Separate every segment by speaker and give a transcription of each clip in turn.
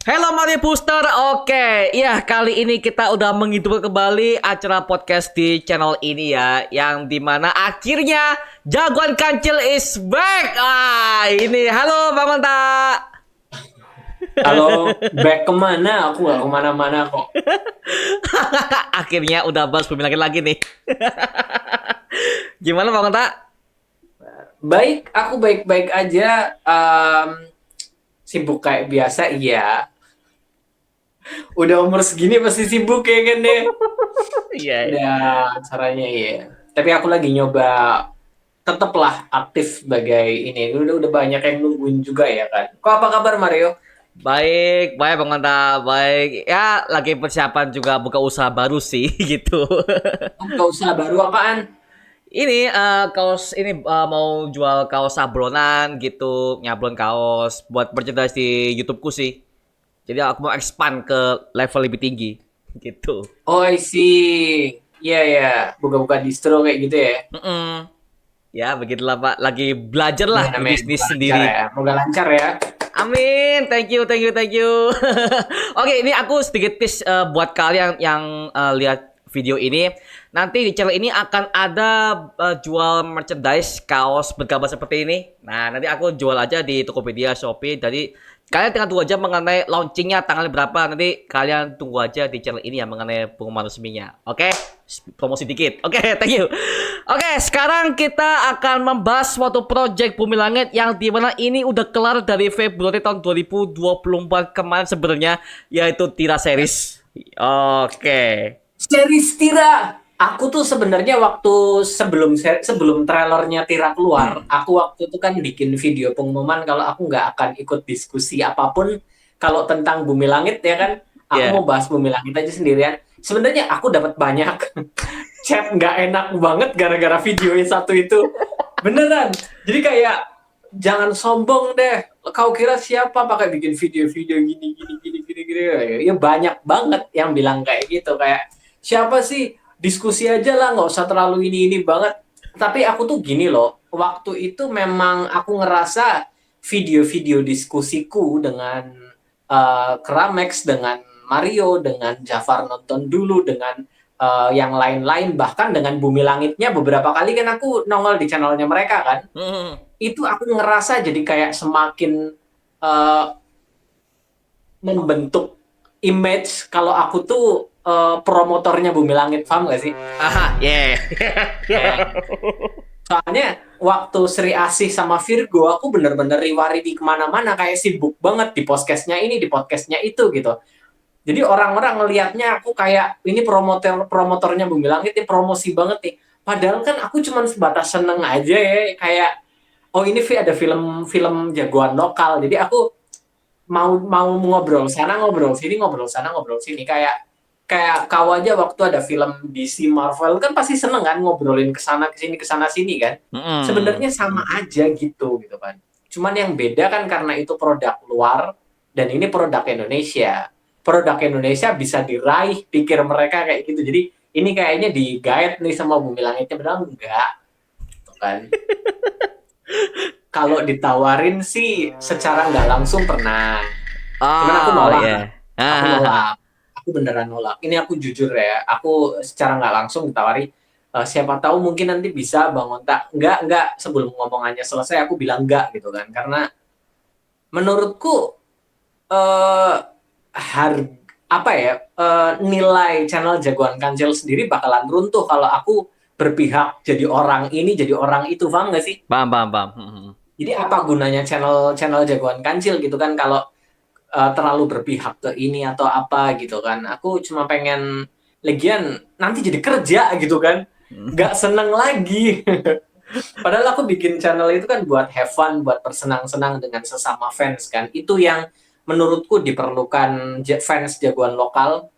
Speaker 1: Halo Mari Booster, oke, ya kali ini kita udah menghidupkan kembali acara podcast di channel ini ya, yang dimana akhirnya Jagoan Kancil is back. Ini halo Bang Manta.
Speaker 2: Halo, back kemana? Aku gak kemana-mana kok.
Speaker 1: Akhirnya udah bahas pemilihan lagi nih. Gimana Bang Manta?
Speaker 2: Baik, aku baik-baik aja. Sibuk kayak biasa, iya. Udah umur segini pasti sibuk ya kan deh.
Speaker 1: Iya.
Speaker 2: Udah caranya iya. Tapi aku lagi nyoba tetaplah aktif sebagai ini. Udah banyak yang nungguin juga ya kan. Kok apa kabar Mario?
Speaker 1: Baik, baik Bang Manta, baik. Ya lagi persiapan juga buka usaha baru sih gitu.
Speaker 2: Gak usah baru apaan?
Speaker 1: Ini kaos ini mau jual kaos sablonan gitu, nyablon kaos buat merchandise di YouTubeku sih. Jadi aku mau expand ke level lebih tinggi gitu.
Speaker 2: Oh, I see. Iya ya, buka-buka distro kayak gitu ya.
Speaker 1: Mm-mm. Ya begitulah Pak, lagi belajar lah
Speaker 2: Amin, amin.
Speaker 1: berbisnis
Speaker 2: Moga lancar
Speaker 1: sendiri.
Speaker 2: ya. Moga lancar ya.
Speaker 1: Amin, thank you, thank you, thank you. Oke, ini aku sedikit tips buat kalian yang lihat video ini. Nanti di channel ini akan ada jual merchandise kaos bergambar seperti ini. Nah, nanti aku jual aja di Tokopedia, Shopee. Jadi kalian tinggal tunggu aja mengenai launchingnya tanggal berapa. Nanti kalian tunggu aja di channel ini ya mengenai pengumuman resminya. Oke, promosi dikit. Oke, thank you. Oke, sekarang kita akan membahas suatu project Bumi Langit yang dimana ini udah kelar dari Februari tahun 2024 kemarin sebenarnya, yaitu Tira Series. Oke.
Speaker 2: Series Tira. Aku tuh sebenarnya waktu sebelum trailernya Tira keluar, aku waktu itu kan bikin video pengumuman kalau aku nggak akan ikut diskusi apapun kalau tentang Bumi Langit ya kan. Aku
Speaker 1: Ya.
Speaker 2: mau bahas Bumi Langit aja sendirian. Sebenarnya aku dapat banyak chat nggak enak banget gara-gara video yang satu itu. Beneran. Jadi kayak jangan sombong deh. Kau kira siapa pakai bikin video-video gini gini gini gini gini. Ya banyak banget yang bilang kayak gitu kayak siapa sih diskusi aja lah nggak usah terlalu ini banget. Tapi aku tuh gini loh, waktu itu memang aku ngerasa video-video diskusiku dengan Kramex, dengan Mario, dengan Jafar nonton dulu, dengan yang lain-lain, bahkan dengan Bumi Langitnya beberapa kali kan aku nongol di channelnya mereka kan.
Speaker 1: Hmm.
Speaker 2: Itu aku ngerasa jadi kayak semakin uh, membentuk image kalau aku tuh promotornya Bumi Langit, paham gak sih?
Speaker 1: Aha, yeah.
Speaker 2: Ya. Soalnya waktu Sri Asih sama Virgo, aku bener-bener riwari di kemana-mana, kayak sibuk banget di podcastnya ini, di podcastnya itu gitu. Jadi orang-orang ngelihatnya aku kayak ini promotornya Bumi Langit, ini promosi banget nih. Padahal kan aku cuma sebatas seneng aja ya, kayak oh ini ada film-film jagoan lokal. Jadi aku mau mau ngobrol sana ngobrol sini ngobrol sana ngobrol sini kayak kayak kau aja waktu ada film DC Marvel kan pasti seneng kan ngobrolin ke sana sini kan.
Speaker 1: Hmm.
Speaker 2: Sebenarnya sama aja gitu kan. Cuman yang beda kan karena itu produk luar dan ini produk Indonesia. Produk Indonesia bisa diraih pikir mereka kayak gitu. Jadi ini kayaknya di guide nih sama Bumi Langitnya, padahal enggak gitu kan. Kalau ditawarin sih secara nggak langsung pernah. Cuman aku
Speaker 1: Oh,
Speaker 2: nolak.
Speaker 1: ya.
Speaker 2: Aku
Speaker 1: Yeah.
Speaker 2: nolak. Aku beneran nolak. Ini aku jujur ya. Aku secara nggak langsung ditawari. Siapa tahu mungkin nanti bisa Bang Onta. Enggak. Sebelum ngomongannya selesai aku bilang enggak gitu kan. Karena menurutku eh harga apa ya nilai channel Jagoan Kancil sendiri bakalan runtuh kalau aku berpihak jadi orang ini jadi orang itu, paham nggak sih?
Speaker 1: Paham, paham, paham. Hmm.
Speaker 2: Jadi apa gunanya channel Jagoan Kancil gitu kan kalau terlalu berpihak ke ini atau apa gitu kan. Aku cuma pengen legian nanti jadi kerja gitu kan. Nggak seneng lagi. Padahal aku bikin channel itu kan buat have fun, buat bersenang-senang dengan sesama fans kan. Itu yang menurutku diperlukan fans jagoan lokal.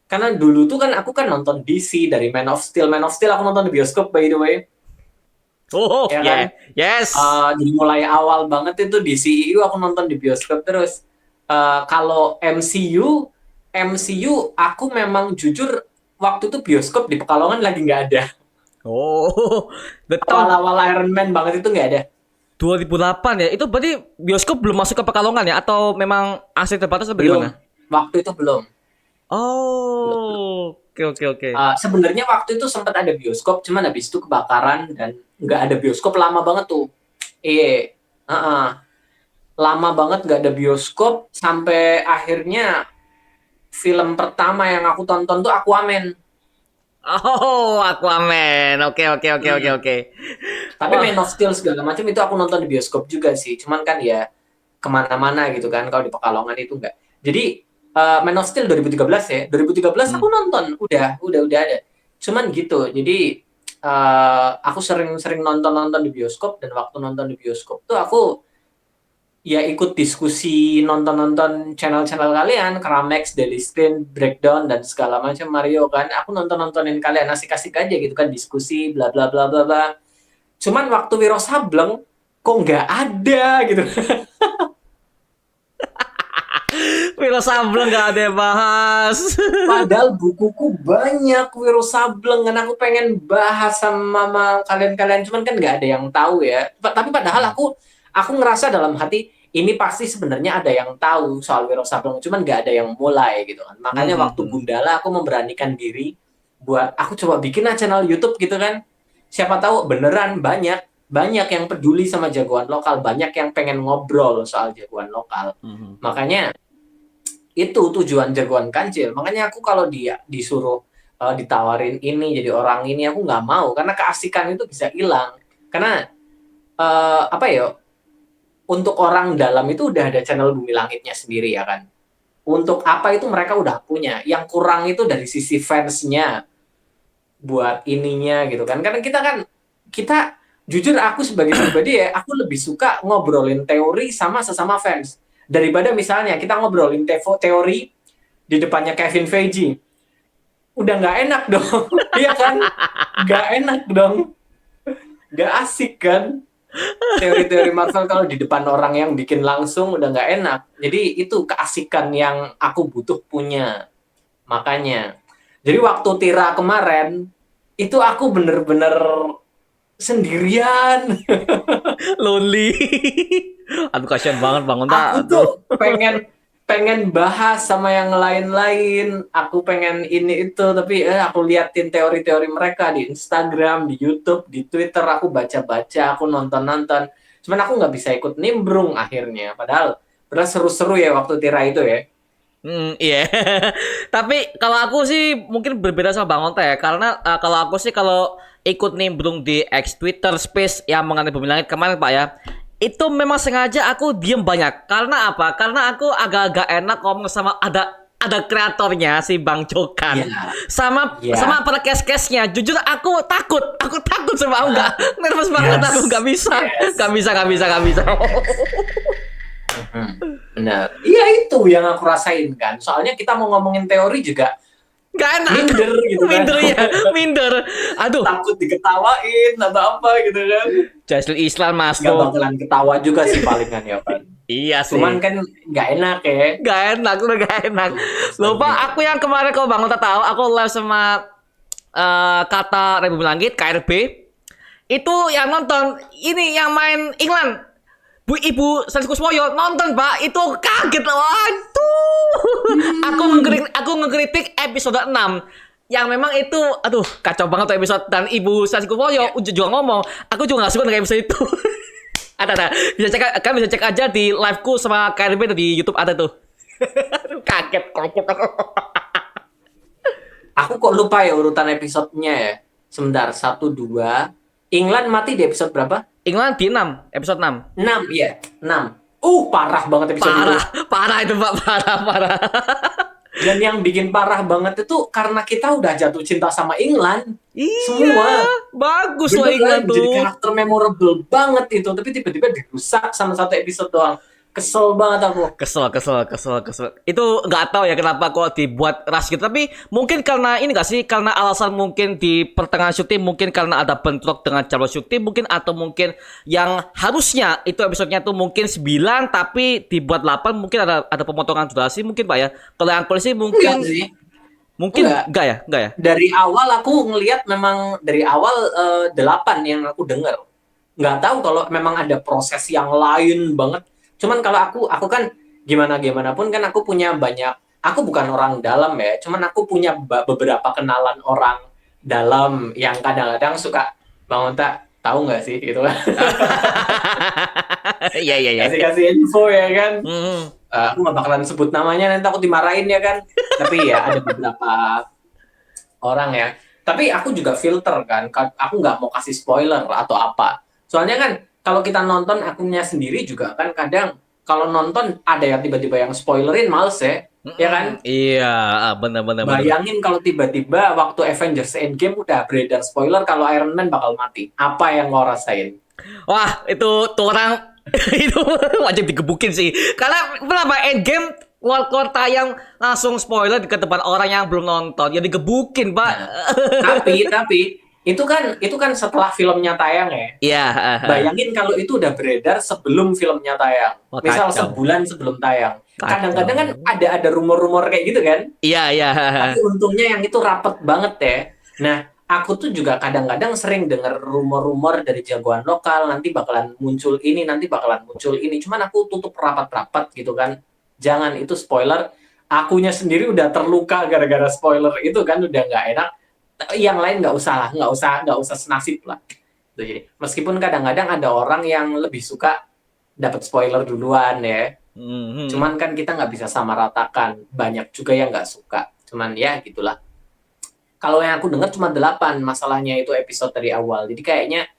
Speaker 2: Karena dulu tuh kan aku kan nonton DC dari Man of Steel. Man of Steel aku nonton di bioskop by the way.
Speaker 1: Oh,
Speaker 2: Ya kan?
Speaker 1: yeah. Yes.
Speaker 2: Jadi mulai awal banget itu di CEU aku nonton di bioskop terus. Kalau MCU aku memang jujur waktu itu bioskop di Pekalongan lagi nggak ada.
Speaker 1: Oh, the tahun
Speaker 2: Awal-awal Iron Man banget itu nggak ada.
Speaker 1: 2008 ya. Itu berarti bioskop belum masuk ke Pekalongan ya atau memang asli terbatas atau
Speaker 2: Belum.
Speaker 1: bagaimana?
Speaker 2: Waktu itu belum.
Speaker 1: Oh, oke oke oke.
Speaker 2: Sebenarnya waktu itu sempat ada bioskop, cuman habis itu kebakaran dan nggak ada bioskop lama banget tuh. Iya, heeh. Lama banget nggak ada bioskop sampai akhirnya film pertama yang aku tonton tuh Aquaman.
Speaker 1: Oh, Aquaman. Oke oke oke oke
Speaker 2: Hmm.
Speaker 1: oke.
Speaker 2: Tapi
Speaker 1: Wah.
Speaker 2: Man of Steel segala macam itu aku nonton di bioskop juga sih. Cuman kan ya kemana-mana gitu kan. Kalau di Pekalongan itu enggak. Jadi Man of Steel 2013 ya. 2013
Speaker 1: Hmm.
Speaker 2: aku nonton. Udah ada. Cuman gitu. Jadi aku sering-sering nonton-nonton di bioskop dan waktu nonton di bioskop tuh aku ya ikut diskusi nonton-nonton channel-channel kalian, Kramex, Daily Screen, Breakdown dan segala macam Mario kan. Aku nonton-nontonin kalian asik-asik aja gitu kan diskusi bla bla bla bla bla. Cuman waktu Wiro Sableng kok nggak ada gitu.
Speaker 1: Wiro Sableng nggak ada yang bahas.
Speaker 2: Padahal bukuku banyak Wiro Sableng kan aku pengen bahas sama kalian-kalian cuman kan nggak ada yang tahu ya. Tapi padahal aku ngerasa dalam hati ini pasti sebenarnya ada yang tahu soal Wiro Sableng cuman nggak ada yang mulai gitu kan. Makanya waktu
Speaker 1: Mhm.
Speaker 2: Gundala aku memberanikan diri buat aku coba bikin channel YouTube gitu kan. Siapa tahu beneran banyak yang peduli sama jagoan lokal, banyak yang pengen ngobrol soal jagoan lokal.
Speaker 1: Mhm.
Speaker 2: Makanya itu tujuan jagoan kancil. Makanya aku kalau dia disuruh ditawarin ini jadi orang ini aku nggak mau karena keasikan itu bisa hilang. Karena apa ya? Untuk orang dalam itu udah ada channel Bumi Langitnya sendiri ya kan. Untuk apa itu mereka udah punya. Yang kurang itu dari sisi fansnya buat ininya gitu kan. Karena kita jujur aku sebagai pribadi ya, aku lebih suka ngobrolin teori sama sesama fans daripada misalnya kita ngobrolin teori di depannya Kevin Feige. Udah nggak enak dong. Iya kan? Nggak enak dong. Nggak asik kan? Teori-teori Marvel kalau di depan orang yang bikin langsung udah nggak enak. Jadi itu keasikan yang aku butuh punya. Makanya. Jadi waktu Tira kemarin, itu aku bener-bener sendirian.
Speaker 1: Lonely. Aduh kasihan banget Bang
Speaker 2: Aku
Speaker 1: Onta. Aduh.
Speaker 2: tuh pengen pengen bahas sama yang lain-lain. Aku pengen ini itu, tapi aku liatin teori-teori mereka di Instagram, di YouTube, di Twitter. Aku baca-baca, aku nonton-nonton. Cuman aku nggak bisa ikut nimbrung akhirnya. Padahal seru-seru ya waktu Tira itu ya.
Speaker 1: Iya. Tapi kalau aku sih mungkin berbeda sama Bang Onta ya. Karena kalau aku sih kalau ikut nimbrung di X Twitter Space yang mengenai Bumi Langit kemarin Pak ya. Itu memang sengaja aku diem banyak. Karena apa? Karena aku agak-agak enak ngomong sama ada kreatornya si Bang Jokan
Speaker 2: Iya,
Speaker 1: sama
Speaker 2: iya.
Speaker 1: sama para case-case-nya. Jujur aku takut sama aku nggak nervous banget aku
Speaker 2: Yes,
Speaker 1: nggak bisa
Speaker 2: yes.
Speaker 1: nggak bisa.
Speaker 2: Benar. Iya itu yang aku rasain kan. Soalnya kita mau ngomongin teori juga
Speaker 1: Nggak enak.
Speaker 2: minder gitu kan.
Speaker 1: Minder ya, minder. Aduh,
Speaker 2: Takut diketawain atau apa gitu kan.
Speaker 1: Jaisul Islam
Speaker 2: Nggak
Speaker 1: masuk.
Speaker 2: bakalan ketawa juga sih palingan ya kan.
Speaker 1: Iya
Speaker 2: Cuman
Speaker 1: sih.
Speaker 2: kan nggak enak ya.
Speaker 1: Gak enak, udah gak enak. Lupa
Speaker 2: Rasanya.
Speaker 1: aku yang kemarin kalau Bang Ota tahu, aku live sama kata Rebu Langit KRB. Itu yang nonton ini yang main England. Bu Ibu Santi Kuswoyo nonton Pak itu kaget waduh aku ngekritik episode 6 yang memang itu aduh kacau banget tuh episode dan Ibu Santi Kuswoyo juga ngomong aku juga gak suka dengan episode itu ada bisa cek aja di liveku sama KRB di YouTube ada tuh kaget aku
Speaker 2: Aku kok lupa ya urutan episodenya ya. Sebentar, satu, dua. England mati di episode berapa?
Speaker 1: England di 6 episode 6
Speaker 2: 6, iya. 6. Parah banget episode itu.
Speaker 1: parah itu Pak parah
Speaker 2: Dan yang bikin parah banget itu karena kita udah jatuh cinta sama England.
Speaker 1: iya
Speaker 2: Semua.
Speaker 1: bagus loh
Speaker 2: Beneran,
Speaker 1: England
Speaker 2: jadi
Speaker 1: tuh.
Speaker 2: karakter memorable banget itu. Tapi tiba-tiba dirusak sama satu episode doang. Kesel banget aku.
Speaker 1: Kesel. Itu nggak tahu ya kenapa kok dibuat rush gitu. Tapi mungkin karena ini nggak sih, karena alasan mungkin di pertengahan syuting mungkin karena ada bentrok dengan calon syuting mungkin atau mungkin yang harusnya itu episodenya tuh mungkin 9 tapi dibuat 8 mungkin ada pemotongan durasi mungkin Pak ya. Kalau yang polisi
Speaker 2: Enggak
Speaker 1: mungkin
Speaker 2: sih.
Speaker 1: mungkin
Speaker 2: Enggak.
Speaker 1: enggak ya.
Speaker 2: Dari awal aku ngelihat memang dari awal 8 yang aku denger. nggak tahu kalau memang ada proses yang lain banget. Cuman kalau aku kan gimana pun kan aku punya banyak, aku bukan orang dalam ya, cuman aku punya beberapa kenalan orang dalam yang kadang-kadang suka, Bang Onta tahu nggak sih gitu kan,
Speaker 1: Iya iya iya.
Speaker 2: kasih info ya kan.
Speaker 1: Hmm.
Speaker 2: Aku nggak bakalan sebut namanya, nanti aku dimarahin ya kan. Tapi ya ada beberapa orang ya. Tapi aku juga filter kan, aku nggak mau kasih spoiler atau apa. Soalnya kan kalau kita nonton akunnya sendiri juga kan kadang kalau nonton ada yang tiba-tiba yang spoilerin males ya kan?
Speaker 1: Iya, benar benar benar.
Speaker 2: Bayangin kalau tiba-tiba waktu Avengers Endgame udah beredar spoiler kalau Iron Man bakal mati. Apa yang lo rasain?
Speaker 1: Wah, itu tuh orang itu wajib digebukin sih. Karena berapa Endgame keluar tayang langsung spoiler ke depan orang yang belum nonton. Ya digebukin, Pak.
Speaker 2: Nah, tapi itu kan setelah filmnya tayang ya.
Speaker 1: Iya,
Speaker 2: Bayangin kalau itu udah beredar sebelum filmnya tayang.
Speaker 1: wah,
Speaker 2: Misal
Speaker 1: kacau.
Speaker 2: sebulan sebelum tayang. Kadang-kadang kan
Speaker 1: Kacau.
Speaker 2: ada rumor-rumor kayak gitu kan.
Speaker 1: Iya, iya.
Speaker 2: Tapi untungnya yang itu rapet banget ya. Nah, aku tuh juga kadang-kadang sering dengar rumor-rumor dari jagoan lokal, nanti bakalan muncul ini, nanti bakalan muncul ini. Cuman aku tutup rapat-rapat gitu kan. Jangan itu spoiler. Akunya sendiri udah terluka gara-gara spoiler itu kan udah nggak enak. Yang lain nggak usah lah, nggak usah senasib lah. Jadi, meskipun kadang-kadang ada orang yang lebih suka dapat spoiler duluan ya.
Speaker 1: Mhm.
Speaker 2: Cuman kan kita nggak bisa sama ratakan. Banyak juga yang nggak suka. Cuman ya gitulah. Kalau yang aku dengar cuma 8 masalahnya itu episode dari awal. Jadi kayaknya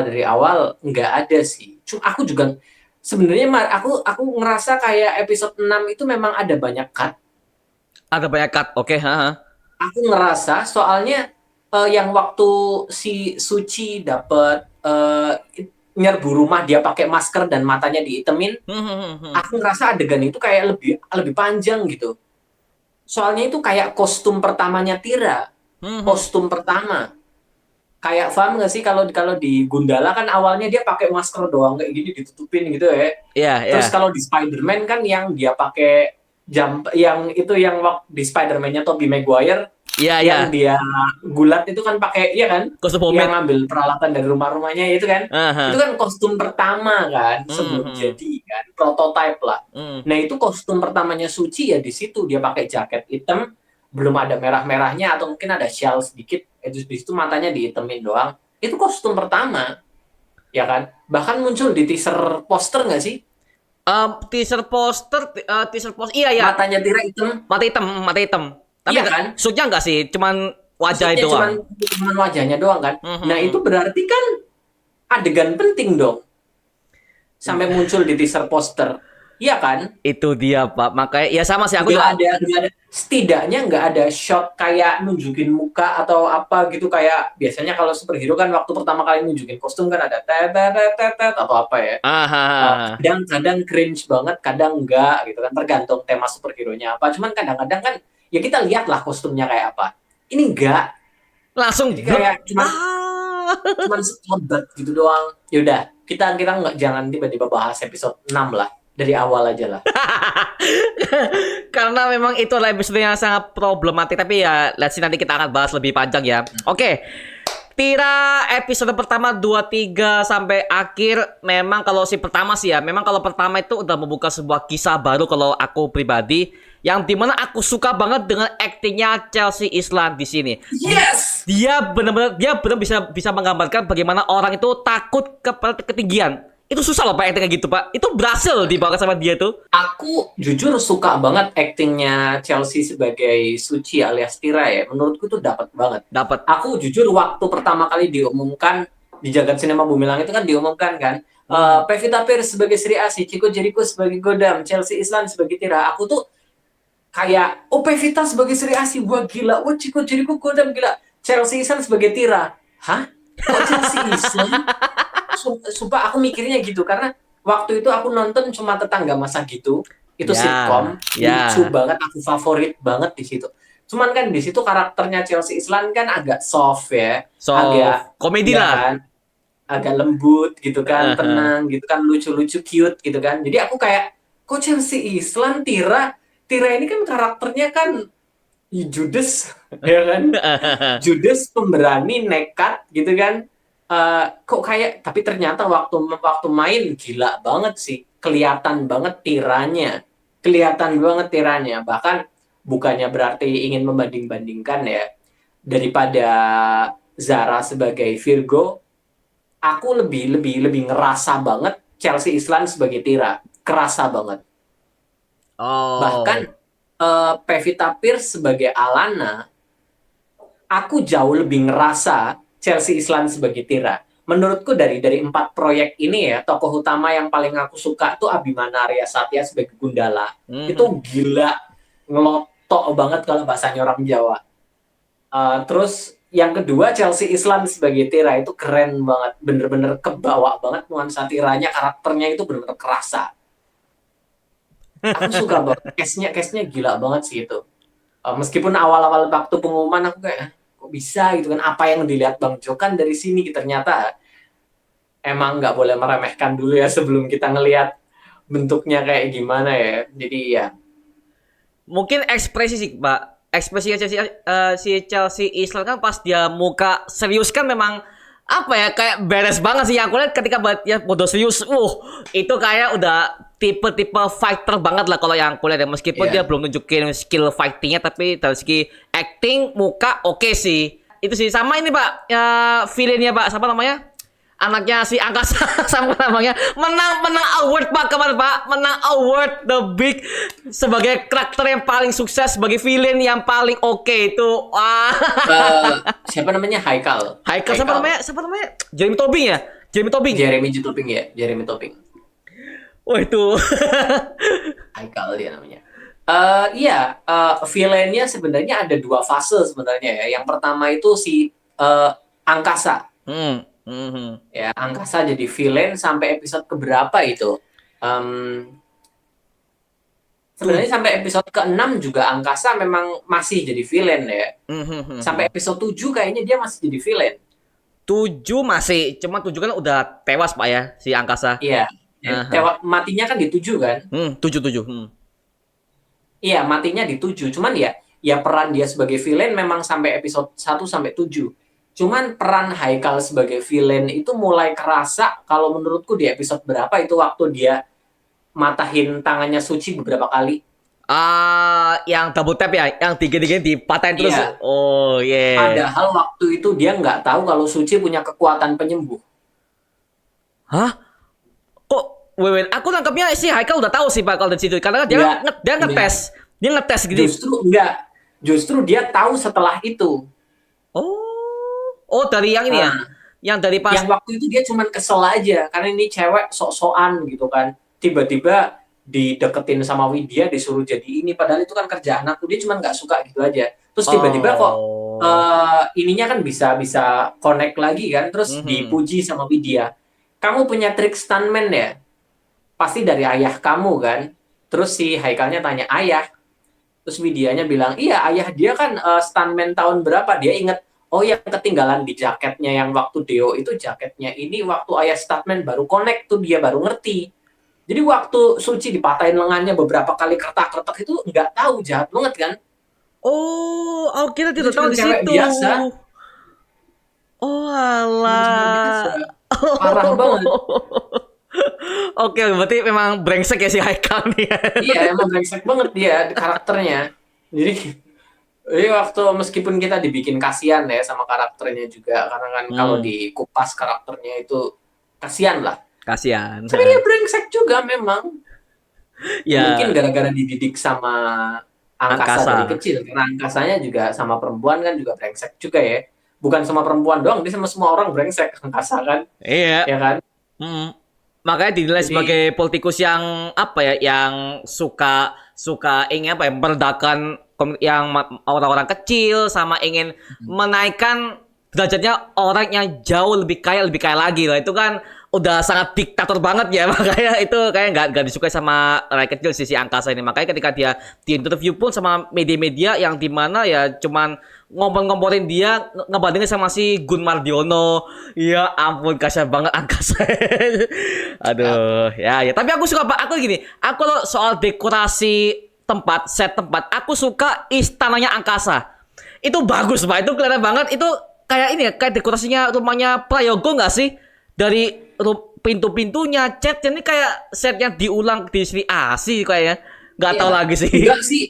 Speaker 2: dari awal nggak ada sih. Cuma aku juga sebenarnya aku ngerasa kayak episode 6 itu memang ada banyak cut.
Speaker 1: Ada banyak cut. Oke,
Speaker 2: Aku ngerasa soalnya yang waktu si Suci dapet nyerbu rumah dia pakai masker dan matanya diitemin,
Speaker 1: Mhm.
Speaker 2: aku ngerasa adegan itu kayak lebih lebih panjang gitu. Soalnya itu kayak kostum pertamanya Tira,
Speaker 1: Mhm.
Speaker 2: kostum pertama. Kayak paham nggak sih kalau kalau di Gundala kan awalnya dia pakai masker doang kayak gini ditutupin gitu ya.
Speaker 1: Iya, iya.
Speaker 2: Terus kalau di Spider-Man kan yang dia pakai yang itu yang di Spider-Man-nya Tobey Maguire
Speaker 1: Iya, iya.
Speaker 2: yang dia gulat itu kan pakai iya kan
Speaker 1: Kostum
Speaker 2: yang
Speaker 1: pomade.
Speaker 2: ngambil peralatan dari rumah-rumahnya itu
Speaker 1: Aha.
Speaker 2: kan kostum pertama kan sebelum
Speaker 1: Mhm.
Speaker 2: jadi kan prototype lah.
Speaker 1: Mhm.
Speaker 2: Nah itu kostum pertamanya Suci ya di situ dia pakai jaket hitam belum ada merah-merahnya atau mungkin ada shell sedikit itu di situ matanya dihitemin doang itu kostum pertama ya kan bahkan muncul di teaser poster nggak sih
Speaker 1: Teaser poster. Iya, iya.
Speaker 2: matanya Tira hitam
Speaker 1: Mata hitam, mata hitam. Tapi
Speaker 2: iya kan
Speaker 1: suitnya enggak sih, cuman wajah
Speaker 2: maksudnya
Speaker 1: doang.
Speaker 2: cuman wajahnya doang kan nah itu
Speaker 1: Mhm.
Speaker 2: berarti kan adegan penting dong sampai muncul di teaser poster. Iya kan?
Speaker 1: Itu dia, Pak. Makanya ya sama sih aku
Speaker 2: Nggak
Speaker 1: juga.
Speaker 2: ada, nggak ada. Setidaknya nggak ada shot kayak nunjukin muka atau apa gitu kayak biasanya kalau superhero kan waktu pertama kali nunjukin kostum kan ada tet tet tet tet tet atau apa ya.
Speaker 1: Ah.
Speaker 2: Kadang-kadang cringe banget, kadang enggak gitu kan tergantung tema superhero-nya apa. Cuman kadang-kadang kan ya kita lihatlah kostumnya kayak apa. Ini enggak.
Speaker 1: Langsung
Speaker 2: Jadi
Speaker 1: blek.
Speaker 2: kayak cuman
Speaker 1: Ah.
Speaker 2: cuman sekelebat gitu doang. Yaudah, kita nggak jangan tiba-tiba bahas episode 6 lah. Dari awal aja lah.
Speaker 1: Karena memang itu adalah episode yang sangat problematik. Tapi ya, let's see nanti kita akan bahas lebih panjang ya. Oke. Tira episode pertama 2 3 sampai akhir memang kalau si pertama sih ya, memang kalau pertama itu udah membuka sebuah kisah baru kalau aku pribadi yang dimana aku suka banget dengan aktingnya Chelsea Islan di sini.
Speaker 2: Yes!
Speaker 1: Dia benar bisa menggambarkan bagaimana orang itu takut ke ketinggian. Itu susah loh Pak acting kayak gitu Pak. Itu berhasil dibawa sama dia tuh.
Speaker 2: Aku jujur suka banget aktingnya Chelsea sebagai Suci alias Tira ya. Menurutku tuh dapat banget.
Speaker 1: Dapat.
Speaker 2: Aku jujur waktu pertama kali diumumkan di Jagat Sinema Bumi Langit itu kan diumumkan kan. Pevita Pierce sebagai Sri Asih, Chico Jericho sebagai Godam, Chelsea Islan sebagai Tira. Aku tuh kayak, oh Pevita sebagai Sri Asih, wah gila. Oh Chico Jericho Godam gila. Chelsea Islan sebagai Tira. Hah? Kok Chelsea Islan? Sumpah aku mikirnya gitu karena waktu itu aku nonton cuma tetangga masa gitu itu
Speaker 1: Ya,
Speaker 2: sitkom lucu
Speaker 1: ya.
Speaker 2: banget aku favorit banget di situ cuman kan di situ karakternya Chelsea Islan kan agak soft ya
Speaker 1: So,
Speaker 2: agak
Speaker 1: komedi
Speaker 2: ya
Speaker 1: lah.
Speaker 2: kan agak lembut gitu kan tenang gitu kan lucu-lucu cute gitu kan jadi aku kayak kok Chelsea Islan Tira Tira ini kan karakternya kan Judes ya kan Judes pemberani nekat gitu kan kok kayak, tapi ternyata waktu waktu main gila banget sih, kelihatan banget tiranya, bahkan bukannya berarti ingin membanding-bandingkan ya, daripada Zara sebagai Virgo, aku lebih lebih lebih ngerasa banget Chelsea Islan sebagai Tira, kerasa banget. Bahkan
Speaker 1: Oh.
Speaker 2: Pevita Pierce sebagai Alana, aku jauh lebih ngerasa Chelsea Islan sebagai Tira. Menurutku dari 4 proyek ini ya, tokoh utama yang paling aku suka tuh Abimana Arya Satya sebagai Gundala.
Speaker 1: Mhm.
Speaker 2: Itu gila, ngelotok banget kalau bahasanya orang Jawa. Terus yang kedua Chelsea Islan sebagai Tira itu keren banget, bener-bener kebawa banget nuansa tiranya, karakternya itu bener-bener kerasa. Aku suka banget, case-nya gila banget sih itu. Meskipun awal-awal waktu pengumuman aku kayak, kok bisa gitu kan, apa yang dilihat Bang Jokan dari sini, ternyata emang nggak boleh meremehkan dulu ya sebelum kita ngelihat bentuknya kayak gimana ya. Jadi ya,
Speaker 1: Mungkin ekspresi sih, Pak. Ekspresi si Chelsea Islan kan pas dia muka serius kan memang apa ya, kayak beres banget sih. Yang aku lihat ketika dia bodoh serius, itu kayak udah tipe-tipe fighter banget lah kalau yang aku lihat ya. Meskipun dia
Speaker 2: iya.
Speaker 1: belum nunjukin skill fightingnya, tapi dari segi acting muka oke sih. Itu sih sama ini Pak, ya villainnya Pak, siapa namanya? Anaknya si Angkasa sama namanya menang award Pak kemarin Pak, menang award the big sebagai karakter yang paling sukses, sebagai villain yang paling oke itu. Wah.
Speaker 2: Eh, Siapa namanya, Haikal?
Speaker 1: Haikal
Speaker 2: Haikal,
Speaker 1: siapa namanya, Jeremy Tobing ya, Jeremy Tobing.
Speaker 2: Jeremy Toping ya, Jeremy Toping.
Speaker 1: Wah itu.
Speaker 2: Haikal dia namanya. Iya, villainnya sebenarnya ada 2 fase sebenarnya ya. Yang pertama itu si Angkasa.
Speaker 1: Hmm. Hmm.
Speaker 2: Ya, Angkasa jadi villain sampai episode keberapa itu? Em,
Speaker 1: Tuh.
Speaker 2: Sebenarnya sampai episode ke-6 juga Angkasa memang masih jadi villain ya.
Speaker 1: Hmm.
Speaker 2: Sampai episode 7 kayaknya dia masih jadi villain.
Speaker 1: 7 masih, cuma 7 kan udah tewas Pak ya si Angkasa.
Speaker 2: Iya.
Speaker 1: Aha.
Speaker 2: Matinya kan di 7 kan?
Speaker 1: 7 7.
Speaker 2: Iya, matinya di 7. Cuman ya peran dia sebagai villain memang sampai episode 1 sampai 7. Cuman peran Haikal sebagai villain itu mulai kerasa kalau menurutku di episode berapa itu, waktu dia matahin tangannya Suci beberapa kali.
Speaker 1: Yang double tap ya, yang tiga-tiga dipatahin terus.
Speaker 2: Iya,
Speaker 1: Oh, yeah.
Speaker 2: padahal waktu itu dia nggak tahu kalau Suci punya kekuatan penyembuh.
Speaker 1: Hah? Kok Wewen? Aku nangkepnya si Haikal udah tahu sih Pak kalau dari situ. Karena kan
Speaker 2: Nggak,
Speaker 1: dia
Speaker 2: nggak.
Speaker 1: ngetes. Dia ngetes gitu.
Speaker 2: Justru enggak. Justru dia tahu setelah itu.
Speaker 1: Oh. Oh, dari yang ini ya.
Speaker 2: Nah,
Speaker 1: Yang dari pas.
Speaker 2: yang waktu itu dia cuman kesel aja karena ini cewek sok-sokan gitu kan, tiba-tiba dideketin sama Widya disuruh jadi ini, padahal itu kan kerjaan aku, dia cuman nggak suka gitu aja, terus tiba-tiba kok
Speaker 1: Oh.
Speaker 2: ininya kan bisa bisa connect lagi kan, terus
Speaker 1: Mhm.
Speaker 2: dipuji sama Widya, kamu punya trik stuntman ya, pasti dari ayah kamu kan. Terus si Haikalnya tanya ayah, terus Widyanya bilang, iya ayah dia kan stuntman tahun berapa, dia inget, oh yang ketinggalan di jaketnya yang waktu Deo itu jaketnya ini, waktu ayah stuntman baru connect tuh, dia baru ngerti. Jadi waktu Suci dipatahin lengannya beberapa kali kertak-kertak itu nggak tahu, jahat banget kan.
Speaker 1: Oh, aku kira
Speaker 2: Itu
Speaker 1: tidak tahu
Speaker 2: cuma
Speaker 1: di
Speaker 2: cewek
Speaker 1: situ.
Speaker 2: biasa,
Speaker 1: Oh,
Speaker 2: cuma cewek biasa,
Speaker 1: alah.
Speaker 2: parah banget.
Speaker 1: Oke, berarti memang brengsek ya si Haikal nih.
Speaker 2: Iya, emang brengsek banget dia karakternya. Jadi waktu meskipun kita dibikin kasihan ya sama karakternya juga, karena kan kalau
Speaker 1: Hmm,
Speaker 2: dikupas karakternya itu kasihan lah.
Speaker 1: kasihan.
Speaker 2: Tapi dia brengsek juga memang. Ya mungkin
Speaker 1: Ya,
Speaker 2: gara-gara dididik sama angkasa
Speaker 1: angkasa.
Speaker 2: dari kecil. Karena angkasanya juga sama perempuan kan juga brengsek juga ya. Bukan sama perempuan doang, dia sama semua orang brengsek angkasa kan.
Speaker 1: Iya.
Speaker 2: Ya kan?
Speaker 1: Mm. Makanya dinilai
Speaker 2: Jadi
Speaker 1: sebagai politikus yang apa ya, yang suka suka ingin apa ya, meredakan yang orang-orang kecil, sama ingin menaikkan derajatnya orang yang jauh lebih kaya lagi lah. Itu kan udah sangat diktator banget ya. Makanya itu kayak nggak disukai sama rakyat kecil sisi angkasa ini. Makanya ketika dia di interview pun sama media-media yang dimana ya cuman ngompor-ngomporin dia, ngebandingin sama si Gun Mardiono. Ya ampun, kasihan banget angkasa. Aduh, ya. Tapi aku suka Pak. Aku gini, aku kalau soal dekorasi tempat, set tempat, aku suka istananya angkasa. Itu bagus Pak. Itu kelihatan banget. Itu kayak ini ya, kayak dekorasinya rumahnya Prayogo nggak sih? Dari pintu-pintunya, catnya ini kayak set yang diulang di Sri Asi kayaknya. Nggak tahu
Speaker 2: Iya.
Speaker 1: lagi sih.
Speaker 2: Enggak sih,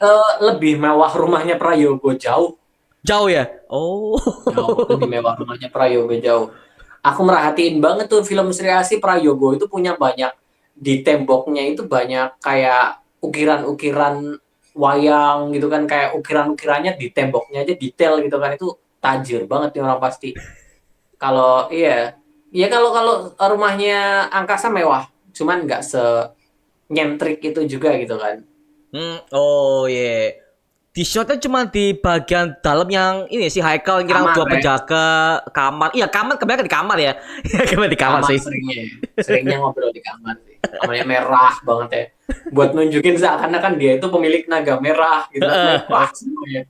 Speaker 2: lebih mewah rumahnya Prayogo jauh.
Speaker 1: Jauh ya? Oh.
Speaker 2: Jauh, lebih mewah rumahnya Prayogo jauh. Aku merhatiin banget tuh film Sri Asi Prayogo itu punya banyak di temboknya itu banyak kayak ukiran-ukiran wayang gitu kan kayak ukiran-ukirannya di temboknya aja detail gitu kan itu tajir banget nih orang pasti. Kalau iya, iya kalau kalau rumahnya angkasa mewah, cuman nggak nyentrik itu juga gitu kan.
Speaker 1: Oh iya. Di shotnya cuma di bagian dalam yang ini sih Haikal kira
Speaker 2: Kamar
Speaker 1: dua
Speaker 2: ya,
Speaker 1: penjaga kamar. Iya kamar kebanyakan di kamar ya. Kebanyakan di kamar
Speaker 2: kamar
Speaker 1: sih.
Speaker 2: seringnya ngobrol di kamar sih. Namanya merah banget ya. Buat nunjukin seakan-akan dia itu pemilik naga merah gitu kan, merah semuanya.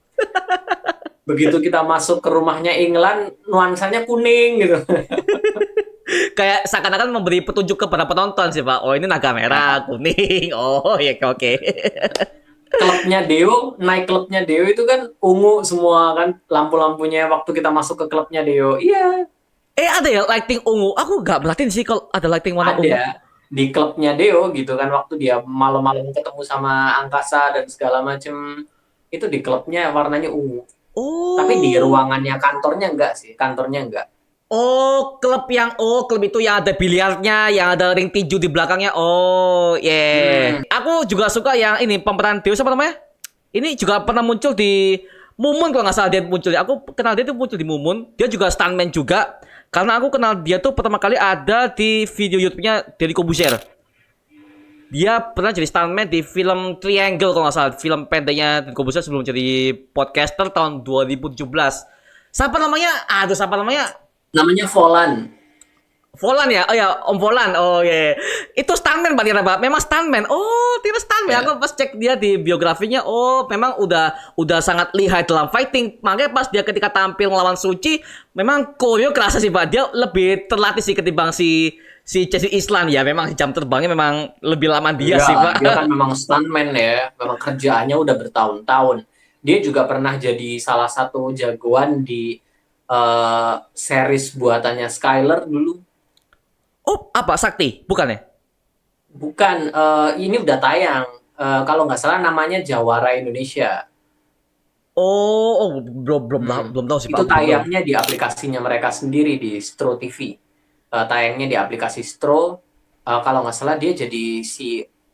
Speaker 2: Begitu kita masuk ke rumahnya England, nuansanya kuning gitu.
Speaker 1: Kayak seakan-akan memberi petunjuk kepada penonton sih Pak. Oh ini naga merah,
Speaker 2: Ya.
Speaker 1: kuning. Oh iya oke.
Speaker 2: Klubnya Deo, naik klubnya Deo itu kan ungu semua kan lampu-lampunya waktu kita masuk ke klubnya Deo. Iya,
Speaker 1: Ada ya lighting ungu. Aku nggak merhatiin sih kalau ada lighting warna ungu.
Speaker 2: ada di klubnya Deo gitu kan waktu dia malam-malam ketemu sama angkasa dan segala macem itu di klubnya warnanya ungu. Tapi di
Speaker 1: Oh.
Speaker 2: ruangannya kantornya enggak sih, kantornya enggak.
Speaker 1: Klub itu yang ada biliarnya, yang ada ring tinju di belakangnya. Oh, yeah.
Speaker 2: Hmm,
Speaker 1: Aku juga suka yang ini pemeran Deus apa namanya? Ini juga pernah muncul di Mumun kalau nggak salah dia muncul. Aku kenal dia tuh muncul di Mumun. Dia juga stuntman juga. Karena aku kenal dia tuh pertama kali ada di video YouTube-nya Deddy Corbuzier. Dia pernah jadi stuntman di film Triangle kalau nggak salah. Film pendeknya Deddy Corbuzier sebelum jadi podcaster tahun 2017. Siapa namanya? Siapa namanya?
Speaker 2: namanya Volan.
Speaker 1: Volan ya? Oh ya, Om Volan. Oh iya. Yeah. Itu stuntman Pak Tira, Pak. Memang stuntman. Oh, Tira stuntman.
Speaker 2: Ya.
Speaker 1: Aku pas cek dia di biografinya, oh memang udah sangat lihai dalam fighting. Makanya pas dia ketika tampil melawan Suci, memang koreo kerasa sih Pak. Dia lebih terlatih sih ketimbang si Chelsea Islan ya. Memang jam terbangnya memang lebih lama dia
Speaker 2: Iya,
Speaker 1: sih Pak.
Speaker 2: dia kan memang stuntman ya, memang kerjaannya udah bertahun-tahun. Dia juga pernah jadi salah satu jagoan di series buatannya Skyler dulu.
Speaker 1: Oh, apa Sakti? Bukan ya?
Speaker 2: Bukan, ini udah tayang. Kalau nggak salah namanya Jawara Indonesia.
Speaker 1: Belum tahu sih Pak.
Speaker 2: Itu
Speaker 1: Belum tahu.
Speaker 2: tayangnya di aplikasinya mereka sendiri di Stro TV. Tayangnya di aplikasi Stro. Kalau nggak salah dia jadi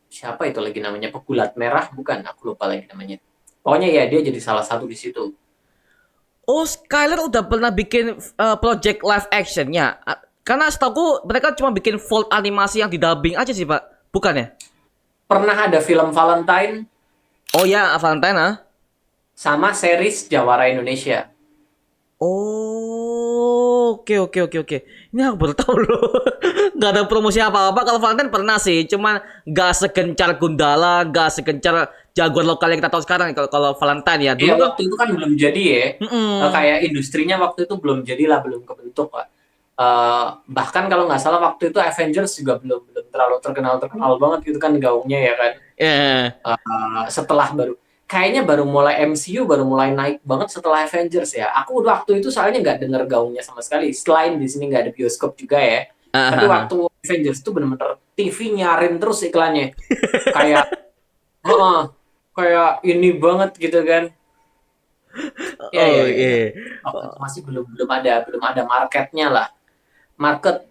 Speaker 2: siapa itu lagi namanya pegulat merah bukan? Aku lupa lagi namanya. Pokoknya ya dia jadi salah satu di situ.
Speaker 1: Oh, Skyler udah pernah bikin project live actionnya. Karena setahu mereka cuma bikin full animasi yang di dubbing aja sih, Pak. Bukan ya?
Speaker 2: Pernah ada film Valentine
Speaker 1: Oh ya, Valentine ah.
Speaker 2: sama series Jawara Indonesia.
Speaker 1: Oh, oke. Ini aku baru tahu loh. Gak ada promosi apa-apa. Kalau Valentine pernah sih, cuman gak segencar Gundala, gak segencar jagoan lokal yang kita tahu sekarang. Kalau Valentine ya, dulu
Speaker 2: Iya
Speaker 1: kan.
Speaker 2: waktu itu kan belum jadi ya.
Speaker 1: Mm-mm.
Speaker 2: Kayak industrinya waktu itu belum jadilah, belum kebentuk Pak. Bahkan kalau nggak salah waktu itu Avengers juga belum belum terlalu terkenal banget gitu kan gaungnya ya kan.
Speaker 1: Yeah.
Speaker 2: Setelah kayaknya baru mulai MCU baru mulai naik banget setelah Avengers ya. Aku waktu itu soalnya nggak denger gaungnya sama sekali. Selain di sini nggak ada bioskop juga ya. Tapi waktu Avengers itu bener-bener TV nyarin terus iklannya. Kayak kayak ini banget gitu kan.
Speaker 1: Oh iya.
Speaker 2: Waktu itu masih belum ada marketnya lah. Market.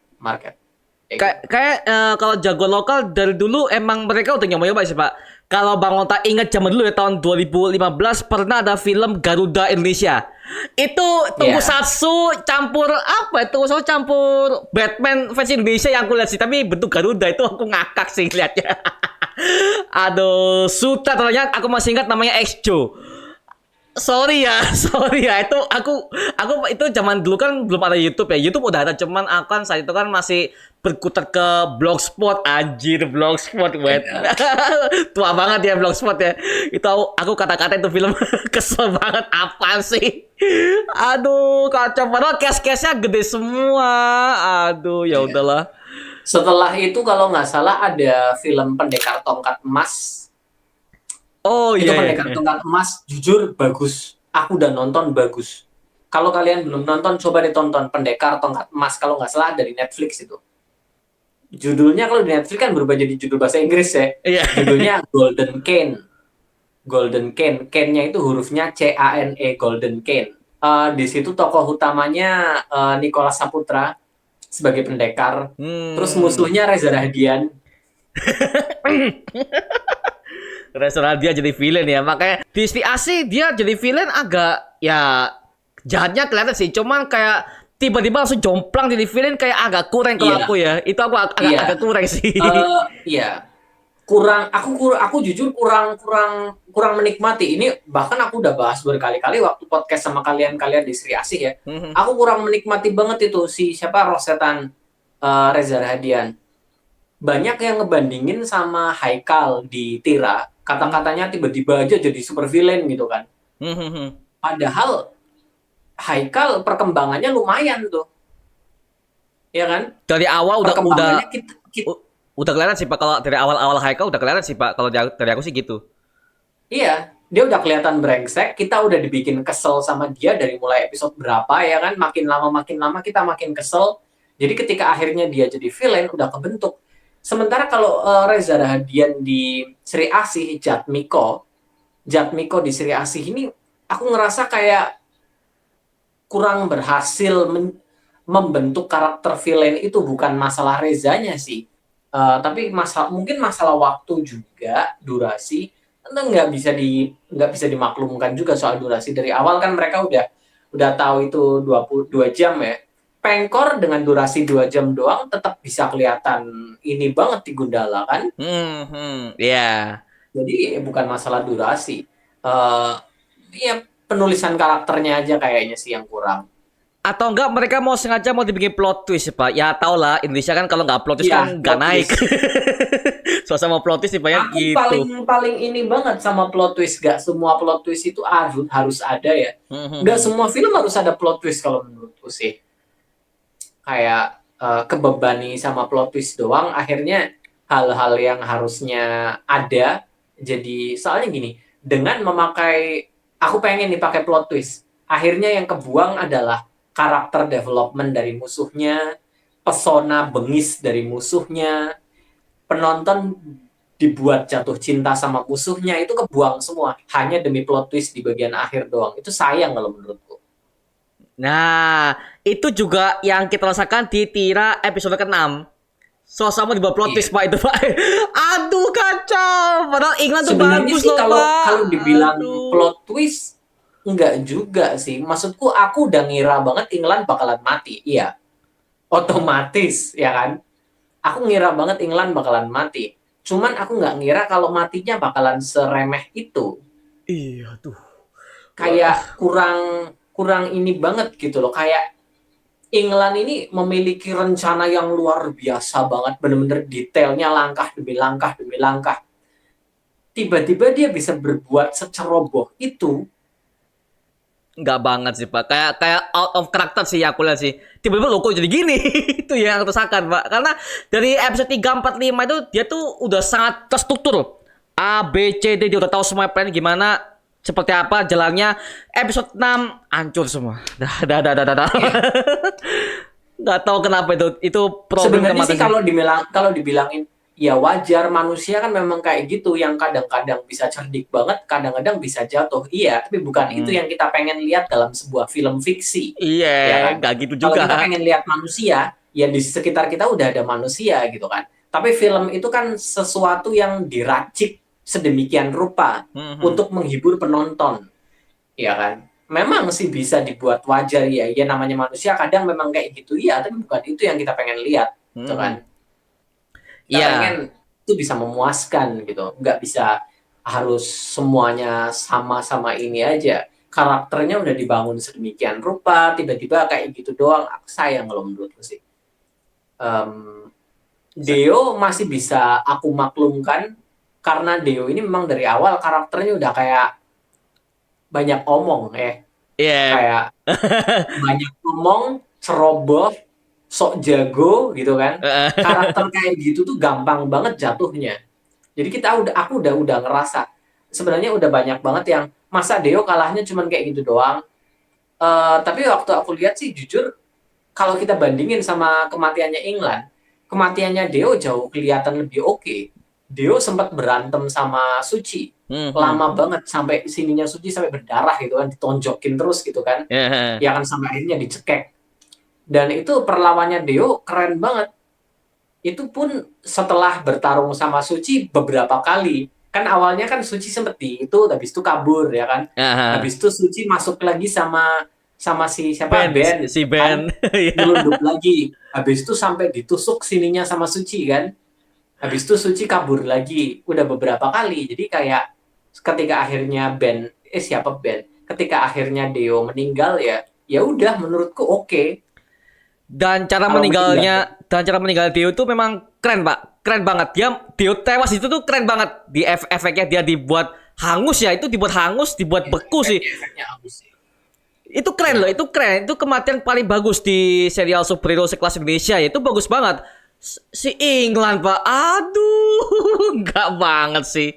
Speaker 1: Kayak kalau jagoan lokal dari dulu emang mereka udah nyoba-nyoba sih Pak. Kalau Bang Onta ingat zaman dulu ya tahun 2015 pernah ada film Garuda Indonesia. Itu Tokusatsu campur apa? Tokusatsu campur Batman versi Indonesia yang aku lihat sih. Tapi bentuk Garuda itu aku ngakak sih lihatnya. Aduh, sutradaranya aku masih ingat namanya Exjo. Sorry ya itu aku itu zaman dulu kan belum ada YouTube ya. YouTube udah ada cuman aku kan saat itu kan masih berkutat ke Blogspot anjir Blogspot wet. Tua banget ya Blogspot ya. Itu aku kata-kata itu film kesel banget apa sih. Aduh kacau padahal case-case-nya gede semua. Aduh ya udahlah.
Speaker 2: Setelah itu kalau nggak salah ada film Pendekar Tongkat Emas.
Speaker 1: Oh
Speaker 2: itu
Speaker 1: iya.
Speaker 2: Pendekar Tongkat Emas jujur bagus. Aku udah nonton bagus. Kalau kalian belum nonton, coba ditonton Pendekar Tongkat Emas kalau nggak salah dari Netflix itu. Judulnya kalau di Netflix kan berubah jadi judul bahasa Inggris ya.
Speaker 1: Iya.
Speaker 2: Judulnya Golden Cane. Golden Cane. Cane-nya itu hurufnya CANE, Golden Cane. Di situ tokoh utamanya Nicholas Saputra sebagai pendekar. Terus
Speaker 1: Hmm.
Speaker 2: musuhnya Reza Rahadian.
Speaker 1: Restoran dia jadi villain ya. Makanya di SPAC dia jadi villain agak ya jahatnya kelihatan sih. Cuman kayak tiba-tiba langsung jomplang jadi villain kayak agak kurang kalau
Speaker 2: Iya,
Speaker 1: aku ya. Itu aku agak
Speaker 2: iya.
Speaker 1: kurang sih.
Speaker 2: Iya. Aku jujur kurang menikmati ini, bahkan aku udah bahas berkali-kali waktu podcast sama kalian di Sri Asih ya. Aku kurang menikmati banget itu si siapa Rosetan Reza Rahadian. Banyak yang ngebandingin sama Haikal di Tira, kata-katanya tiba-tiba aja jadi super villain gitu kan. Padahal Haikal perkembangannya lumayan tuh, ya kan?
Speaker 1: Dari awal udah
Speaker 2: Perkembangannya kita
Speaker 1: udah kelihatan sih Pak kalau dari awal-awal Haikal udah kelihatan sih Pak kalau dari aku sih gitu.
Speaker 2: Iya, dia udah kelihatan brengsek, kita udah dibikin kesel sama dia dari mulai episode berapa ya kan, makin lama kita makin kesel. Jadi ketika akhirnya dia jadi villain udah kebentuk. Sementara kalau Reza Rahadian di Sri Asih, Jatmiko di Sri Asih ini aku ngerasa kayak kurang berhasil membentuk karakter villain itu, bukan masalah Rezanya sih. Tapi mungkin masalah waktu juga, durasi. Nggak bisa dimaklumkan juga soal durasi. Dari awal kan mereka udah tahu itu 22 jam ya. Pengkor dengan durasi 2 jam doang tetap bisa kelihatan ini banget di Gundala kan.
Speaker 1: Ya.
Speaker 2: Jadi bukan masalah durasi. Eh ya penulisan karakternya aja kayaknya sih yang kurang.
Speaker 1: Atau enggak mereka mau sengaja mau dibikin plot twist ya Pak. Ya tau lah Indonesia kan kalau nggak plot twist
Speaker 2: Iya,
Speaker 1: kan nggak
Speaker 2: plot
Speaker 1: naik.
Speaker 2: twist.
Speaker 1: Suasana plot twist banyak
Speaker 2: Aku
Speaker 1: gitu.
Speaker 2: paling paling ini banget sama plot twist. Gak semua plot twist itu harus ada ya. Gak semua film harus ada plot twist kalau menurutku sih. Kayak kebebani sama plot twist doang, akhirnya hal-hal yang harusnya ada jadi, soalnya gini, dengan memakai, aku pengen dipakai plot twist, akhirnya yang kebuang adalah karakter development dari musuhnya, pesona bengis dari musuhnya, penonton dibuat jatuh cinta sama musuhnya, itu kebuang semua hanya demi plot twist di bagian akhir doang. Itu sayang kalau menurutku.
Speaker 1: Nah, itu juga yang kita rasakan di Tira episode ke-6. Suasana dibawa plot twist
Speaker 2: Iya.
Speaker 1: Pak itu Pak. Aduh kacau. Padahal iklan tuh
Speaker 2: Sebenarnya
Speaker 1: bagus
Speaker 2: sih
Speaker 1: loh
Speaker 2: kalau
Speaker 1: Pak.
Speaker 2: kalau dibilang
Speaker 1: Aduh.
Speaker 2: plot twist, enggak juga sih. Maksudku aku udah ngira banget England bakalan mati. Iya, otomatis ya kan. Aku ngira banget England bakalan mati. Cuman aku nggak ngira kalau matinya bakalan seremeh itu.
Speaker 1: Iya tuh. Wah.
Speaker 2: Kayak kurang kurang ini banget gitu loh. Kayak England ini memiliki rencana yang luar biasa banget, bener-bener detailnya langkah demi langkah demi langkah. Tiba-tiba dia bisa berbuat seceroboh itu.
Speaker 1: Enggak banget sih Pak. Kayak kayak out of character sih aku lihat sih. Tiba-tiba lo kok jadi gini. Itu yang aku rasakan Pak. Karena dari episode 3, 4, 5 itu dia tuh udah sangat terstruktur. A, B, C, D dia udah tahu semua plan gimana, seperti apa jalannya. Episode 6 hancur semua. Dah.
Speaker 2: Iya.
Speaker 1: Nggak tahu kenapa itu problem
Speaker 2: Sebenarnya
Speaker 1: kematian
Speaker 2: sih
Speaker 1: sih.
Speaker 2: kalau dibilangin ya wajar, manusia kan memang kayak gitu, yang kadang-kadang bisa cerdik banget, kadang-kadang bisa jatuh. Iya, tapi bukan itu yang kita pengen lihat dalam sebuah film fiksi,
Speaker 1: Iya,
Speaker 2: ya kan?
Speaker 1: nggak gitu
Speaker 2: Kalau
Speaker 1: juga.
Speaker 2: kita pengen lihat manusia, ya di sekitar kita udah ada manusia gitu kan. Tapi film itu kan sesuatu yang diracik sedemikian rupa untuk menghibur penonton, ya kan? Memang sih bisa dibuat wajar ya, ya namanya manusia kadang memang kayak gitu ya, tapi bukan itu yang kita pengen lihat, gitu kan? Kita pengen
Speaker 1: Iya.
Speaker 2: itu bisa memuaskan gitu, nggak bisa harus semuanya sama-sama ini aja. Karakternya udah dibangun sedemikian rupa, tiba-tiba kayak gitu doang, sayang kalau menurutku sih. Um, Deo masih bisa aku maklumkan, karena Deo ini memang dari awal karakternya udah kayak banyak omong ya,
Speaker 1: Iya.
Speaker 2: kayak banyak ngomong, ceroboh, sok jago gitu kan. Karakter kayak gitu tuh gampang banget jatuhnya. Jadi aku udah ngerasa sebenarnya udah banyak banget yang masa Deo kalahnya cuman kayak gitu doang. Tapi waktu aku lihat sih jujur, kalau kita bandingin sama kematiannya England, kematiannya Deo jauh kelihatan lebih oke. Deo sempat berantem sama Suci
Speaker 1: Hmm, hmm.
Speaker 2: lama banget sampai sininya Suci sampai berdarah gitu kan, ditonjokin terus gitu kan,
Speaker 1: Ya.
Speaker 2: ya kan sampai akhirnya dicekek. Dan itu perlawannya Deo keren banget. Itu pun setelah bertarung sama Suci beberapa kali. Kan awalnya kan Suci sempet itu, habis itu kabur ya kan.
Speaker 1: Ya.
Speaker 2: Habis itu Suci masuk lagi sama sama si siapa
Speaker 1: Ben,
Speaker 2: Ben
Speaker 1: si
Speaker 2: kan,
Speaker 1: Ben. Ya.
Speaker 2: nyelundup lagi. Habis itu sampai ditusuk sininya sama Suci kan. Habis itu Suci kabur lagi. Udah beberapa kali. Jadi kayak ketika akhirnya siapa Ben? Ketika akhirnya Deo meninggal ya, ya udah menurutku oke. Kalau meninggal.
Speaker 1: Dan cara meninggal Dio itu memang keren, Pak. Keren banget. Dio tewas itu tuh keren banget. Efeknya dia dibuat hangus ya, itu dibuat hangus, dibuat beku sih.
Speaker 2: Efeknya habis sih.
Speaker 1: Itu keren loh,
Speaker 2: Ya.
Speaker 1: itu keren. Itu kematian paling bagus di serial superhero sekelas Indonesia ya. Itu bagus banget. Si England, Pak. Aduh, enggak banget sih.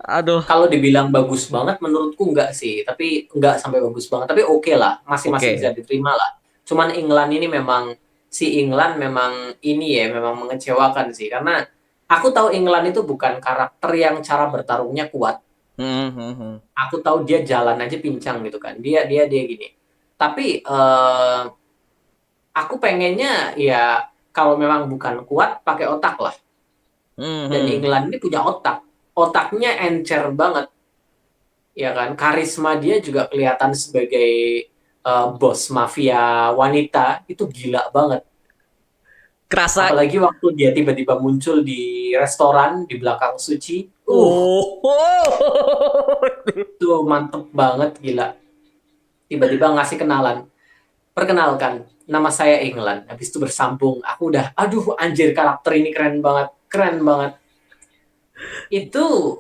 Speaker 1: Aduh,
Speaker 2: Kalau dibilang bagus banget menurutku enggak sih, tapi enggak sampai bagus banget, tapi oke lah, masih-masih bisa
Speaker 1: oke.
Speaker 2: diterima lah. Cuman England ini memang si England memang ini ya, memang mengecewakan sih karena aku tahu England itu bukan karakter yang cara bertarungnya kuat.
Speaker 1: Hmm, hmm, hmm.
Speaker 2: Aku tahu dia jalan aja pincang gitu kan. Dia gini. Tapi aku pengennya ya kalau memang bukan kuat pakai otak lah.
Speaker 1: Hmm,
Speaker 2: Dan
Speaker 1: hmm.
Speaker 2: England ini punya otak. Otaknya encer banget, ya kan, karisma dia juga kelihatan sebagai bos mafia wanita itu gila banget,
Speaker 1: Kerasa.
Speaker 2: apalagi waktu dia tiba-tiba muncul di restoran di belakang Suci.
Speaker 1: Oh.
Speaker 2: Itu mantep banget, gila. Tiba-tiba ngasih kenalan, perkenalkan nama saya England, habis itu bersambung, aku udah aduh anjir, karakter ini keren banget, keren banget. Itu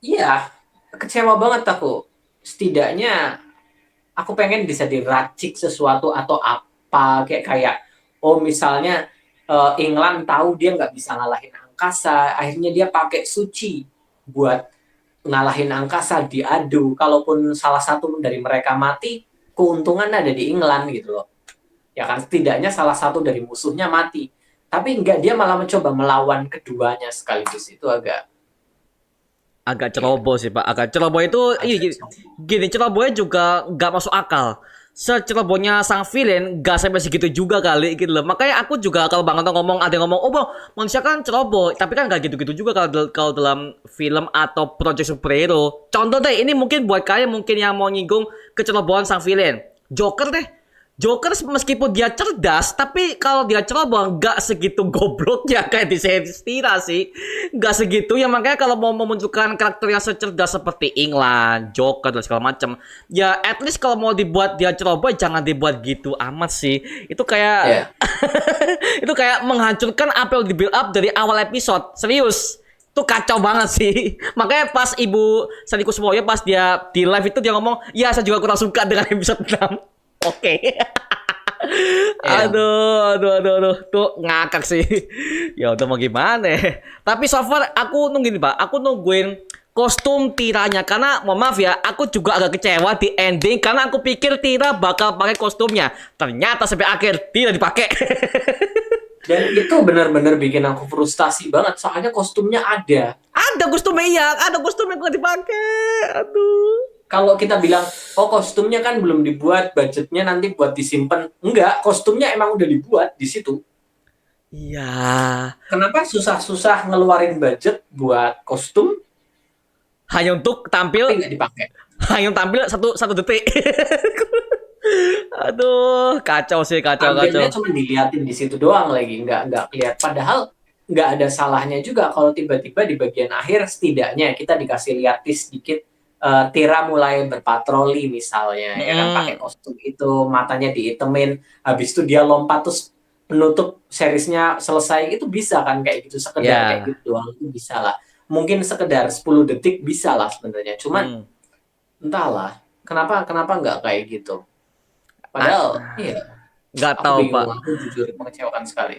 Speaker 2: iya, kecewa banget aku. Setidaknya aku pengen bisa diracik sesuatu atau apa, kayak kayak oh misalnya England tahu dia nggak bisa ngalahin angkasa, akhirnya dia pakai Suci buat ngalahin angkasa diadu, kalaupun salah satu dari mereka mati keuntungan ada di England gitu loh, ya kan, setidaknya salah satu dari musuhnya mati, tapi nggak, dia malah mencoba melawan keduanya sekaligus. Itu agak
Speaker 1: Agak
Speaker 2: ya
Speaker 1: ceroboh sih, Pak. Agak ceroboh itu
Speaker 2: agak
Speaker 1: gini, cerobohnya juga nggak masuk akal. Secerobohnya sang villain nggak sampai segitu juga kali gitu loh. Makanya aku juga kalau Bang Anto ngomong, ada yang ngomong, "Oh, Bang, manusia kan ceroboh." Tapi kan nggak gitu-gitu juga kalau dalam film atau project superhero. Contoh deh, ini mungkin buat kalian mungkin yang mau nyinggung kecerobohan sang villain. Joker deh. Joker meskipun dia cerdas, tapi kalau dia ceroboh nggak segitu gobloknya kayak di series Tira sih. Nggak segitu ya, makanya kalau mau memunculkan karakter yang secerdas seperti England, Joker dan segala macam, ya at least kalau mau dibuat dia ceroboh jangan dibuat gitu amat sih. Itu kayak
Speaker 2: ya.
Speaker 1: itu kayak menghancurkan apa yang di build up dari awal episode. Serius. Itu kacau banget sih. Makanya pas Ibu Sandy Kuswoyo pas dia di live itu dia ngomong, "Ya, saya juga kurang suka dengan episode 6." Oke.
Speaker 2: Ya.
Speaker 1: Aduh. Tuh ngakak sih. Ya udah mau gimana ya. Tapi so far aku nungguin, Pak. Aku nungguin kostum Tiranya. Karena mohon maaf ya, aku juga agak kecewa di ending. Karena aku pikir Tira bakal pakai kostumnya. Ternyata sampai akhir tidak dipakai.
Speaker 2: Dan itu benar-benar bikin aku frustasi banget, soalnya kostumnya ada.
Speaker 1: Ada kostumnya, iya. Ada kostumnya gak dipakai. Aduh.
Speaker 2: Kalau kita bilang, oh kostumnya kan belum dibuat, budgetnya nanti buat disimpan. Enggak, kostumnya emang udah dibuat di situ.
Speaker 1: Iya.
Speaker 2: Kenapa susah-susah ngeluarin budget buat kostum,
Speaker 1: Hanya untuk tampil.
Speaker 2: tapi nggak dipakai?
Speaker 1: Hanya tampil satu detik. Aduh, kacau sih, kacau.
Speaker 2: Tampilnya cuma diliatin di situ doang lagi, nggak lihat. Padahal nggak ada salahnya juga kalau tiba-tiba di bagian akhir setidaknya kita dikasih lihat sedikit, Tira mulai berpatroli misalnya, ya kan, pakai
Speaker 1: Mm,
Speaker 2: kostum itu, matanya diitemin, habis itu dia lompat terus penutup seriesnya selesai, itu bisa kan kayak gitu, sekedar kayak
Speaker 1: ya.
Speaker 2: gitu doang itu bisa lah. Mungkin sekedar 10 detik bisa lah sebenarnya. Cuman
Speaker 1: Hmm.
Speaker 2: entahlah, kenapa kenapa nggak kayak gitu. Padahal
Speaker 1: Ah,
Speaker 2: iya,
Speaker 1: nggak
Speaker 2: aku
Speaker 1: tahu, Pak.
Speaker 2: bingung, aku jujur mengecewakan sekali.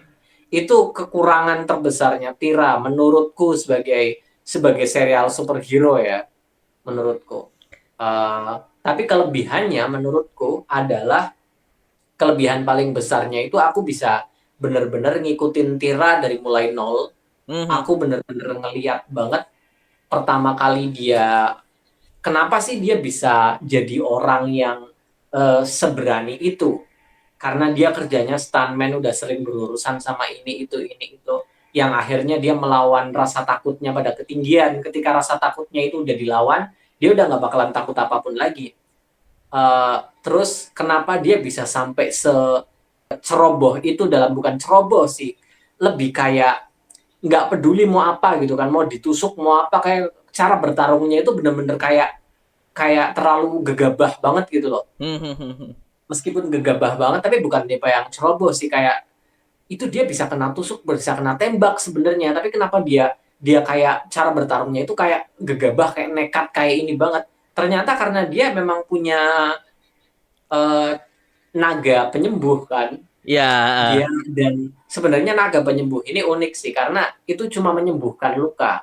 Speaker 2: Itu kekurangan terbesarnya Tira menurutku sebagai sebagai serial superhero ya, menurutku. Tapi kelebihannya menurutku adalah kelebihan paling besarnya itu aku bisa bener-bener ngikutin Tira dari mulai nol.
Speaker 1: Mhm.
Speaker 2: Aku bener-bener ngeliat banget pertama kali dia, kenapa sih dia bisa jadi orang yang seberani itu? Karena dia kerjanya stuntman, udah sering berurusan sama ini itu, yang akhirnya dia melawan rasa takutnya pada ketinggian. Ketika rasa takutnya itu udah dilawan, dia udah nggak bakalan takut apapun lagi. Terus kenapa dia bisa sampai seceroboh itu, dalam bukan ceroboh sih, lebih kayak nggak peduli mau apa gitu kan, mau ditusuk mau apa, kayak cara bertarungnya itu bener-bener kayak kayak terlalu gegabah banget gitu loh.
Speaker 1: Mhm.
Speaker 2: Meskipun gegabah banget tapi bukan tipe yang ceroboh sih, kayak itu dia bisa kena tusuk, bisa kena tembak sebenarnya, tapi kenapa dia dia kayak cara bertarungnya itu kayak gegabah, kayak nekat, kayak ini banget. Ternyata karena dia memang punya eh, naga penyembuh kan.
Speaker 1: Iya,
Speaker 2: Dia
Speaker 1: heeh.
Speaker 2: dan sebenarnya naga penyembuh ini unik sih karena itu cuma menyembuhkan luka.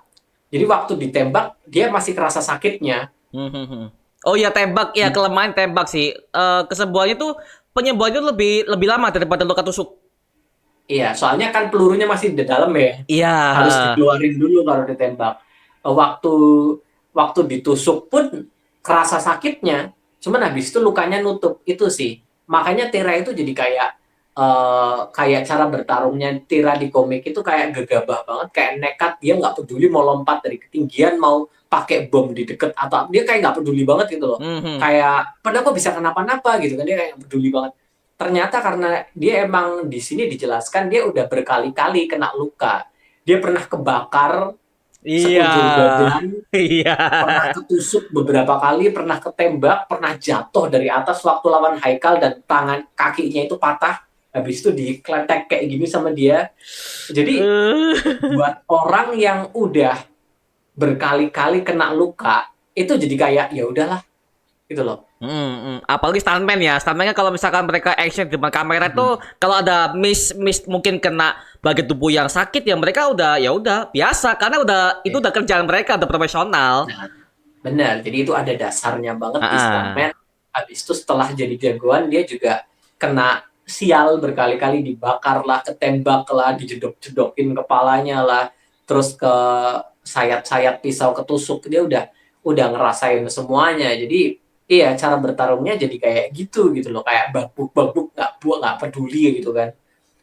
Speaker 2: Jadi waktu ditembak dia masih kerasa sakitnya.
Speaker 1: Mhm. Oh iya tembak, ya kelemahan tembak sih. Kesembuhannya tuh penyembuhannya tuh lebih lebih lama daripada luka tusuk.
Speaker 2: Iya, soalnya kan pelurunya masih di dalam ya.
Speaker 1: Iya,
Speaker 2: Harus
Speaker 1: heeh.
Speaker 2: dikeluarin dulu kalau ditembak. Waktu waktu ditusuk pun kerasa sakitnya, cuman habis itu lukanya nutup. Itu sih. Makanya Tira itu jadi kayak kayak cara bertarungnya Tira di komik itu kayak gegabah banget, kayak nekat, dia nggak peduli mau lompat dari ketinggian, mau pakai bom di deket atau dia kayak nggak peduli banget gitu loh.
Speaker 1: Mhm.
Speaker 2: Kayak padahal kok bisa kenapa-napa gitu kan, dia kayak nggak peduli banget. Ternyata karena dia emang di sini dijelaskan dia udah berkali-kali kena luka. Dia pernah kebakar
Speaker 1: Iya.
Speaker 2: sekujur badan,
Speaker 1: Iya.
Speaker 2: pernah ketusuk beberapa kali, pernah ketembak, pernah jatuh dari atas waktu lawan Haikal dan tangan kakinya itu patah. Habis itu dikletek kayak gini sama dia. Jadi buat orang yang udah berkali-kali kena luka, itu jadi kayak ya udahlah gitu loh.
Speaker 1: Apalagi stuntman ya. Stuntman kan kalau misalkan mereka action di depan kamera tuh kalau ada miss mungkin kena bagian tubuh yang sakit ya mereka udah ya udah biasa karena udah itu udah kerjaan mereka udah profesional.
Speaker 2: Nah, benar, jadi itu ada dasarnya banget di
Speaker 1: Heeh.
Speaker 2: stuntman. Habis itu setelah jadi jagoan, dia juga kena sial berkali-kali, dibakar lah, ketembak lah, dijedok-jedokin kepalanya lah, terus ke sayat-sayat pisau ketusuk, dia udah ngerasain semuanya. Jadi iya, cara bertarungnya jadi kayak gitu gitu loh, kayak babuk-babuk, nggak peduli gitu kan.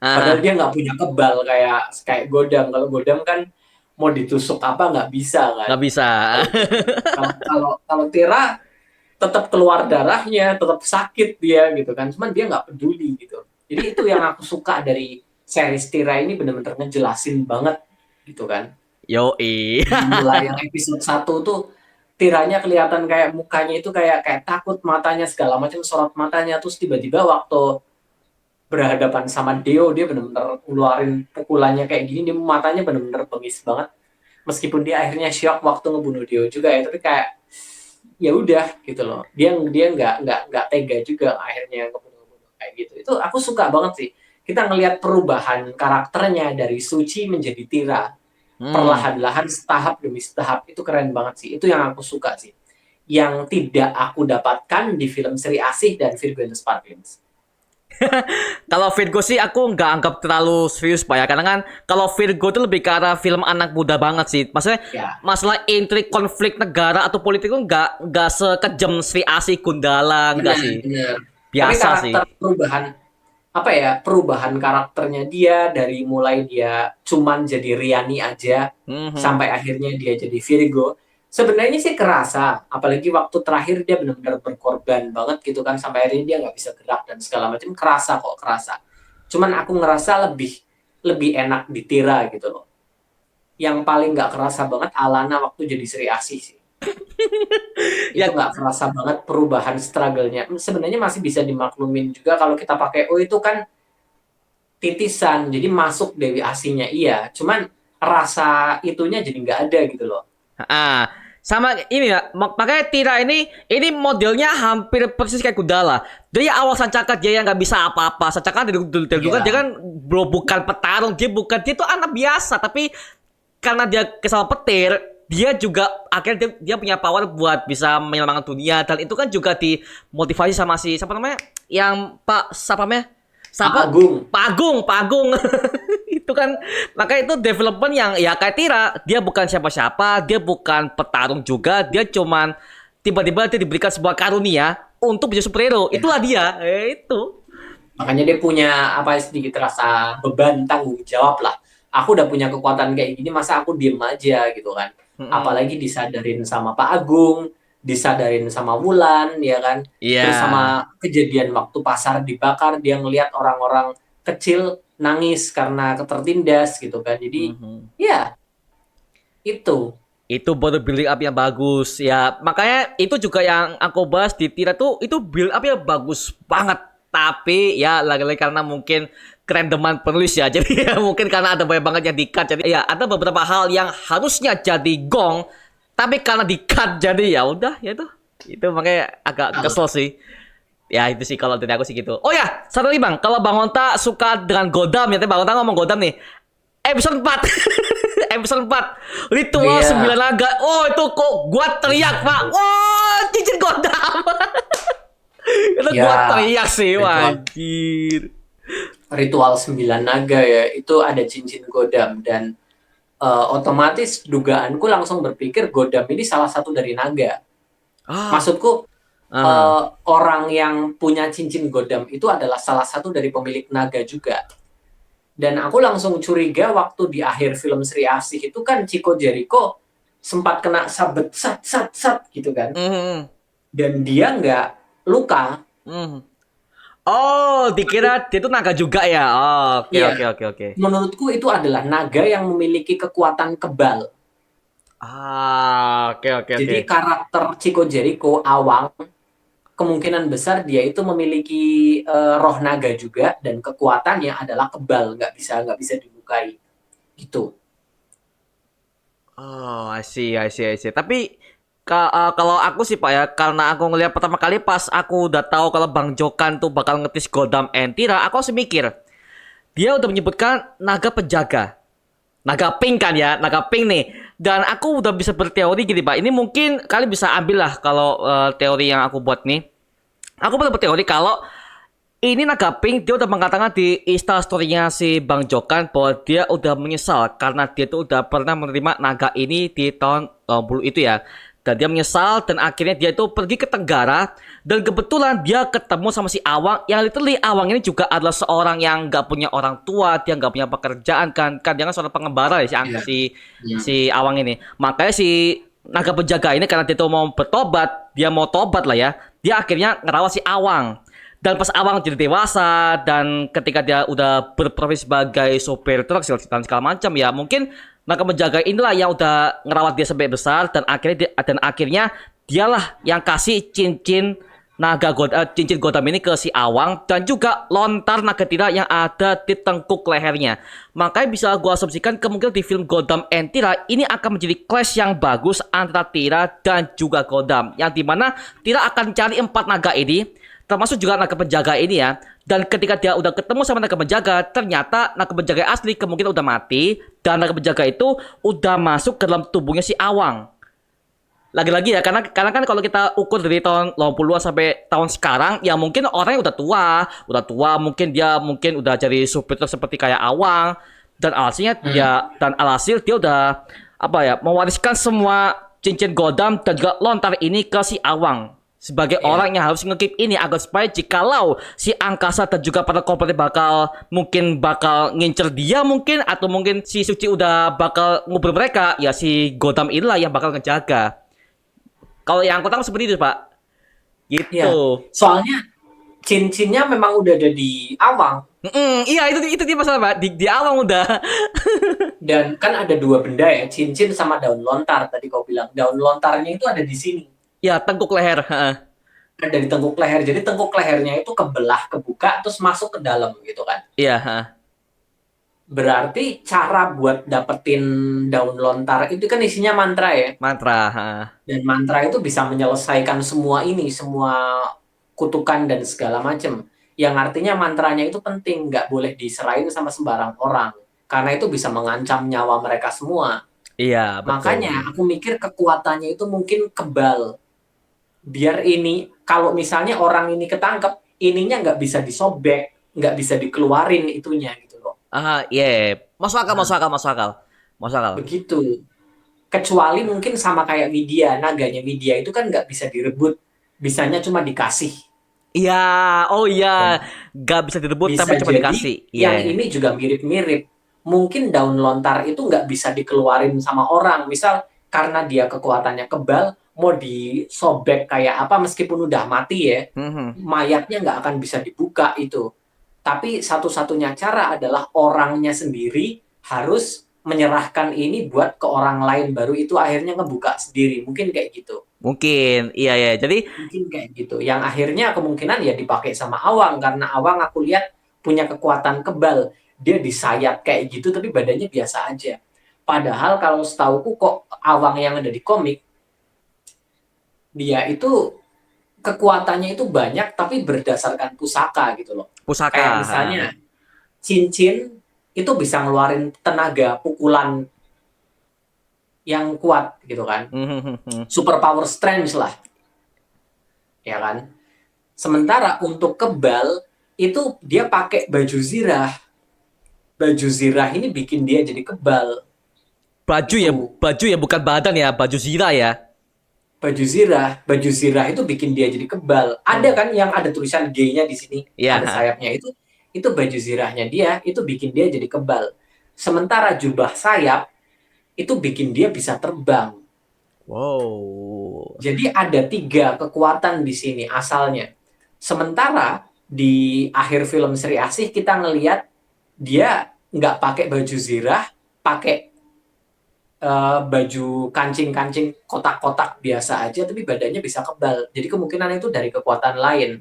Speaker 2: Padahal
Speaker 1: Heeh.
Speaker 2: dia nggak punya kebal kayak kayak Godam. Kalau Godam kan mau ditusuk apa nggak bisa kan.
Speaker 1: Nggak bisa.
Speaker 2: Kalau kalau kalau kalau Tira tetap keluar darahnya, tetap sakit dia gitu kan. Cuman dia nggak peduli gitu. Jadi itu yang aku suka dari series Tira ini, bener-bener ngejelasin banget gitu kan.
Speaker 1: Yoi.
Speaker 2: Dari mulai yang episode satu tuh Tiranya kelihatan kayak mukanya itu kayak kayak takut, matanya segala macam, sorot matanya, terus tiba-tiba waktu berhadapan sama Dio dia bener-bener ngeluarin pukulannya kayak gini, dia matanya bener-bener bengis banget, meskipun dia akhirnya shock waktu ngebunuh Dio juga ya, tapi kayak ya udah gitu loh, dia nggak tega juga akhirnya ngebunuh kayak gitu. Itu aku suka banget sih, kita ngelihat perubahan karakternya dari Suci menjadi Tira
Speaker 1: Hmm.
Speaker 2: perlahan-lahan, setahap demi setahap. Itu keren banget sih, itu yang aku suka sih, yang tidak aku dapatkan di film Sri Asih dan Virgo and the Sparklings.
Speaker 1: Kalau Virgo sih aku nggak anggap terlalu serius pak ya karena kan kalau Virgo itu lebih ke arah film anak muda banget sih. Maksudnya
Speaker 2: Ya,
Speaker 1: masalah intrik konflik negara atau politik itu nggak sekejam Sri Asih Gundala nggak
Speaker 2: benar
Speaker 1: sih.
Speaker 2: benar. Tapi
Speaker 1: Biasa sih.
Speaker 2: karakter perubahan, apa ya, perubahan karakternya dia dari mulai dia cuman jadi Riani aja
Speaker 1: Mhm.
Speaker 2: sampai akhirnya dia jadi Virgo, sebenarnya sih kerasa, apalagi waktu terakhir dia benar-benar berkorban banget gitu kan, sampai akhirnya dia nggak bisa gerak dan segala macam, kerasa kok, kerasa. Cuman aku ngerasa lebih lebih enak ditira gitu loh. Yang paling nggak kerasa banget Alana waktu jadi Sri Asih sih. Itu
Speaker 1: Ya
Speaker 2: nggak kerasa banget perubahan struggle-nya. Sebenarnya masih bisa dimaklumin juga kalau kita pakai, oh itu kan titisan, jadi masuk Dewi Asihnya iya. Cuman rasa itunya jadi nggak ada gitu loh.
Speaker 1: ah, sama ini ya, makanya Tira ini modelnya hampir persis kayak Gundala. Dari awal Sancaka dia yang nggak bisa apa-apa. Sancaka dari dulu kan dia
Speaker 2: Iya,
Speaker 1: kan bro bukan petarung, dia tuh anak biasa, tapi karena dia kesal petir, dia juga akhirnya dia punya power buat bisa menyelamatkan dunia dan itu kan juga dimotivasi sama si siapa namanya yang Pak siapa namanya
Speaker 2: Pak
Speaker 1: siapa
Speaker 2: Agung.
Speaker 1: Pak Agung itu kan makanya itu development yang ya kayak Tira dia bukan siapa-siapa dia bukan petarung juga dia cuman tiba-tiba dia diberikan sebuah karunia untuk menjadi superhero
Speaker 2: Ya.
Speaker 1: itulah dia itu.
Speaker 2: Makanya dia punya apa sedikit rasa beban tanggung jawab lah. Aku udah punya kekuatan kayak gini, masa aku diem aja gitu kan.
Speaker 1: Mm-mm.
Speaker 2: Apalagi disadarin sama Pak Agung, disadarin sama Wulan, ya kan.
Speaker 1: Iya.
Speaker 2: Terus sama kejadian waktu pasar dibakar, dia ngelihat orang-orang kecil nangis karena ketertindas gitu kan. Jadi
Speaker 1: Mhm.
Speaker 2: ya itu.
Speaker 1: Itu baru build up yang bagus ya makanya itu juga yang aku bahas di Tira tuh itu build up yang bagus banget tapi ya lagi-lagi karena mungkin kerandoman penulis ya jadi ya mungkin karena ada banyak banget yang di cut jadi ya ada beberapa hal yang harusnya jadi gong tapi karena di cut jadi ya udah ya itu makanya agak kesel sih ya itu sih kalau dari aku sih gitu oh ya satu lagi bang kalau bang Onta suka dengan Godam ya bang Onta ngomong Godam nih episode 4 episode 4 ritual
Speaker 2: Iya,
Speaker 1: 9 naga oh itu kok gua teriak pak wah cincin Godam itu gua
Speaker 2: ya
Speaker 1: teriak sih
Speaker 2: ritual
Speaker 1: wajir
Speaker 2: ritual 9 naga ya, itu ada cincin Godam dan otomatis dugaanku langsung berpikir Godam ini salah satu dari naga.
Speaker 1: ah
Speaker 2: Maksudku
Speaker 1: aha.
Speaker 2: orang yang punya cincin Godam itu adalah salah satu dari pemilik naga juga. Dan aku langsung curiga waktu di akhir film Sri Asih itu kan Chico Jericho sempat kena sabet sat sat sat gitu kan.
Speaker 1: Mhm,
Speaker 2: Dan dia nggak luka.
Speaker 1: mhm. Oh dikira dia tuh naga juga ya oh, oke
Speaker 2: Iya,
Speaker 1: oke oke oke
Speaker 2: menurutku itu adalah naga yang memiliki kekuatan kebal.
Speaker 1: ah oke oke oke
Speaker 2: Jadi karakter Chico Jericho Awang kemungkinan besar dia itu memiliki roh naga juga dan kekuatannya adalah kebal, nggak bisa dilukai gitu.
Speaker 1: oh I see tapi kalau aku sih Pak ya, karena aku ngelihat pertama kali pas aku udah tahu kalau Bang Jokan tuh bakal ngetis Godam Entira, aku langsung mikir, dia udah menyebutkan naga penjaga. Naga pink kan ya, naga pink nih. Dan aku udah bisa berteori gini Pak, ini mungkin kalian bisa ambil lah kalau teori yang aku buat nih. Aku pernah berteori kalau ini naga pink dia udah mengatakan di Insta story-nya si Bang Jokan bahwa dia udah menyesal karena dia tuh udah pernah menerima naga ini di tahun 80 itu ya. Dan dia menyesal dan akhirnya dia itu pergi ke Tenggara dan kebetulan dia ketemu sama si Awang yang literally Awang ini juga adalah seorang yang nggak punya orang tua, dia nggak punya pekerjaan kan dia kan seorang pengembara ya
Speaker 2: Iya.
Speaker 1: si
Speaker 2: Iya.
Speaker 1: si Awang ini. Makanya si naga penjaga ini karena dia tuh mau bertobat, dia mau tobat lah ya. Dia akhirnya ngerawat si Awang. Dan pas Awang jadi dewasa dan ketika dia udah berprofesi sebagai sopir truk dan segala macam ya mungkin naga penjaga inilah yang udah ngerawat dia sampai besar dan akhirnya dialah yang kasih cincin Godam ini ke si Awang dan juga lontar naga tira yang ada di tengkuk lehernya. Makanya bisa gua asumsikan kemungkinan di film Godam and Tira ini akan menjadi clash yang bagus antara Tira dan juga Godam yang dimana Tira akan cari 4 naga ini termasuk juga naga penjaga ini ya. Dan ketika dia udah ketemu sama naga penjaga, ternyata naga penjaga asli kemungkinan udah mati dan naga penjaga itu udah masuk ke dalam tubuhnya si Awang. Lagi-lagi ya karena kan kalau kita ukur dari tahun 80-an sampai tahun sekarang ya mungkin orangnya udah tua mungkin dia mungkin udah jadi supir seperti kayak Awang dan
Speaker 2: Hmm.
Speaker 1: alhasil dia udah apa ya mewariskan semua cincin Godam dan juga lontar ini ke si Awang sebagai
Speaker 2: Iya.
Speaker 1: orang yang harus nge-keep ini agar supaya jikalau si angkasa dan juga para kompeten bakal ngincer dia mungkin atau mungkin si Suci udah bakal ngubur mereka ya si Godam inilah yang bakal ngejaga. Kalau yang aku tahu seperti itu, Pak.
Speaker 2: Iya.
Speaker 1: Gitu.
Speaker 2: Soalnya cincinnya memang udah ada di Awang
Speaker 1: Iya itu dia masalah, Pak. Di awal udah.
Speaker 2: dan kan ada dua benda ya, cincin sama daun lontar tadi kau bilang. Daun lontarnya itu ada di sini.
Speaker 1: Ya, tengkuk leher. Heeh.
Speaker 2: Ada di tengkuk leher. Jadi tengkuk lehernya itu kebelah, kebuka, terus masuk ke dalam gitu kan.
Speaker 1: Iya, heeh.
Speaker 2: Berarti cara buat dapetin daun lontar itu kan isinya mantra ya.
Speaker 1: Mantra. Heeh.
Speaker 2: Dan mantra itu bisa menyelesaikan semua ini, semua kutukan dan segala macam. Yang artinya mantranya itu penting, nggak boleh diserahin sama sembarang orang. Karena itu bisa mengancam nyawa mereka semua.
Speaker 1: Iya, betul.
Speaker 2: Makanya aku mikir kekuatannya itu mungkin kebal. Biar ini, kalau misalnya orang ini ketangkep, ininya nggak bisa disobek, nggak bisa dikeluarin itunya gitu loh.
Speaker 1: Ah, iya. Masuk akal,
Speaker 2: Nah,
Speaker 1: masuk akal, masuk akal. Masuk akal.
Speaker 2: begitu. Kecuali mungkin sama kayak Widya, naganya Widya itu kan nggak bisa direbut, bisanya cuma dikasih.
Speaker 1: Iya, oh iya.
Speaker 2: Ya.
Speaker 1: Gak bisa direbut tapi
Speaker 2: Bisa
Speaker 1: cuma
Speaker 2: jadi
Speaker 1: dikasih. Iya.
Speaker 2: yang ini juga mirip-mirip. Mungkin daun lontar itu nggak bisa dikeluarin sama orang. Misal karena dia kekuatannya kebal, mau disobek kayak apa meskipun udah mati ya,
Speaker 1: Mhm.
Speaker 2: mayatnya nggak akan bisa dibuka itu. Tapi satu-satunya cara adalah orangnya sendiri harus menyerahkan ini buat ke orang lain, baru itu akhirnya ngebuka sendiri. Mungkin kayak gitu.
Speaker 1: Mungkin, iya ya. Jadi,
Speaker 2: Mungkin kayak gitu. Yang akhirnya kemungkinan ya dipakai sama Awang, karena Awang aku lihat punya kekuatan kebal. Dia disayat kayak gitu tapi badannya biasa aja. Padahal kalau setauku kok Awang yang ada di komik, dia itu kekuatannya itu banyak tapi berdasarkan pusaka gitu loh.
Speaker 1: pusaka.
Speaker 2: Kayak misalnya cincin itu bisa ngeluarin tenaga pukulan yang kuat gitu kan.
Speaker 1: Mhm.
Speaker 2: Super power strength lah, ya kan. Sementara untuk kebal itu dia pakai baju zirah. Baju zirah ini bikin dia jadi kebal.
Speaker 1: Baju ya,
Speaker 2: Itu
Speaker 1: baju ya bukan badan ya, baju zira ya.
Speaker 2: baju zirah itu bikin dia jadi kebal. Ada
Speaker 1: Hmm.
Speaker 2: kan yang ada tulisan G-nya di sini,
Speaker 1: Iya,
Speaker 2: ada sayapnya itu baju zirahnya dia, itu bikin dia jadi kebal. Sementara jubah sayap itu bikin dia bisa terbang.
Speaker 1: wow.
Speaker 2: Jadi ada tiga kekuatan di sini asalnya. Sementara di akhir film Sri Asih kita ngelihat dia nggak pakai baju zirah, pakai baju kancing-kancing kotak-kotak biasa aja, tapi badannya bisa kebal. Jadi kemungkinan itu dari kekuatan lain.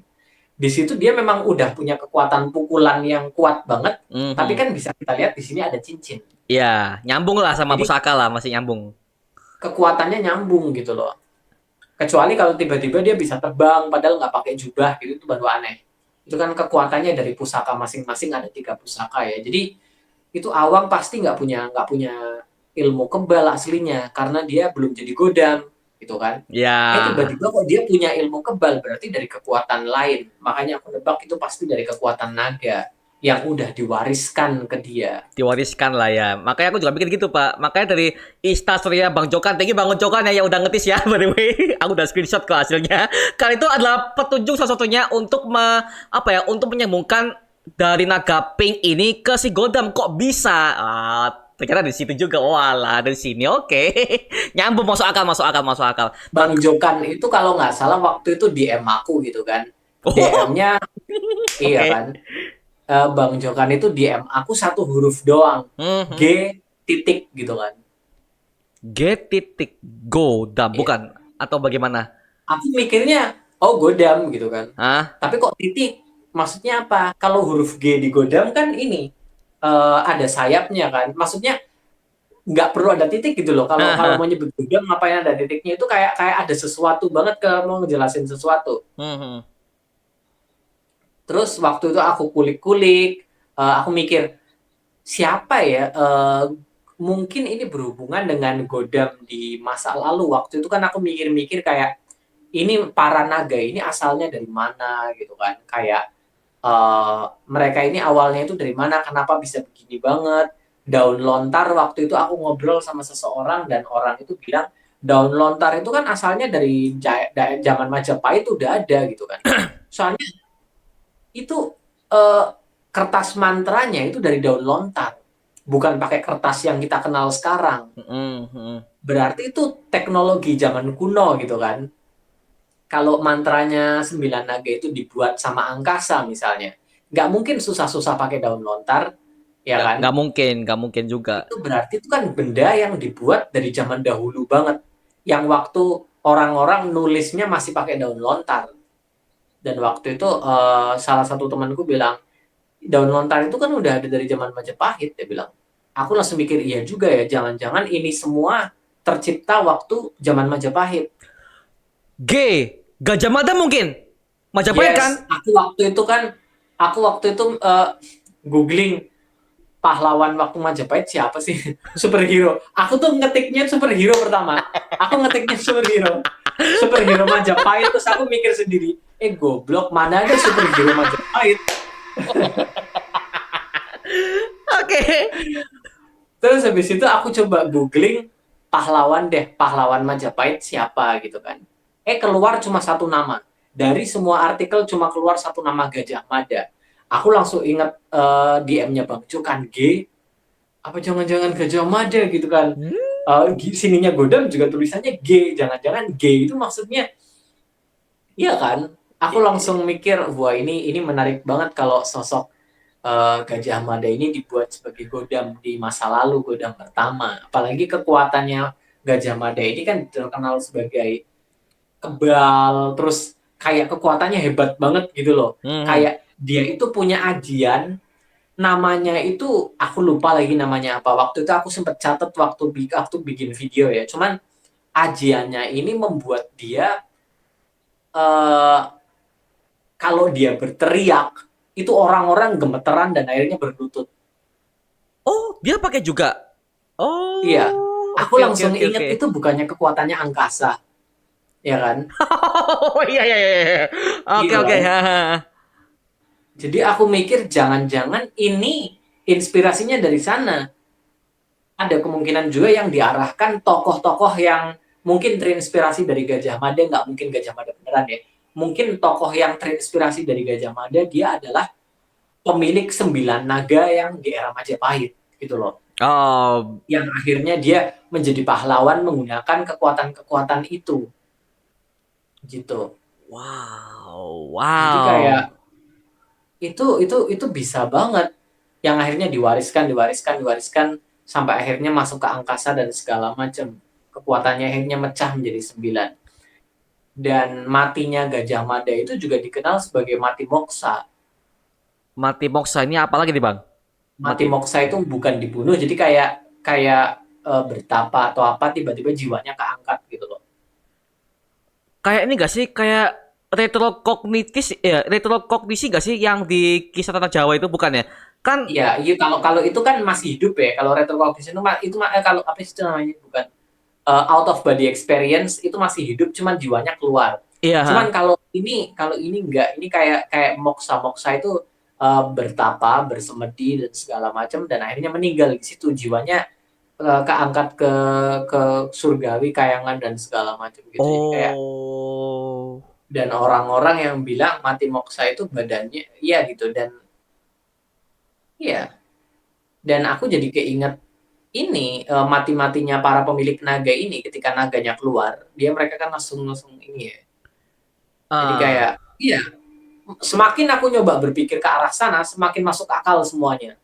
Speaker 2: Di situ dia memang udah punya kekuatan pukulan yang kuat banget, tapi
Speaker 1: Mhm.
Speaker 2: kan bisa kita lihat di sini ada cincin.
Speaker 1: Iya, nyambung lah sama
Speaker 2: Jadi
Speaker 1: pusaka lah, masih nyambung.
Speaker 2: kekuatannya nyambung gitu loh. Kecuali kalau tiba-tiba dia bisa terbang padahal nggak pakai jubah gitu, itu baru aneh. Itu kan kekuatannya dari pusaka masing-masing, ada tiga pusaka ya. Jadi itu Awang pasti nggak punya ilmu kebal aslinya karena dia belum jadi godam gitu kan.
Speaker 1: Ya,
Speaker 2: Tiba-tiba kok dia punya ilmu kebal, berarti dari kekuatan lain. Makanya aku nebak itu pasti dari kekuatan naga yang udah diwariskan ke dia.
Speaker 1: diwariskan lah ya. Makanya aku juga bikin gitu, Pak. Makanya dari Instastory-nya Bang Jokan, thank you Bang Jokan ya yang udah ngetis ya, by the way. Aku udah screenshot kok hasilnya. Karena itu adalah petunjuk satu-satunya untuk apa ya, untuk menyambungkan dari naga pink ini ke si Godam kok bisa. Ternyata dari situ juga. Walah, dari sini. Oke. Nyambung, masuk akal, masuk akal, masuk akal.
Speaker 2: Bang Jokan itu kalau nggak salah waktu itu DM aku gitu kan.
Speaker 1: Oh,
Speaker 2: DM-nya iya
Speaker 1: oke.
Speaker 2: kan. Bang Jokan itu DM aku satu huruf doang. G
Speaker 1: Mhm.
Speaker 2: titik gitu kan.
Speaker 1: Get titik go dam
Speaker 2: Iya.
Speaker 1: bukan atau bagaimana?
Speaker 2: Aku mikirnya, oh godam gitu kan.
Speaker 1: Hah?
Speaker 2: Tapi kok titik? Maksudnya apa? Kalau huruf G di godam kan ini ada sayapnya kan. Maksudnya nggak perlu ada titik gitu loh. Kalau kalau mau nyebut godam ngapain ada titiknya, itu kayak kayak ada sesuatu banget ke mau ngejelasin sesuatu.
Speaker 1: Mhm.
Speaker 2: Terus waktu itu aku kulik-kulik, aku mikir siapa ya? Mungkin ini berhubungan dengan godam di masa lalu. Waktu itu kan aku mikir-mikir kayak ini para naga ini asalnya dari mana gitu kan? Kayak mereka ini awalnya itu dari mana? Kenapa bisa begini banget? Daun lontar waktu itu aku ngobrol sama seseorang dan orang itu bilang daun lontar itu kan asalnya dari zaman Majapahit udah ada gitu kan. Soalnya itu eh, kertas mantranya itu dari daun lontar, bukan pakai kertas yang kita kenal sekarang.
Speaker 1: Mhm, mhm.
Speaker 2: Berarti itu teknologi zaman kuno gitu kan. Kalau mantranya sembilan naga itu dibuat sama angkasa misalnya, nggak mungkin susah-susah pakai daun lontar, ya kan?
Speaker 1: Nggak mungkin juga.
Speaker 2: Itu berarti itu kan benda yang dibuat dari zaman dahulu banget, yang waktu orang-orang nulisnya masih pakai daun lontar. Dan waktu itu salah satu temanku bilang, daun lontar itu kan udah ada dari zaman Majapahit, dia bilang. Aku langsung mikir, iya juga ya, jangan-jangan ini semua tercipta waktu zaman Majapahit.
Speaker 1: G, Gajah Mada mungkin. Majapahit kan?
Speaker 2: Yes, aku waktu itu googling pahlawan waktu Majapahit siapa sih? Superhero. Aku tuh ngetiknya superhero pertama. Aku ngetiknya superhero. Superhero Majapahit, terus aku mikir sendiri, goblok, mana ada superhero Majapahit?
Speaker 1: Oke.
Speaker 2: Terus habis itu aku coba googling pahlawan deh, pahlawan Majapahit siapa gitu kan. Keluar cuma satu nama. Dari semua artikel cuma keluar satu nama, Gajah Mada. Aku langsung ingat DM-nya Bang Jo kan, G, apa jangan-jangan Gajah Mada gitu kan.
Speaker 1: Hmm?
Speaker 2: Sininya Godam juga tulisannya G, jangan-jangan G itu maksudnya, iya kan? Aku langsung mikir, wah ini menarik banget kalau sosok Gajah Mada ini dibuat sebagai Godam di masa lalu, Godam pertama. Apalagi kekuatannya Gajah Mada ini kan terkenal sebagai kebal, terus kayak kekuatannya hebat banget gitu loh.
Speaker 1: Hmm.
Speaker 2: Kayak dia itu punya ajian, namanya itu aku lupa lagi namanya apa. Waktu itu aku sempat catat waktu bikin video ya. Cuman ajiannya ini membuat dia eh, kalau dia berteriak itu orang-orang gemeteran dan akhirnya berlutut.
Speaker 1: Oh, dia pakai juga.
Speaker 2: Iya,
Speaker 1: Oh,
Speaker 2: aku
Speaker 1: oke oke
Speaker 2: langsung
Speaker 1: oke
Speaker 2: inget
Speaker 1: oke.
Speaker 2: itu bukannya kekuatannya angkasa, ya kan?
Speaker 1: Oh iya iya iya. Iya. Oke
Speaker 2: Iya
Speaker 1: oke.
Speaker 2: kan?
Speaker 1: Haha.
Speaker 2: Jadi aku mikir jangan-jangan ini inspirasinya dari sana. Ada kemungkinan juga yang diarahkan tokoh-tokoh yang mungkin terinspirasi dari Gajah Mada, nggak mungkin Gajah Mada beneran ya. Mungkin tokoh yang terinspirasi dari Gajah Mada, dia adalah pemilik 9 naga yang di era Majapahit, gitu loh.
Speaker 1: Oh,
Speaker 2: Yang akhirnya dia menjadi pahlawan menggunakan kekuatan-kekuatan itu, gitu.
Speaker 1: wow,
Speaker 2: Jadi kayak
Speaker 1: wow.
Speaker 2: itu bisa banget yang akhirnya diwariskan sampai akhirnya masuk ke angkasa dan segala macam, kekuatannya akhirnya mecah menjadi 9. Dan matinya Gajah Mada itu juga dikenal sebagai mati moksa.
Speaker 1: Mati moksa ini apa lagi nih, Bang?
Speaker 2: Mati
Speaker 1: Mati.
Speaker 2: moksa itu bukan dibunuh, jadi kayak kayak bertapa atau apa, tiba-tiba jiwanya keangkat gitu loh.
Speaker 1: Kayak ini gak sih? Kayak retrokognitis ya, retrokognisi gak sih yang di kisah tentang Jawa itu bukan ya? Kan
Speaker 2: Iya, iya, kalau kalau itu kan masih hidup ya. Kalau retrocognition itu kalau apa sih itu namanya, bukan out of body experience, itu masih hidup cuman jiwanya keluar.
Speaker 1: iya,
Speaker 2: Cuman
Speaker 1: ha.
Speaker 2: kalau ini enggak, ini kayak kayak moksa itu bertapa, bersemedi dan segala macam dan akhirnya meninggal di situ, jiwanya keangkat ke surgawi, kayangan dan segala macam gitu. Jadi kayak,
Speaker 1: Oh.
Speaker 2: dan orang-orang yang bilang mati moksa itu badannya iya gitu, dan iya, dan aku jadi keinget ini mati-matinya para pemilik naga ini ketika naganya keluar, mereka kan langsung langsung ini ya. Jadi kayak,
Speaker 1: Ah.
Speaker 2: iya, semakin aku nyoba berpikir ke arah sana, semakin masuk akal semuanya.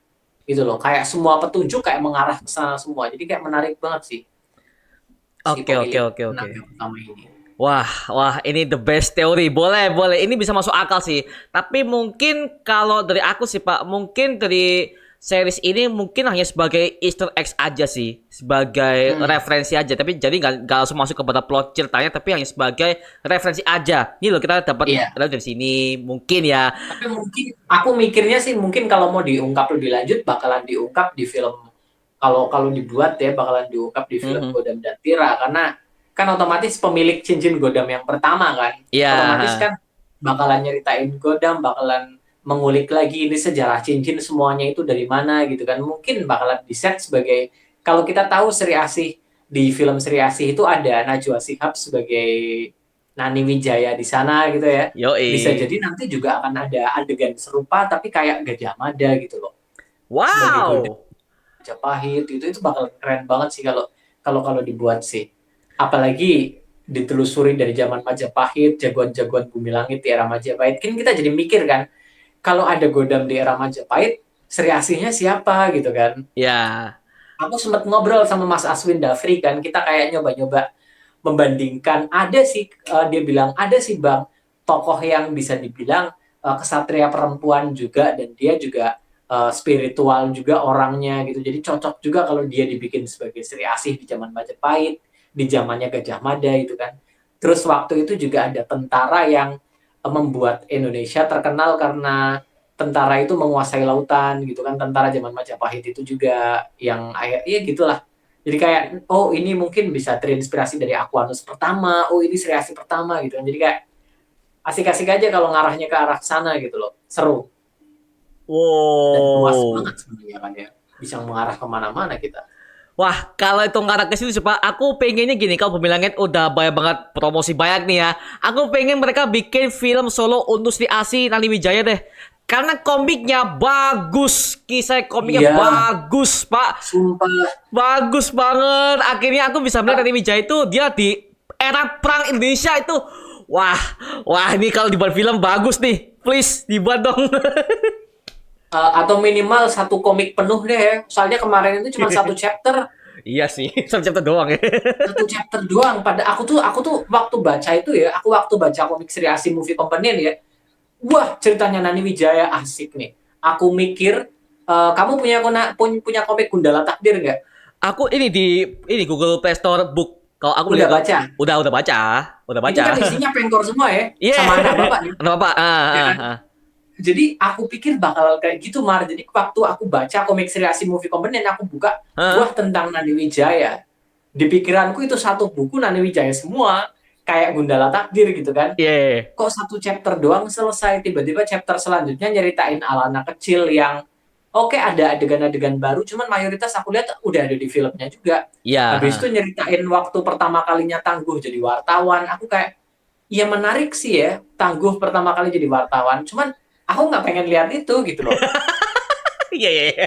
Speaker 2: Gitu loh. Kayak semua petunjuk kayak mengarah ke sana semua. Jadi kayak menarik banget sih si
Speaker 1: Oke oke
Speaker 2: pemilik
Speaker 1: oke oke.
Speaker 2: naga pertama ini.
Speaker 1: Wah, wah, ini the best teori. Boleh, boleh. Ini bisa masuk akal sih. Tapi mungkin kalau dari aku sih, Pak, mungkin dari series ini mungkin hanya sebagai Easter eggs aja sih, sebagai
Speaker 2: Hmm,
Speaker 1: referensi aja. Tapi jadi nggak langsung masuk kepada plot ceritanya, tapi hanya sebagai referensi aja. Ini loh kita dapat
Speaker 2: iya.
Speaker 1: dari sini, mungkin ya.
Speaker 2: Tapi mungkin aku mikirnya sih mungkin kalau mau diungkap lebih lanjut bakalan diungkap di film, kalau kalau dibuat ya bakalan diungkap di film
Speaker 1: Mhm.
Speaker 2: Godam dan Tira, karena kan otomatis pemilik cincin Godam yang pertama kan,
Speaker 1: Iya.
Speaker 2: otomatis kan bakalan nyeritain Godam, bakalan mengulik lagi ini sejarah cincin semuanya itu dari mana gitu kan, mungkin bakalan di set sebagai, kalau kita tahu Sri Asih, di film Sri Asih itu ada Najwa Shihab sebagai Nani Wijaya di sana gitu ya, bisa
Speaker 1: Yoi.
Speaker 2: jadi nanti juga akan ada adegan serupa tapi kayak Gajah Mada gitu loh, sebagai Godam
Speaker 1: Wow.
Speaker 2: Majapahit. Itu bakal keren banget sih kalau kalau kalau dibuat sih. Apalagi ditelusuri dari zaman Majapahit, jagoan-jagoan bumi langit di era Majapahit. Kan kita jadi mikir kan, kalau ada Godam di era Majapahit, Sri Asihnya siapa gitu kan.
Speaker 1: Ya.
Speaker 2: Aku sempat ngobrol sama Mas Aswin Dafri kan, kita kayak nyoba-nyoba membandingkan, ada sih dia bilang ada sih Bang tokoh yang bisa dibilang kesatria perempuan juga, dan dia juga spiritual juga orangnya gitu, jadi cocok juga kalau dia dibikin sebagai Sri Asih di zaman Majapahit, di zamannya Gajah Mada itu kan. Terus waktu itu juga ada tentara yang membuat Indonesia terkenal karena tentara itu menguasai lautan gitu kan, tentara zaman Majapahit itu juga yang iya gitulah. Jadi kayak oh ini mungkin bisa terinspirasi dari Aquanus pertama, oh ini Sri Asih pertama gitu kan. Jadi kayak asik-asik aja kalau ngarahnya ke arah sana gitu loh, seru dan luas
Speaker 1: Wow.
Speaker 2: banget sebenarnya kan ya, bisa mengarah kemana-mana kita.
Speaker 1: Wah, kalau itu ngarah ke situ sih, Pak, aku pengennya gini, kalau bilangin udah banyak banget promosi banyak nih ya. Aku pengen mereka bikin film solo untuk Sri Asih Nani Wijaya deh. Karena komiknya bagus, kisah komiknya
Speaker 2: Iya,
Speaker 1: bagus, Pak.
Speaker 2: sumpah.
Speaker 1: Bagus banget. Akhirnya aku bisa melihat Nani Wijaya itu dia di era perang Indonesia itu. Wah, wah ini kalau dibuat film bagus nih. Please dibuat dong.
Speaker 2: Atau minimal satu komik penuh deh. Soalnya kemarin itu cuma satu chapter,
Speaker 1: Iya sih, satu doang ya.
Speaker 2: satu chapter doang. Pada aku tuh waktu baca itu ya, aku waktu baca komik Sri Asih Movie Companion ya, wah ceritanya Nani Wijaya asik nih. Aku mikir, kamu punya komik Gundala Takdir nggak?
Speaker 1: Aku ini Google Play Store book. Kalau aku beli
Speaker 2: Udah baca?
Speaker 1: udah baca, udah
Speaker 2: Itu
Speaker 1: baca.
Speaker 2: kan isinya pengkor semua ya,
Speaker 1: Iya.
Speaker 2: sama anak bapak nih.
Speaker 1: Kenapa, Pak?
Speaker 2: Ya kan? Jadi aku pikir bakal kayak gitu Mar. Jadi waktu aku baca komik Sri Asih Movie Companion, aku buka, wah tentang Nani Wijaya. Di pikiranku itu satu buku Nani Wijaya semua, kayak Gundala Takdir gitu kan.
Speaker 1: Iya.
Speaker 2: Kok satu chapter doang selesai, tiba-tiba chapter selanjutnya nyeritain ala anak kecil yang oke ada adegan-adegan baru, cuman mayoritas aku lihat udah ada di filmnya juga.
Speaker 1: Iya,
Speaker 2: Habis itu nyeritain waktu pertama kalinya Tangguh jadi wartawan, aku kayak ya menarik sih ya, Tangguh pertama kali jadi wartawan, cuman aku nggak pengen lihat itu gitu loh.
Speaker 1: Iya, iya, iya.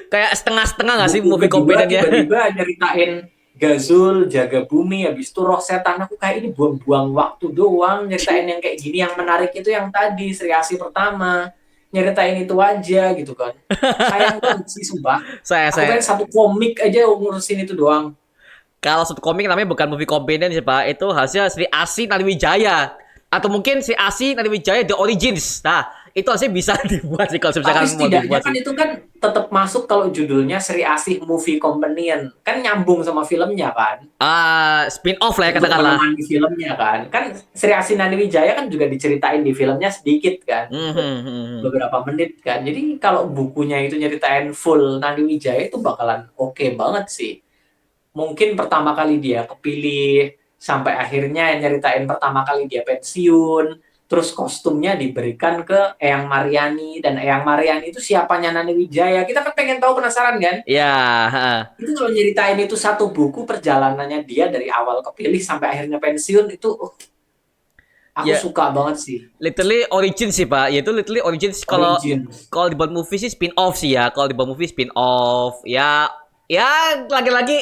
Speaker 1: Kayak setengah-setengah nggak sih
Speaker 2: Buku
Speaker 1: movie
Speaker 2: kedua
Speaker 1: komediannya?
Speaker 2: tiba-tiba nyeritain Gazul, jaga bumi, habis itu roh setan. Aku kayak ini buang-buang waktu doang. Nyeritain yang kayak gini, yang menarik itu yang tadi, Sri Asih pertama. Nyeritain itu aja gitu kan. Sayang banget sih, sumpah. Aku
Speaker 1: Saya
Speaker 2: pengen satu komik aja ngurusin itu doang.
Speaker 1: kalau satu komik namanya bukan movie companion sih, Pak. Itu hasil Sri Asih Nani Wijaya. Atau mungkin Sri Asih Nani Wijaya The Origins. Nah, itu harusnya bisa dibuat sih kalau
Speaker 2: Tapi
Speaker 1: misalkan mau
Speaker 2: setidaknya
Speaker 1: dibuat
Speaker 2: kan
Speaker 1: sih.
Speaker 2: itu kan tetap masuk kalau judulnya Sri Asih Movie Companion. Kan nyambung sama filmnya kan.
Speaker 1: Spin off lah ya
Speaker 2: Untuk
Speaker 1: katakanlah.
Speaker 2: menemani filmnya kan. Kan Sri Asih Nani Wijaya kan juga diceritain di filmnya sedikit kan.
Speaker 1: Mhm.
Speaker 2: Beberapa menit kan. Jadi kalau bukunya itu nyeritain full Nani Wijaya itu bakalan oke banget sih. Mungkin pertama kali dia kepilih, sampai akhirnya nyeritain pertama kali dia pensiun, terus kostumnya diberikan ke Eyang Mariani, dan Eyang Mariani itu siapanya Nani Wijaya. Kita kan pengen tahu, penasaran kan?
Speaker 1: Iya, heeh.
Speaker 2: Itu kalau nyeritain itu satu buku perjalanannya dia dari awal kepilih sampai akhirnya pensiun itu aku
Speaker 1: Ya,
Speaker 2: suka banget sih.
Speaker 1: literally origin sih, Pak. Yaitu literally origin kalau
Speaker 2: Origins.
Speaker 1: kalau dibuat movie sih spin off sih ya. Kalau dibuat movie spin off, ya ya lagi-lagi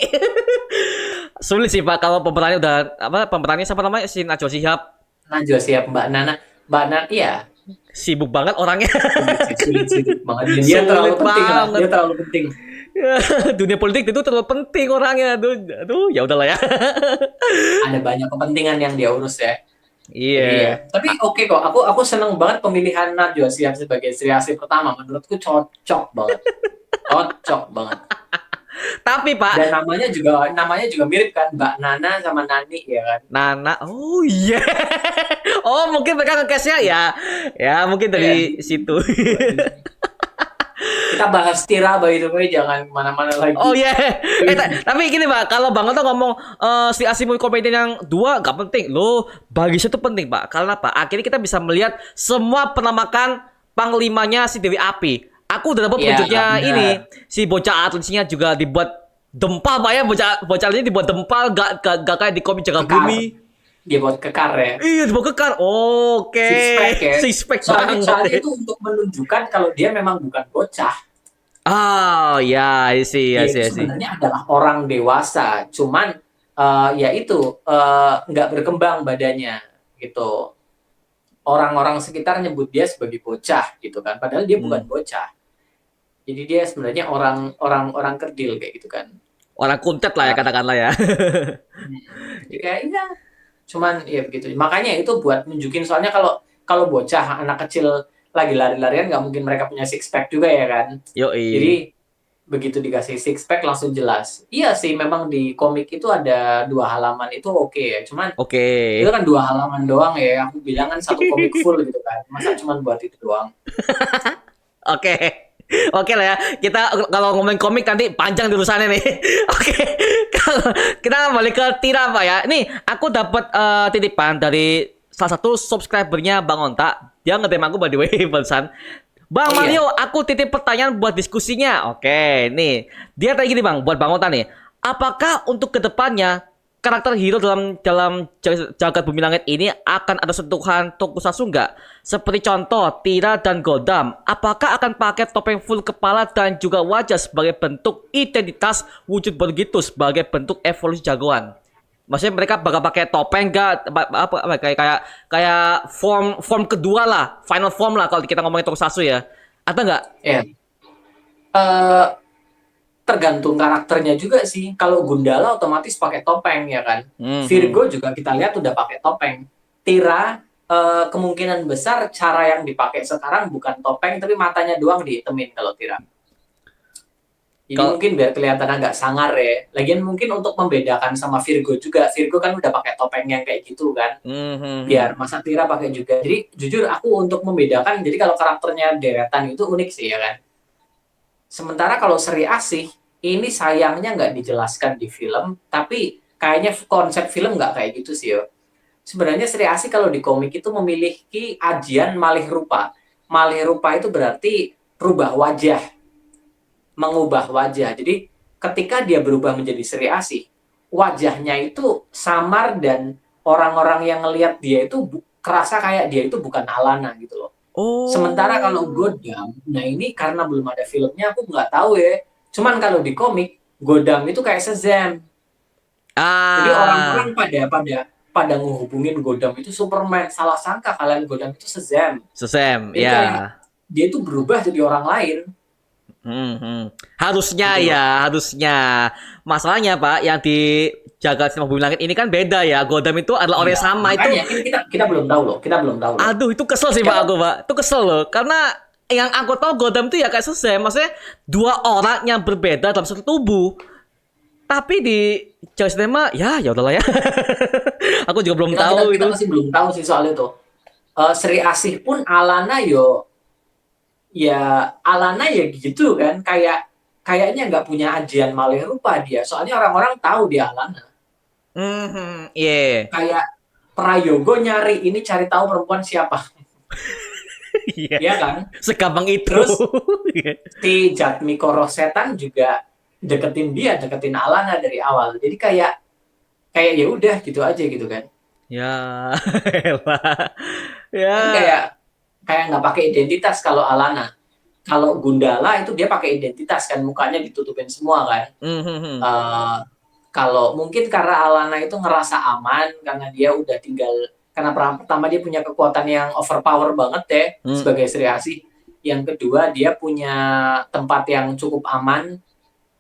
Speaker 1: sulit sih, Pak, kalau pemerannya udah apa pemerannya siapa namanya si Najwa Shihab
Speaker 2: Najwa siap Mbak Nana. Mbak Nana, iya.
Speaker 1: sibuk banget orangnya.
Speaker 2: Sulit banget. Dia terlalu
Speaker 1: Sulit
Speaker 2: penting lah.
Speaker 1: banget.
Speaker 2: Dia terlalu penting.
Speaker 1: Dunia politik itu terlalu penting orangnya. Aduh, ya udahlah ya.
Speaker 2: Ada banyak kepentingan yang dia urus ya. Jadi ya.
Speaker 1: Iya.
Speaker 2: Tapi oke kok. Aku seneng banget pemilihan Najwa Shihab sebagai Sri Asih pertama. Menurutku cocok banget. Cocok banget.
Speaker 1: Tapi
Speaker 2: Dan
Speaker 1: Pak,
Speaker 2: namanya juga mirip kan, Mbak Nana sama Nani ya kan.
Speaker 1: Nana, oh iya. Oh mungkin mereka ngekasnya ya, ya mungkin
Speaker 2: Iya.
Speaker 1: dari situ.
Speaker 2: Kita bahas Tira by the way, jangan kemana-mana
Speaker 1: Oh
Speaker 2: lagi.
Speaker 1: iya. Tapi gini Pak, kalau Bang Oto ngomong si Asimul Komedian yang dua gak penting. Loh, bagi saya itu penting Pak. Karena apa? Akhirnya kita bisa melihat semua penamakan panglimanya si Dewi Api. Aku udah dapat
Speaker 2: Iya,
Speaker 1: wujudnya
Speaker 2: benar.
Speaker 1: ini. Si bocah atletnya juga dibuat dempal Pak ya. Bocah atletnya dibuat dempal, gak kayak di komik Jaga
Speaker 2: Kekar.
Speaker 1: Bumi.
Speaker 2: Dia buat kekar ya.
Speaker 1: Iya, dibawa kekar. Oke.
Speaker 2: Six pack ya.
Speaker 1: Six pack
Speaker 2: Soalnya,
Speaker 1: banget.
Speaker 2: soalnya itu untuk menunjukkan kalau dia memang bukan bocah.
Speaker 1: Oh, ya, I see, I
Speaker 2: Dia
Speaker 1: see,
Speaker 2: itu
Speaker 1: I see.
Speaker 2: sebenarnya adalah orang dewasa, cuman ya itu nggak berkembang badannya gitu. Orang-orang sekitar nyebut dia sebagai bocah gitu kan, padahal dia bukan bocah. Jadi dia sebenarnya orang kerdil kayak gitu kan.
Speaker 1: Orang kuntet lah ya
Speaker 2: Uh,
Speaker 1: katakanlah ya.
Speaker 2: jadi kayak ya, cuman ya begitu. Makanya itu buat nunjukin, soalnya kalau kalau bocah anak kecil lagi lari-larian nggak mungkin mereka punya six pack juga ya kan.
Speaker 1: Yoi.
Speaker 2: Jadi begitu dikasih six pack langsung jelas. Iya sih, memang di komik itu ada 2 halaman itu oke ya. Cuman
Speaker 1: Oke.
Speaker 2: itu kan 2 halaman doang ya. Aku bilang kan satu komik full gitu kan. Masa cuman buat itu doang.
Speaker 1: Oke. Oke lah ya. Kita kalau ngomongin komik nanti panjang urusannya nih. Oke. Kalau kita balik ke Tira Pak ya. Nih, aku dapat titipan dari salah satu subscribernya Bang Onta. Dia nge-DM aku by the way barusan. Bang
Speaker 2: Oh iya.
Speaker 1: Mario, aku titip pertanyaan buat diskusinya. Oke, nih. Dia tanya gini Bang, buat Bang Onta nih. Apakah untuk kedepannya karakter hero dalam dalam jagat bumi langit ini akan ada sentuhan tokusatsu nggak? Seperti contoh Tira dan Godam, apakah akan pakai topeng full kepala dan juga wajah sebagai bentuk identitas wujud begitu sebagai bentuk evolusi jagoan? Maksudnya mereka bakal pakai topeng nggak? Kayak kayak kayak form kedua lah, final form lah kalau kita ngomongin tokusatsu ya. Atau nggak?
Speaker 2: Ya. Eh, Tergantung karakternya juga sih. Kalau Gundala otomatis pakai topeng ya kan.
Speaker 1: Mhm.
Speaker 2: Virgo juga kita lihat udah pakai topeng. Tira kemungkinan besar cara yang dipakai sekarang bukan topeng tapi matanya doang dihitemin kalau Tira. Jadi
Speaker 1: Kalau
Speaker 2: mungkin biar kelihatan agak sangar ya. Lagian mungkin untuk membedakan sama Virgo juga. Virgo kan udah pakai topeng yang kayak gitu kan.
Speaker 1: mhm.
Speaker 2: Biar masa Tira pakai juga. Jadi jujur aku untuk membedakan. Jadi kalau karakternya deretan itu unik sih ya kan. Sementara kalau Sri Asih, ini sayangnya nggak dijelaskan di film, tapi kayaknya konsep film nggak kayak gitu sih, yo. Sebenarnya Sri Asih kalau di komik itu memiliki ajian malih rupa. Malih rupa itu berarti rubah wajah, mengubah wajah. Jadi ketika dia berubah menjadi Sri Asih, wajahnya itu samar dan orang-orang yang ngelihat dia itu kerasa kayak dia itu bukan Alana gitu loh. Sementara kalau
Speaker 1: Oh.
Speaker 2: Godam, nah ini karena belum ada filmnya aku nggak tahu ya. Cuman kalau di komik, Godam itu kayak Shazam. Jadi orang-orang
Speaker 1: Ah,
Speaker 2: pada pada pada ngehubungin Godam itu Superman. Salah sangka kalian Godam itu Shazam.
Speaker 1: Sesam,
Speaker 2: Jadi kayak
Speaker 1: ya.
Speaker 2: dia itu berubah jadi orang lain
Speaker 1: Harusnya
Speaker 2: gitu loh.
Speaker 1: ya, harusnya. Masalahnya Pak, yang di Jagat Sinema Bumi Langit ini kan beda ya. Godam itu adalah orang
Speaker 2: Iya,
Speaker 1: yang sama itu.
Speaker 2: makanya kan kita belum tahu loh. Kita belum tahu loh.
Speaker 1: Aduh, itu kesel sih Pak
Speaker 2: Siapa?
Speaker 1: aku Pak. Itu kesel loh, karena yang aku tahu Godam itu ya kayak Sesam. Maksudnya dua orang yang berbeda dalam satu tubuh. Tapi di Jagat Sinema, ya ya udahlah ya. Aku juga belum
Speaker 2: Kita kita
Speaker 1: tahu
Speaker 2: kita
Speaker 1: itu.
Speaker 2: masih belum tahu sih soal itu. Sri Asih pun Alana yo ya Alana ya gitu kan kayaknya nggak punya ajian malih rupa dia soalnya orang-orang tahu dia Alana
Speaker 1: Iya.
Speaker 2: kayak Prayogo nyari ini cari tahu perempuan siapa
Speaker 1: Iya.
Speaker 2: ya kan
Speaker 1: Segampang itu.
Speaker 2: terus si Jatmi Koro Setan juga deketin Alana dari awal jadi kayak kayak ya udah gitu aja gitu kan
Speaker 1: Ya, elah.
Speaker 2: kan
Speaker 1: Ya.
Speaker 2: kayak kayak nggak pakai identitas kalau Alana kalau Gundala itu dia pakai identitas kan mukanya ditutupin semua kan.
Speaker 1: Mhm.
Speaker 2: Uh, Kalau mungkin karena Alana itu ngerasa aman karena dia udah tinggal karena pertama dia punya kekuatan yang overpower banget ya
Speaker 1: Hmm.
Speaker 2: sebagai Sri Asih. Yang kedua dia punya tempat yang cukup aman,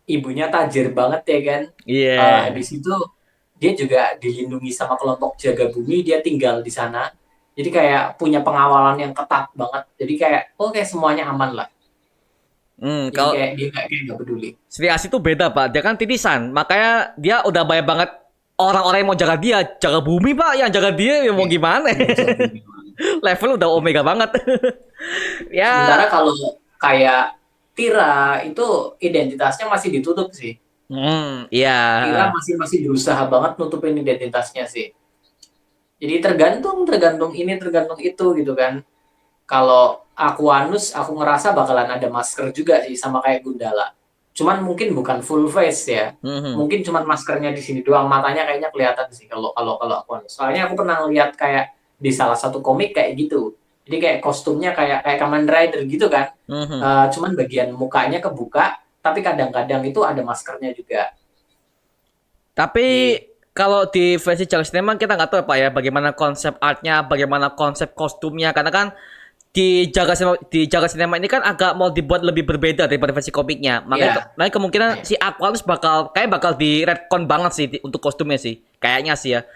Speaker 2: ibunya tajir banget ya kan.
Speaker 1: Iya.
Speaker 2: Habis itu dia juga dilindungi sama kelompok jaga bumi, dia tinggal di sana. Jadi kayak punya pengawalan yang ketat banget. Jadi kayak oke semuanya aman lah. Jadi
Speaker 1: Kalau
Speaker 2: kayak dia kayak nggak peduli.
Speaker 1: Sri Asih itu beda Pak, dia kan titisan, makanya dia udah banyak banget orang-orang yang mau jaga dia, jaga bumi Pak, yang jaga dia ya mau
Speaker 2: Kayak
Speaker 1: gimana?
Speaker 2: ngejar bumi.
Speaker 1: Level udah omega banget.
Speaker 2: Sementara
Speaker 1: Ya,
Speaker 2: kalau kayak Tira itu identitasnya masih ditutup sih.
Speaker 1: iya.
Speaker 2: Tira masih masih berusaha banget nutupin identitasnya sih. Jadi tergantung tergantung ini tergantung itu gitu kan. Kalau Aquanus aku ngerasa bakalan ada masker juga sih sama kayak Gundala. Cuman mungkin bukan full face ya.
Speaker 1: Mhm.
Speaker 2: Mungkin cuman maskernya di sini doang, matanya kayaknya kelihatan sih kalau kalau kalau Aquanus. Soalnya aku pernah lihat kayak di salah satu komik kayak gitu. Jadi kayak kostumnya kayak kayak Kamen Rider gitu kan.
Speaker 1: Mhm.
Speaker 2: Cuman bagian mukanya kebuka, tapi kadang-kadang itu ada maskernya juga.
Speaker 1: Tapi
Speaker 2: Jadi
Speaker 1: kalau di versi Jaga Cinema kita nggak tahu Pak ya bagaimana konsep artnya, bagaimana konsep kostumnya, karena kan di Jaga Cinema ini kan agak mau dibuat lebih berbeda daripada versi komiknya.
Speaker 2: ya,
Speaker 1: Makanya kemungkinan
Speaker 2: ya.
Speaker 1: si Aquarius bakal di retcon banget sih untuk kostumnya sih. Kayaknya sih ya.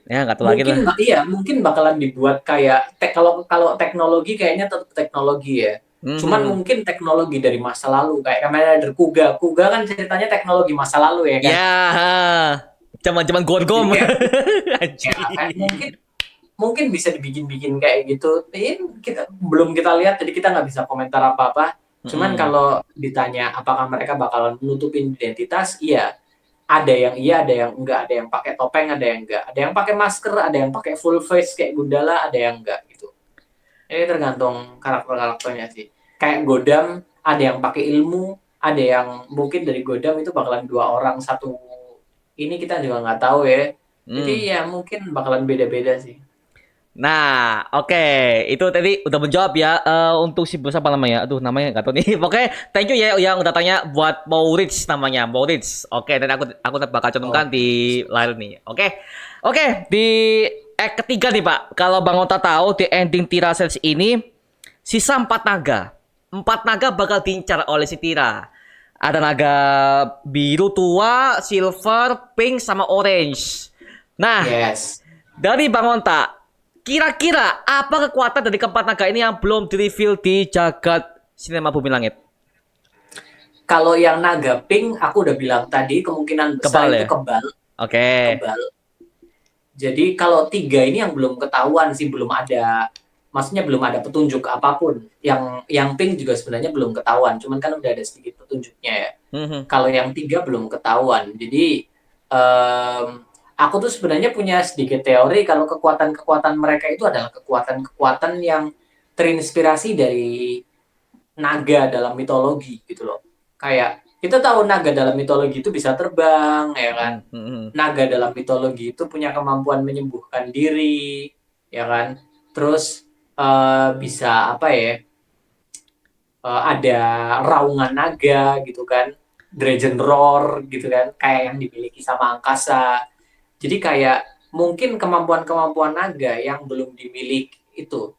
Speaker 1: Ya nggak tahu lagi lah.
Speaker 2: Iya mungkin bakalan dibuat kayak kalau kalau teknologi kayaknya tetap teknologi ya. Cuman
Speaker 1: Mhm.
Speaker 2: mungkin teknologi dari masa lalu kayak Kamen Rider Kuga. Kuga kan ceritanya teknologi masa lalu ya kan.
Speaker 1: Ya, zaman-zaman
Speaker 2: Jadi
Speaker 1: Gorgom.
Speaker 2: kayak ya, kayak
Speaker 1: Anjing.
Speaker 2: mungkin mungkin bisa dibikin-bikin kayak gitu. Ini belum kita lihat, jadi kita nggak bisa komentar apa-apa. Cuman
Speaker 1: Mm-mm.
Speaker 2: kalau ditanya apakah mereka bakalan menutupin identitas, iya. Ada yang iya, ada yang enggak, ada yang pakai topeng, ada yang enggak, ada yang pakai masker, ada yang pakai full face kayak Gundala, ada yang enggak gitu. Ini tergantung karakter-karakternya sih. Kayak Godam, ada yang pakai ilmu, ada yang mungkin dari Godam itu bakalan 2 orang, satu ini kita juga nggak tahu ya. Jadi
Speaker 1: Hmm.
Speaker 2: ya mungkin bakalan beda-beda sih.
Speaker 1: Nah, oke, itu tadi udah menjawab ya untuk si bos apa namanya? Aduh, namanya nggak tahu nih. Oke, thank you ya yang udah tanya buat Maurits namanya, Maurits. Oke, dan aku bakal cantumkan
Speaker 2: Oke.
Speaker 1: di layar nih. Oke, oke di ketiga nih Pak. Kalau Bang Ota tahu di ending Tira Series ini sisa 4 naga. 4 naga bakal diincar oleh si Tira. Ada naga biru tua, silver, pink, sama orange. Nah,
Speaker 2: Yes.
Speaker 1: dari Bang Onta, kira-kira apa kekuatan dari keempat naga ini yang belum di-reveal di jagat sinema Bumi Langit?
Speaker 2: Kalau yang naga pink, aku udah bilang tadi kemungkinan
Speaker 1: Kebal
Speaker 2: besar itu
Speaker 1: ya?
Speaker 2: kebal,
Speaker 1: Oke.
Speaker 2: kebal. Jadi kalau 3 ini yang belum ketahuan sih, belum ada, maksudnya belum ada petunjuk apapun. Yang pink juga sebenarnya belum ketahuan, cuman kan udah ada sedikit petunjuknya ya.
Speaker 1: Mhm.
Speaker 2: Kalau yang 3 belum ketahuan. Jadi aku tuh sebenarnya punya sedikit teori kalau kekuatan-kekuatan mereka itu adalah kekuatan-kekuatan yang terinspirasi dari naga dalam mitologi gitu loh. Kayak kita tahu naga dalam mitologi itu bisa terbang, ya kan?
Speaker 1: Mhm, mhm.
Speaker 2: Naga dalam mitologi itu punya kemampuan menyembuhkan diri, ya kan? Terus bisa apa ya? Ada raungan naga gitu kan, Dragon Roar gitu kan, kayak yang dimiliki sama angkasa. Jadi kayak mungkin kemampuan-kemampuan naga yang belum dimiliki itu.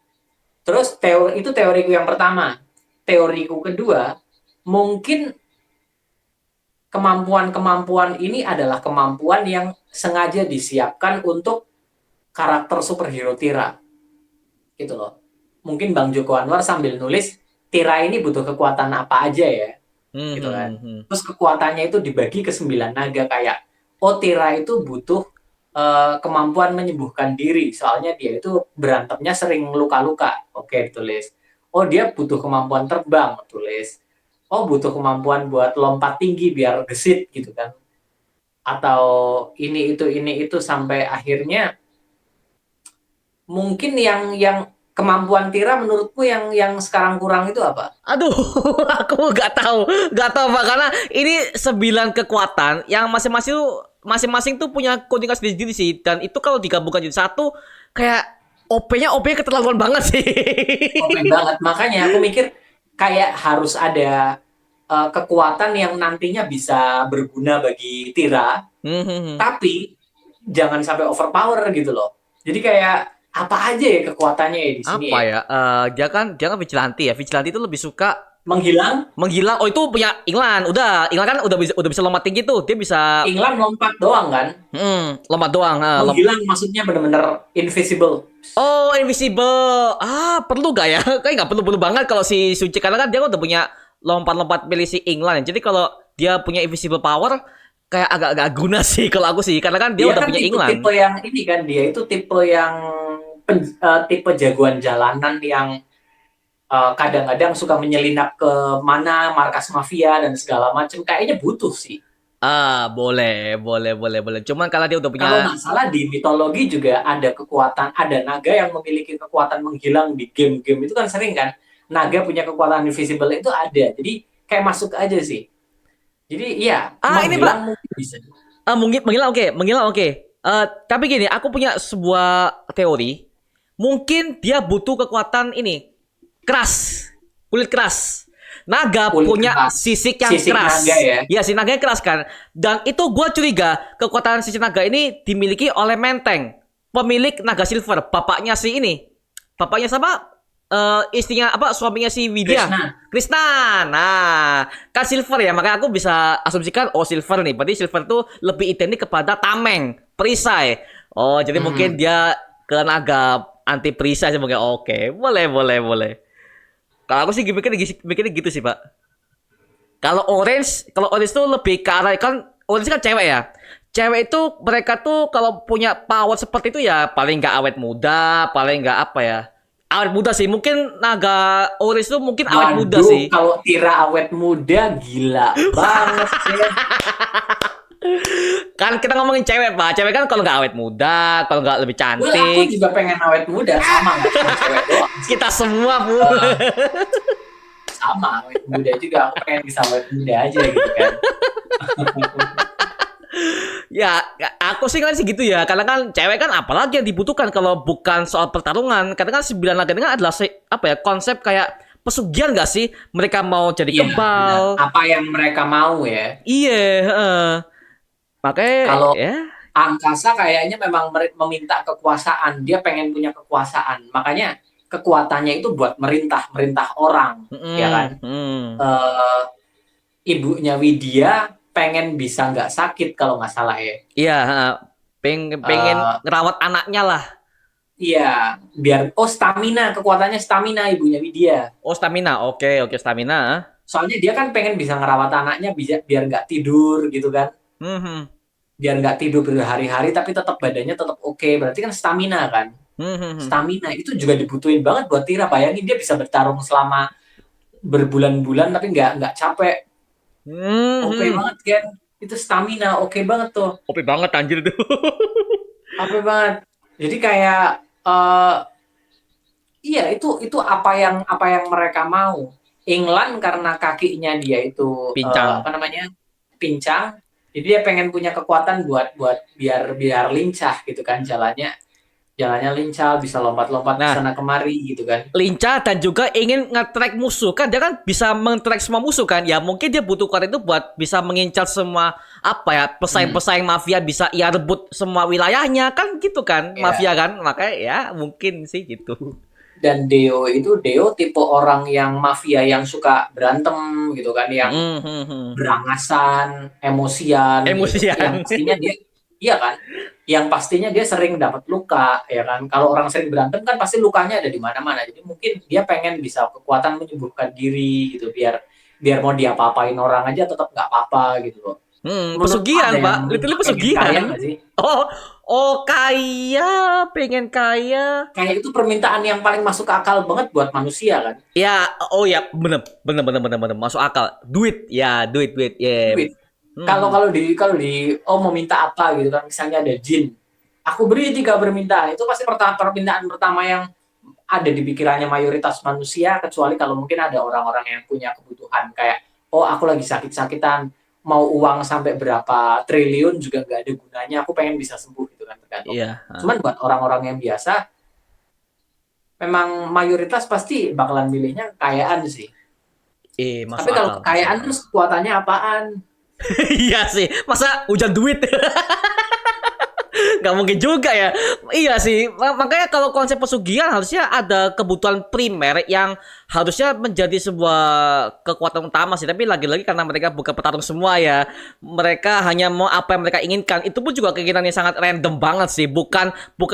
Speaker 2: Terus teori itu teoriku yang pertama. Teoriku kedua, mungkin kemampuan-kemampuan ini adalah kemampuan yang sengaja disiapkan untuk karakter superhero Tira. Gitu loh. Mungkin Bang Joko Anwar sambil nulis, Tira ini butuh kekuatan apa aja ya, gitu kan.
Speaker 1: Mhm.
Speaker 2: Terus kekuatannya itu dibagi ke 9 naga kayak, oh Tira itu butuh kemampuan menyembuhkan diri, soalnya dia itu berantemnya sering luka-luka. Oke, tulis. Oh dia butuh kemampuan terbang, tulis. Oh butuh kemampuan buat lompat tinggi biar gesit gitu kan. Atau ini itu sampai akhirnya mungkin yang kemampuan Tira menurutku yang sekarang kurang itu apa?
Speaker 1: Aduh, aku nggak tahu Pak karena ini 9 kekuatan yang masing-masing tuh punya keunikan sendiri sih dan itu kalau digabungkan jadi satu kayak OP-nya keterlaluan banget sih.
Speaker 2: Oke banget. Makanya aku mikir kayak harus ada kekuatan yang nantinya bisa berguna bagi Tira,
Speaker 1: Mhm.
Speaker 2: tapi jangan sampai overpower gitu loh. Jadi kayak apa aja ya kekuatannya ya di sini
Speaker 1: Apa
Speaker 2: ya?
Speaker 1: ya? Dia kan vigilante ya. Vigilante itu lebih suka
Speaker 2: Menghilang,
Speaker 1: menghilang. Oh itu punya England. England kan udah bisa lompat tinggi tuh. Dia bisa
Speaker 2: England lompat doang kan?
Speaker 1: lompat doang.
Speaker 2: Menghilang maksudnya benar-benar invisible.
Speaker 1: Oh invisible. Perlu gak ya? Kayak nggak perlu-perlu banget kalau si Suci karena kan dia kan udah punya lompat-lompat milih si England. Jadi kalau dia punya invisible power kayak agak-agak guna sih kalau aku sih karena kan dia
Speaker 2: Dia
Speaker 1: udah
Speaker 2: kan
Speaker 1: punya
Speaker 2: tipe-tipe
Speaker 1: England.
Speaker 2: yang ini kan, dia itu tipe yang tipe jagoan jalanan yang kadang-kadang suka menyelinap ke mana markas mafia dan segala macam. Kayaknya butuh sih.
Speaker 1: Boleh, boleh, boleh, boleh. Cuman karena dia udah punya
Speaker 2: Kalau nggak salah di mitologi juga ada kekuatan, ada naga yang memiliki kekuatan menghilang di game-game itu kan sering kan. Naga punya kekuatan invisible itu ada. Jadi kayak masuk aja sih. Jadi iya,
Speaker 1: ini Pak.
Speaker 2: menghilang mungkin bisa.
Speaker 1: Mungkin menghilang oke. Tapi gini, aku punya sebuah teori. Mungkin dia butuh kekuatan ini keras, kulit keras. Naga
Speaker 2: Kulit
Speaker 1: punya
Speaker 2: keras.
Speaker 1: sisik yang
Speaker 2: Sisik naga
Speaker 1: keras.
Speaker 2: ya.
Speaker 1: Ya, si naganya keras kan. Dan itu gue curiga kekuatan sisik naga ini dimiliki oleh Menteng, pemilik naga silver, bapaknya si ini. Bapaknya sama istrinya apa suaminya si Widya.
Speaker 2: Krishna.
Speaker 1: Krishna. Nah, kan silver ya, makanya aku bisa asumsikan silver nih. Berarti silver tuh lebih identik kepada tameng, perisai. Oh, jadi mungkin dia ke naga anti perisai sebagai oke. Boleh, boleh, boleh. Kalau aku sih mikirnya gitu sih, Pak. Kalau orange tuh lebih ke arah kan orange kan cewek ya. cewek itu mereka tuh kalau punya power seperti itu ya paling nggak awet muda, paling nggak apa ya. Awet muda sih, mungkin naga Oris tuh mungkin awet muda
Speaker 2: Waduh,
Speaker 1: sih.
Speaker 2: kalau Tira awet muda gila banget ya.
Speaker 1: Kan kita ngomongin cewek, Pak. Cewek kan kalau nggak awet muda, kalau nggak lebih
Speaker 2: Well, aku
Speaker 1: cantik,
Speaker 2: juga pengen awet muda, sama nggak cuma cewek doang.
Speaker 1: kita semua, Bu.
Speaker 2: Sama awet muda juga, aku pengen bisa awet muda aja gitu kan.
Speaker 1: Ya, aku sih kan sih gitu ya. Karena kan cewek kan apalagi yang dibutuhkan kalau bukan soal pertarungan. Karena kan 9 naga ini kan adalah apa ya, konsep kayak pesugihan gak sih? Mereka mau jadi
Speaker 2: Iya, benar.
Speaker 1: kebal.
Speaker 2: Apa yang mereka mau ya.
Speaker 1: Iya, heeh. Makanya
Speaker 2: Kalau
Speaker 1: ya.
Speaker 2: angkasa kayaknya memang meminta kekuasaan, dia pengen punya kekuasaan. Makanya kekuatannya itu buat merintah orang, ya kan?
Speaker 1: Mm, mm.
Speaker 2: Eh, ibunya Widya pengen bisa nggak sakit kalau nggak salah ya.
Speaker 1: Iya, heeh. Pengen
Speaker 2: Eh,
Speaker 1: ngerawat anaknya lah.
Speaker 2: iya, biar stamina, kekuatannya stamina ibunya Widya.
Speaker 1: Oh, stamina. Oke, oke, stamina.
Speaker 2: Soalnya dia kan pengen bisa ngerawat anaknya bisa biar nggak tidur gitu kan.
Speaker 1: Hmm.
Speaker 2: Biar nggak tidur berhari-hari tapi tetap badannya tetap oke. Berarti kan stamina kan.
Speaker 1: Hmm.
Speaker 2: Stamina itu juga dibutuhin banget buat Tira. Bayangin dia bisa bertarung selama berbulan-bulan tapi nggak capek. OP
Speaker 1: Hmm.
Speaker 2: banget kan. Itu stamina oke banget tuh.
Speaker 1: Oke banget anjir itu.
Speaker 2: OP banget. Jadi kayak iya itu apa yang mereka mau. England karena kakinya dia itu
Speaker 1: Pincang.
Speaker 2: apa namanya? Pincang. Jadi dia pengen punya kekuatan buat biar lincah gitu kan jalannya. Jalannya lincah, bisa lompat-lompat ke
Speaker 1: Nah,
Speaker 2: sana kemari gitu kan.
Speaker 1: lincah dan juga ingin nge-track musuh kan dia kan bisa men-track semua musuh kan ya mungkin dia butuh kuat itu buat bisa mengincar semua apa ya pesaing-pesaing mafia bisa ia rebut semua wilayahnya kan gitu kan
Speaker 2: Ya.
Speaker 1: mafia kan makanya ya mungkin sih gitu.
Speaker 2: Dan Deo tipe orang yang mafia yang suka berantem gitu kan, yang
Speaker 1: Hmm.
Speaker 2: berangasan, emosian gitu. Yang
Speaker 1: Emosian.
Speaker 2: pastinya dia iya kan? Yang pastinya dia sering dapat luka ya kan. Kalau orang sering berantem kan pasti lukanya ada di mana-mana. Jadi mungkin dia pengen bisa kekuatan menyembuhkan diri gitu biar biar mau diapa-apain orang aja tetap nggak apa-apa gitu loh. Menurutmu
Speaker 1: Pesugihan
Speaker 2: ada yang
Speaker 1: pak literally
Speaker 2: pengen kaya
Speaker 1: pesugihan.
Speaker 2: nggak sih?
Speaker 1: Oh, oh kaya pengen kaya.
Speaker 2: Kayak itu permintaan yang paling masuk akal banget buat manusia kan.
Speaker 1: Ya, oh ya, bener, bener, bener, bener, bener, masuk akal. Duit, ya, duit, duit, ya.
Speaker 2: Duit. Kalau
Speaker 1: Hmm.
Speaker 2: kalau di mau minta apa gitu kan, misalnya ada jin, aku beri 3 permintaan, itu pasti permintaan pertama yang ada di pikirannya mayoritas manusia, kecuali kalau mungkin ada orang-orang yang punya kebutuhan kayak, oh aku lagi sakit-sakitan, mau uang sampai berapa triliun juga nggak ada gunanya, aku pengen bisa sembuh gitu kan, tergantung.
Speaker 1: Iya.
Speaker 2: Cuman buat orang-orang yang biasa, memang mayoritas pasti bakalan milihnya kekayaan sih. Tapi
Speaker 1: Masuk
Speaker 2: kalau
Speaker 1: akal, masuk
Speaker 2: kekayaan
Speaker 1: akal.
Speaker 2: terus kekuatannya apaan?
Speaker 1: Iya sih, masa hujan duit? Gak mungkin juga ya. Iya sih, makanya kalau konsep pesugihan harusnya ada kebutuhan primer yang harusnya menjadi sebuah kekuatan utama sih. Tapi lagi-lagi karena mereka bukan petarung semua ya, mereka hanya mau apa yang mereka inginkan. Itu pun juga keinginan yang sangat random banget sih. Bukan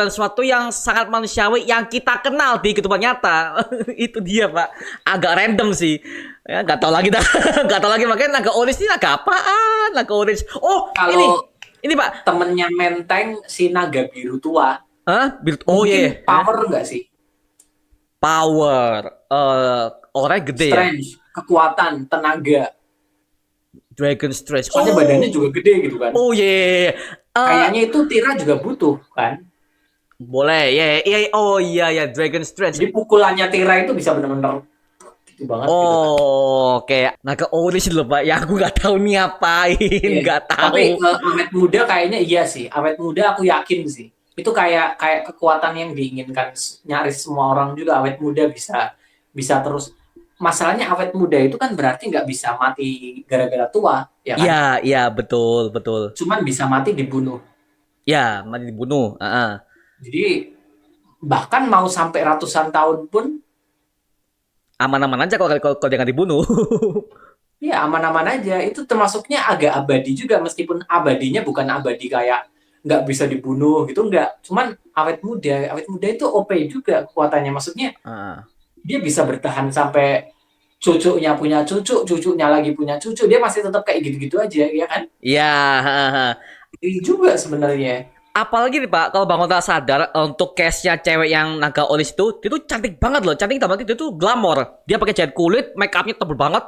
Speaker 1: suatu yang sangat manusiawi yang kita kenal di kehidupan nyata. Itu dia pak, agak random sih. Ya nggak tahu lagi dah, nggak tahu lagi makanya naga orange ini naga apaan? Naga orange. Oh
Speaker 2: Kalau
Speaker 1: ini pak.
Speaker 2: temennya Menteng si naga biru tua,
Speaker 1: Hah? Oh
Speaker 2: mungkin
Speaker 1: iya,
Speaker 2: power nggak sih?
Speaker 1: power. Orang gede ya.
Speaker 2: Strength, kekuatan, tenaga.
Speaker 1: Dragon Stretch.
Speaker 2: Soalnya badannya juga gede gitu kan.
Speaker 1: Oh iya.
Speaker 2: Kayaknya itu Tira juga butuh kan.
Speaker 1: Boleh. Ya, iya. Oh iya ya, Dragon Stretch.
Speaker 2: Jadi pukulannya Tira itu bisa benar-benar gitu banget gitu kan.
Speaker 1: Oh, kayak naga orange loh pak. Ya aku nggak tahu nih apain,
Speaker 2: Iya.
Speaker 1: nggak
Speaker 2: Tapi
Speaker 1: tahu.
Speaker 2: awet muda kayaknya iya sih. Awet muda aku yakin sih. Itu kayak kayak kekuatan yang diinginkan nyaris semua orang juga. Awet muda bisa bisa terus. Masalahnya awet muda itu kan berarti nggak bisa mati gara-gara tua, ya kan?
Speaker 1: Iya, iya betul, betul.
Speaker 2: Cuman bisa mati dibunuh.
Speaker 1: Ya, mati dibunuh.
Speaker 2: Jadi bahkan mau sampai ratusan tahun pun
Speaker 1: Aman-aman aja kalau dia nggak dibunuh.
Speaker 2: ya aman-aman aja. Itu termasuknya agak abadi juga meskipun abadinya bukan abadi kayak nggak bisa dibunuh gitu nggak. Cuman awet muda itu OP juga kekuatannya. Maksudnya
Speaker 1: Heeh.
Speaker 2: dia bisa bertahan sampai cucunya punya cucu, cucunya lagi punya cucu, dia masih tetap kayak gitu-gitu aja, ya kan?
Speaker 1: Iya.
Speaker 2: Iri juga sebenarnya.
Speaker 1: Apalagi nih Pak, kalau Bang Ota sadar untuk case-nya cewek yang naga olis itu, dia tuh cantik banget loh. Cantik banget, dia tuh glamor. Dia pakai jahit kulit, make up-nya tebel banget.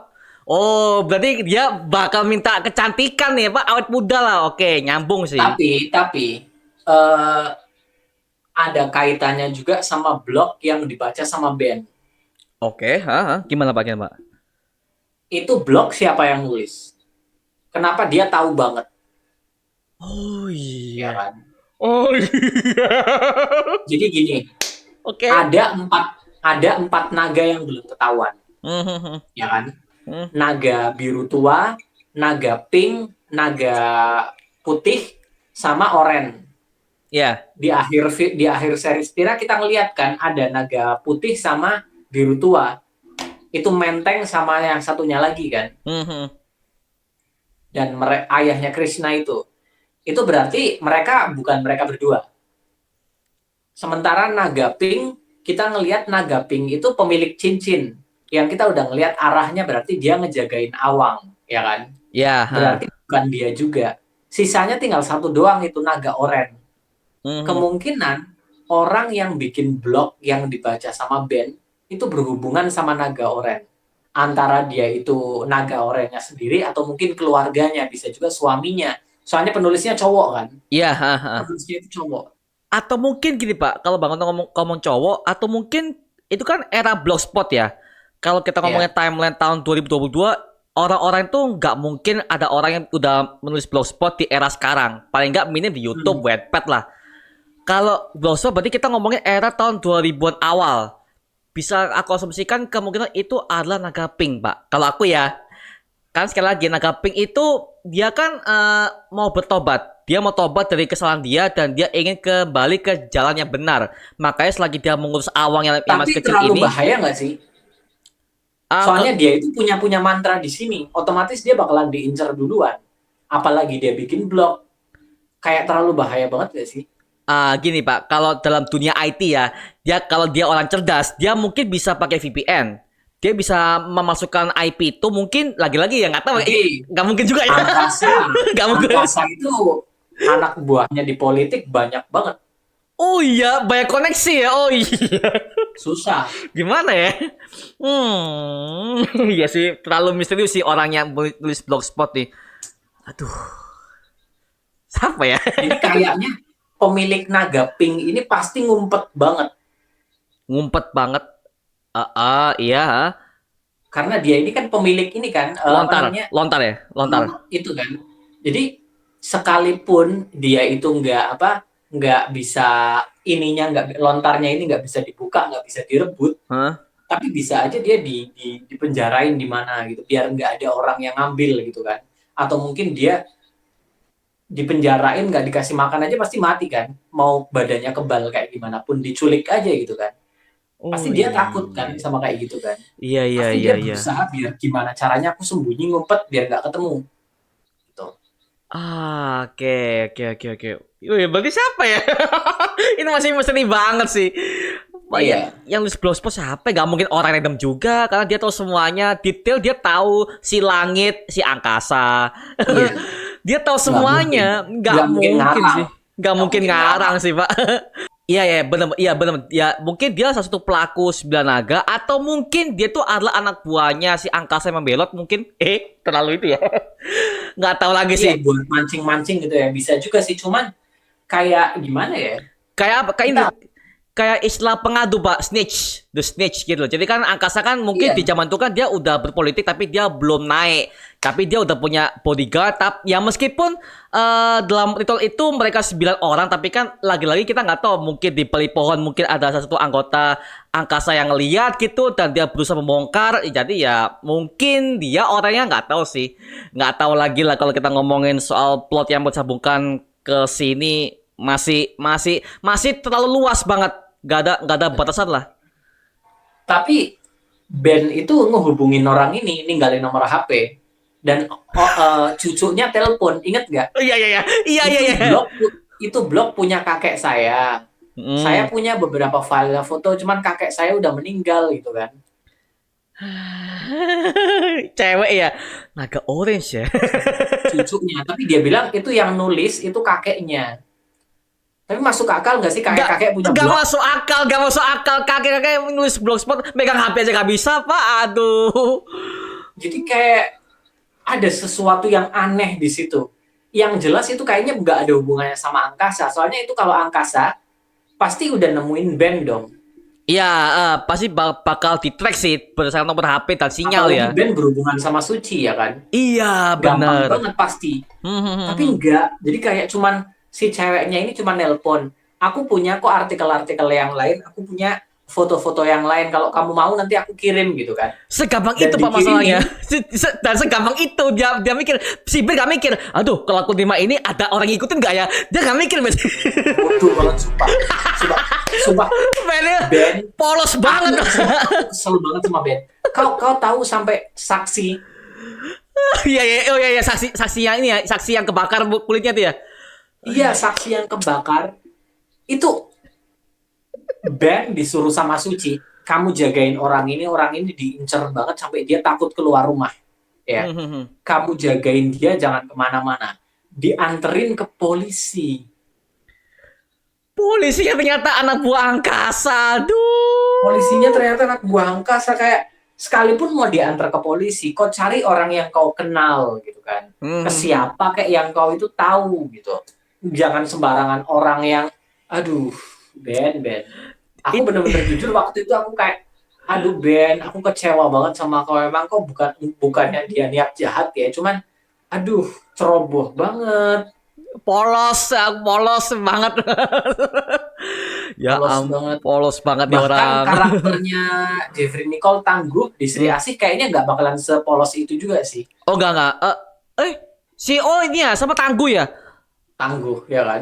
Speaker 1: Oh, berarti dia bakal minta kecantikan nih, Pak. Awet muda lah. Oke, nyambung sih.
Speaker 2: Tapi eh, ada kaitannya juga sama blog yang dibaca sama band.
Speaker 1: Oke, gimana Pak? Gimana Pak?
Speaker 2: Itu blog siapa yang nulis? Kenapa dia tahu banget,
Speaker 1: Oh
Speaker 2: ya
Speaker 1: iya.
Speaker 2: kan?
Speaker 1: Oh iya.
Speaker 2: Jadi gini,
Speaker 1: Oke.
Speaker 2: ada empat naga yang belum ketahuan,
Speaker 1: Hmm.
Speaker 2: ya kan?
Speaker 1: Hmm.
Speaker 2: Naga biru tua, naga pink, naga putih, sama oren.
Speaker 1: Ya,
Speaker 2: Di akhir series Tira kita ngeliat kan ada naga putih sama biru tua. Itu Menteng sama yang satunya lagi kan.
Speaker 1: hmm.
Speaker 2: Dan ayahnya Krishna itu. Itu berarti mereka berdua. Sementara naga pink, kita ngelihat naga pink itu pemilik cincin. Yang kita udah ngelihat arahnya berarti dia ngejagain Awang, ya kan?
Speaker 1: Ya,
Speaker 2: Berarti bukan dia juga. Sisanya tinggal satu doang itu naga oren.
Speaker 1: Hmm.
Speaker 2: Kemungkinan orang yang bikin blog yang dibaca sama band itu berhubungan sama naga oren. Antara dia itu naga orennya sendiri atau mungkin keluarganya, bisa juga suaminya. Soalnya penulisnya cowok kan.
Speaker 1: Ya,
Speaker 2: Penulisnya itu cowok.
Speaker 1: Atau mungkin gini Pak, kalau Bang Ota ngomong cowok, atau mungkin itu kan era blogspot ya. Kalau kita ngomongin
Speaker 2: Iya.
Speaker 1: timeline tahun 2022, orang-orang itu nggak mungkin ada orang yang udah menulis blogspot di era sekarang. Paling nggak minim di YouTube,
Speaker 2: Hmm.
Speaker 1: Wattpad lah. Kalau blogspot berarti kita ngomongin era tahun 2000-an awal. Bisa aku asumsikan kemungkinan itu adalah naga pink, Pak. Kalau aku ya, kan sekali lagi naga pink itu dia kan mau bertobat, dia mau tobat dari kesalahan dia dan dia ingin kembali ke jalan yang benar. Makanya selagi dia mengurus awang yang masih
Speaker 2: Tapi
Speaker 1: kecil
Speaker 2: terlalu
Speaker 1: ini,
Speaker 2: bahaya nggak sih?
Speaker 1: ke,
Speaker 2: Soalnya dia itu punya mantra di sini. Otomatis dia bakalan diincar duluan. Apalagi dia bikin blog. Kayak terlalu bahaya banget gak sih?
Speaker 1: gini Pak, kalau dalam dunia IT ya, dia kalau dia orang cerdas, dia mungkin bisa pakai VPN. Dia bisa memasukkan IP itu mungkin lagi-lagi ya nggak tahu,
Speaker 2: Tapi
Speaker 1: nggak mungkin juga ya,
Speaker 2: angkasa,
Speaker 1: nggak mungkin.
Speaker 2: angkasa itu anak buahnya di politik banyak banget.
Speaker 1: Oh iya, banyak koneksi ya. Oh iya.
Speaker 2: Susah.
Speaker 1: Gimana ya? Iya sih, terlalu misterius sih orang yang tulis blogspot nih. Aduh, siapa ya?
Speaker 2: Jadi kayaknya pemilik naga pink ini pasti ngumpet banget.
Speaker 1: Ngumpet banget. Iya.
Speaker 2: Karena dia ini kan pemilik ini kan, apa
Speaker 1: Lontar,
Speaker 2: namanya,
Speaker 1: lontar ya, lontar.
Speaker 2: itu kan. Jadi sekalipun dia itu nggak bisa ininya, nggak lontarnya ini nggak bisa dibuka, nggak bisa direbut,
Speaker 1: Hah?
Speaker 2: tapi bisa aja dia dipenjarain di mana gitu biar nggak ada orang yang ngambil gitu kan, atau mungkin dia dipenjarain nggak dikasih makan aja pasti mati kan, mau badannya kebal kayak gimana pun diculik aja gitu kan,
Speaker 1: Oh
Speaker 2: pasti dia takut kan
Speaker 1: iya.
Speaker 2: sama kayak gitu kan,
Speaker 1: Iya iya
Speaker 2: pasti
Speaker 1: iya
Speaker 2: dia
Speaker 1: iya.
Speaker 2: berusaha biar gimana caranya aku sembunyi ngumpet biar nggak ketemu gitu.
Speaker 1: Oke oke oke oke. Wih, berarti siapa ya? Ini masih misteri banget sih. Wah, ya,
Speaker 2: Iya.
Speaker 1: yang nulis blogspot siapa? Gak mungkin orang random juga karena dia tahu semuanya detail, dia tahu si langit, si angkasa.
Speaker 2: Iya,
Speaker 1: Dia tahu
Speaker 2: nggak mungkin,
Speaker 1: semuanya. Nggak
Speaker 2: nggak mungkin
Speaker 1: mungkin
Speaker 2: ngarang,
Speaker 1: sih. Nggak
Speaker 2: nggak
Speaker 1: mungkin
Speaker 2: mungkin
Speaker 1: ngarang
Speaker 2: ngarang.
Speaker 1: sih, Pak. Iya ya, benar. Iya benar. Ya, mungkin dia salah satu pelaku sembilan naga atau mungkin dia tuh adalah anak buahnya si angkasa yang membelot mungkin. Terlalu itu ya. Nggak tahu lagi
Speaker 2: Iya,
Speaker 1: sih.
Speaker 2: buat mancing-mancing gitu ya bisa juga sih, cuman kayak gimana ya,
Speaker 1: Kayak apa? Kayak ini
Speaker 2: kita,
Speaker 1: kayak istilah pengadu Pak, snitch, the snitch gitu loh. Jadi kan angkasa kan mungkin di
Speaker 2: iya,
Speaker 1: zaman itu kan dia udah berpolitik tapi dia belum naik. Tapi dia udah punya bodyguard. Tapi ya meskipun dalam ritual itu mereka 9 orang, tapi kan lagi-lagi kita nggak tahu mungkin di balik pohon mungkin ada salah satu anggota angkasa yang lihat gitu dan dia berusaha membongkar. Jadi ya mungkin dia orangnya nggak tahu sih, nggak tahu lagi lah kalau kita ngomongin soal plot yang bersambungkan ke sini masih terlalu luas banget. Gak ada batasan lah.
Speaker 2: tapi band itu ngehubungin orang ini ninggalin nomor HP dan cucunya telepon, inget nggak?
Speaker 1: Oh, iya iya iya. Iya iya
Speaker 2: Itu
Speaker 1: iya.
Speaker 2: blog punya kakek saya. Saya
Speaker 1: Hmm.
Speaker 2: punya beberapa file foto, cuman kakek saya udah meninggal gitu kan.
Speaker 1: Cewek ya. Naga orange ya.
Speaker 2: cucunya. Tapi dia bilang itu yang nulis itu kakeknya. Tapi masuk akal nggak sih kakek-kakek punya
Speaker 1: Gak
Speaker 2: blog?
Speaker 1: masuk akal, gak masuk akal. Kakek-kakek nulis blogspot, megang HP aja gak bisa, Pak. Aduh.
Speaker 2: Jadi kayak ada sesuatu yang aneh di situ. Yang jelas itu kayaknya nggak ada hubungannya sama angkasa. Soalnya itu kalau angkasa pasti udah nemuin band dong.
Speaker 1: Ya, pasti bakal di-track sih berdasarkan nomor HP dan sinyal ya.
Speaker 2: Apalagi band berhubungan sama Suci ya kan.
Speaker 1: Iya,
Speaker 2: Gampang
Speaker 1: bener.
Speaker 2: banget pasti.
Speaker 1: Hmm, hmm, hmm,
Speaker 2: Tapi
Speaker 1: hmm.
Speaker 2: enggak. Jadi kayak cuman si ceweknya ini cuman nelpon. Aku punya kok artikel-artikel yang lain. Aku punya foto-foto yang lain. Kalau kamu mau nanti aku kirim gitu kan.
Speaker 1: Segampang
Speaker 2: Dan
Speaker 1: itu Pak masalahnya.
Speaker 2: dikirimin.
Speaker 1: Dan segampang itu dia mikir, si Ben gak mikir, aduh kalau aku terima ini ada orang ngikutin gak ya? Dia gak mikir, Ben.
Speaker 2: Bodoh banget sumpah. Sumpah. Sumpah.
Speaker 1: Bennya
Speaker 2: Ben.
Speaker 1: polos banget.
Speaker 2: Aku kesel banget sama Ben. Kau tahu sampai saksi.
Speaker 1: Iya, iya, oh iya, iya, saksi yang ini ya, saksi yang kebakar kulitnya tuh ya.
Speaker 2: Iya, saksi yang kebakar. Itu Ben disuruh sama Suci, kamu jagain orang ini diincer banget sampai dia takut keluar rumah. Ya,
Speaker 1: Hmm, hmm, hmm.
Speaker 2: kamu jagain dia jangan kemana-mana. Dianterin ke polisi.
Speaker 1: Polisinya ternyata anak buah angkasa. Aduh.
Speaker 2: Polisinya ternyata anak buah angkasa kayak sekalipun mau diantar ke polisi, kau cari orang yang kau kenal gitu kan.
Speaker 1: Hmm,
Speaker 2: Ke
Speaker 1: hmm, hmm.
Speaker 2: siapa kayak yang kau itu tahu gitu. Jangan sembarangan orang yang aduh, Ben. Aku
Speaker 1: It-
Speaker 2: bener-bener jujur waktu itu aku kayak aduh Ben, aku kecewa banget sama kau. Emang kau bukannya dia niat jahat ya, cuman aduh, ceroboh banget,
Speaker 1: polos banget. Ya
Speaker 2: polos banget.
Speaker 1: polos banget nih
Speaker 2: Bahkan
Speaker 1: orang.
Speaker 2: karakternya Jeffrey Nicole tangguh di Sri
Speaker 1: Hmm.
Speaker 2: Asih kayaknya nggak bakalan sepolos itu juga sih.
Speaker 1: Oh enggak. Si oh ini ya sama Tangguh ya.
Speaker 2: Tangguh, ya kan?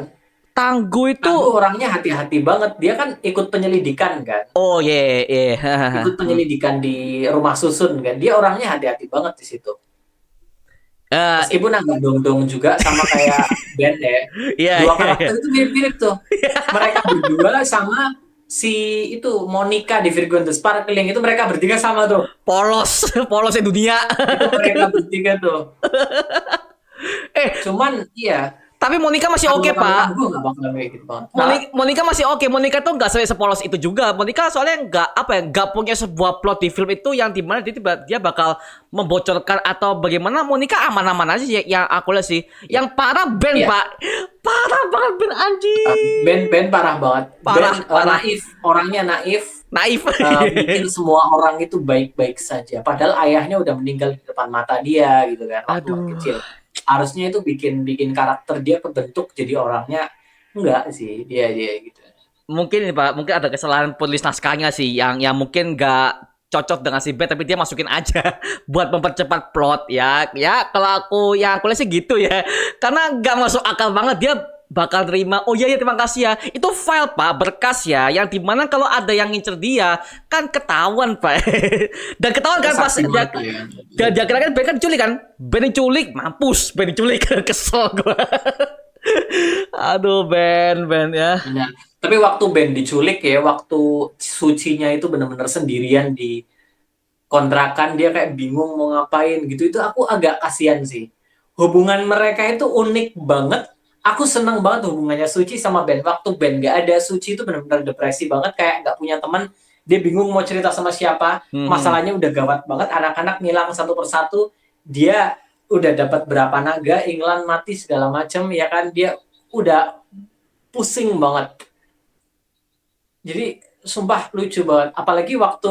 Speaker 1: Tangguh itu.
Speaker 2: Tangguh orangnya hati-hati banget. Dia kan ikut penyelidikan kan?
Speaker 1: Oh ye ye.
Speaker 2: Ikut penyelidikan di rumah susun kan? Dia orangnya hati-hati banget di situ.
Speaker 1: Eh,
Speaker 2: Meskipun agak dong-dong juga sama kayak Ben ya.
Speaker 1: Iya
Speaker 2: Dua
Speaker 1: iya iya.
Speaker 2: karakter itu mirip-mirip tuh. Mereka berdua sama si itu Monica di Virgo and the Sparkling itu mereka bertiga sama tuh.
Speaker 1: Polos, polosnya dunia.
Speaker 2: Itu mereka bertiga tuh.
Speaker 1: Eh,
Speaker 2: Cuman iya,
Speaker 1: tapi Monica masih
Speaker 2: kalau
Speaker 1: oke,
Speaker 2: kalau
Speaker 1: Pak.
Speaker 2: Tangguh nggak bakalan kayak gitu banget. Hah?
Speaker 1: Monica masih oke. Monica tuh nggak sepolos itu juga. Monica soalnya nggak apa ya, nggak punya sebuah plot di film itu yang dimana dia bakal membocorkan atau bagaimana. Monica aman-aman aja sih yang aku lihat sih. Yang parah Ben,
Speaker 2: Iya.
Speaker 1: Pak. Parah banget Ben anjing.
Speaker 2: Ben parah banget.
Speaker 1: Parah,
Speaker 2: Ben
Speaker 1: parah.
Speaker 2: naif, orangnya naif.
Speaker 1: Naif.
Speaker 2: Bikin semua orang itu baik-baik saja. Padahal ayahnya udah meninggal di depan mata dia gitu kan waktu
Speaker 1: Aduh.
Speaker 2: masih kecil. Harusnya itu bikin karakter dia kebentuk jadi orangnya enggak sih dia gitu.
Speaker 1: Mungkin ini Pak, mungkin ada kesalahan penulis naskahnya sih yang mungkin nggak cocok dengan si Ben tapi dia masukin aja buat mempercepat plot ya. Ya kalau aku lihat sih gitu ya. Karena nggak masuk akal banget dia bakal terima. Oh iya ya terima kasih ya. Itu file Pak, berkas ya yang dimana kalau ada yang ngincer dia kan ketahuan Pak. Dan ketahuan kan pas
Speaker 2: Saksi
Speaker 1: dia,
Speaker 2: mata ya.
Speaker 1: dia kira kan Ben kan diculik kan. Ben diculik, mampus. Ben diculik kesel gue. Aduh Ben ya.
Speaker 2: Benar. Tapi waktu Ben diculik ya, waktu Sucinya itu benar-benar sendirian di kontrakan dia kayak bingung mau ngapain gitu itu aku agak kasihan sih. Hubungan mereka itu unik banget. Aku seneng banget hubungannya Suci sama Ben. Waktu Ben nggak ada, Suci itu benar-benar depresi banget kayak nggak punya teman. Dia bingung mau cerita sama siapa. Masalahnya udah gawat banget. Anak-anak ngilang satu persatu. Dia udah dapat berapa naga, England mati segala macam ya kan. Dia udah pusing banget. Jadi sumpah lucu banget. Apalagi waktu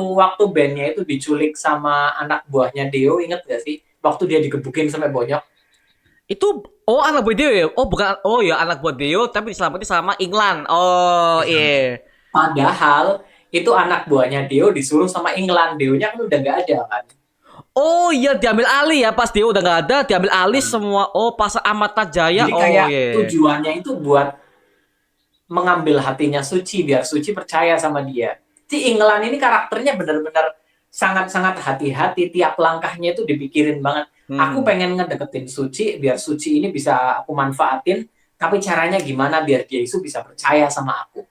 Speaker 2: bandnya itu diculik sama anak buahnya Deo, inget gak sih? Waktu dia digebukin sampai bonyok.
Speaker 1: Itu oh anak buah Deo ya? Oh bukan, oh ya anak buah Deo tapi diselamatin sama England. Oh iya.
Speaker 2: Padahal itu anak buahnya Deo disuruh sama England. Deonya kan udah gak ada kan.
Speaker 1: Oh iya diambil alih ya pas Deo udah nggak ada diambil alih semua. Oh pasar Amata Jaya.
Speaker 2: Jadi
Speaker 1: Oh
Speaker 2: kayak
Speaker 1: iya.
Speaker 2: tujuannya itu buat mengambil hatinya Suci biar Suci percaya sama dia. Si England ini karakternya benar-benar sangat-sangat hati-hati, tiap langkahnya itu dipikirin banget. Aku pengen ngedeketin Suci biar Suci ini bisa aku manfaatin, tapi caranya gimana biar dia itu bisa percaya sama aku.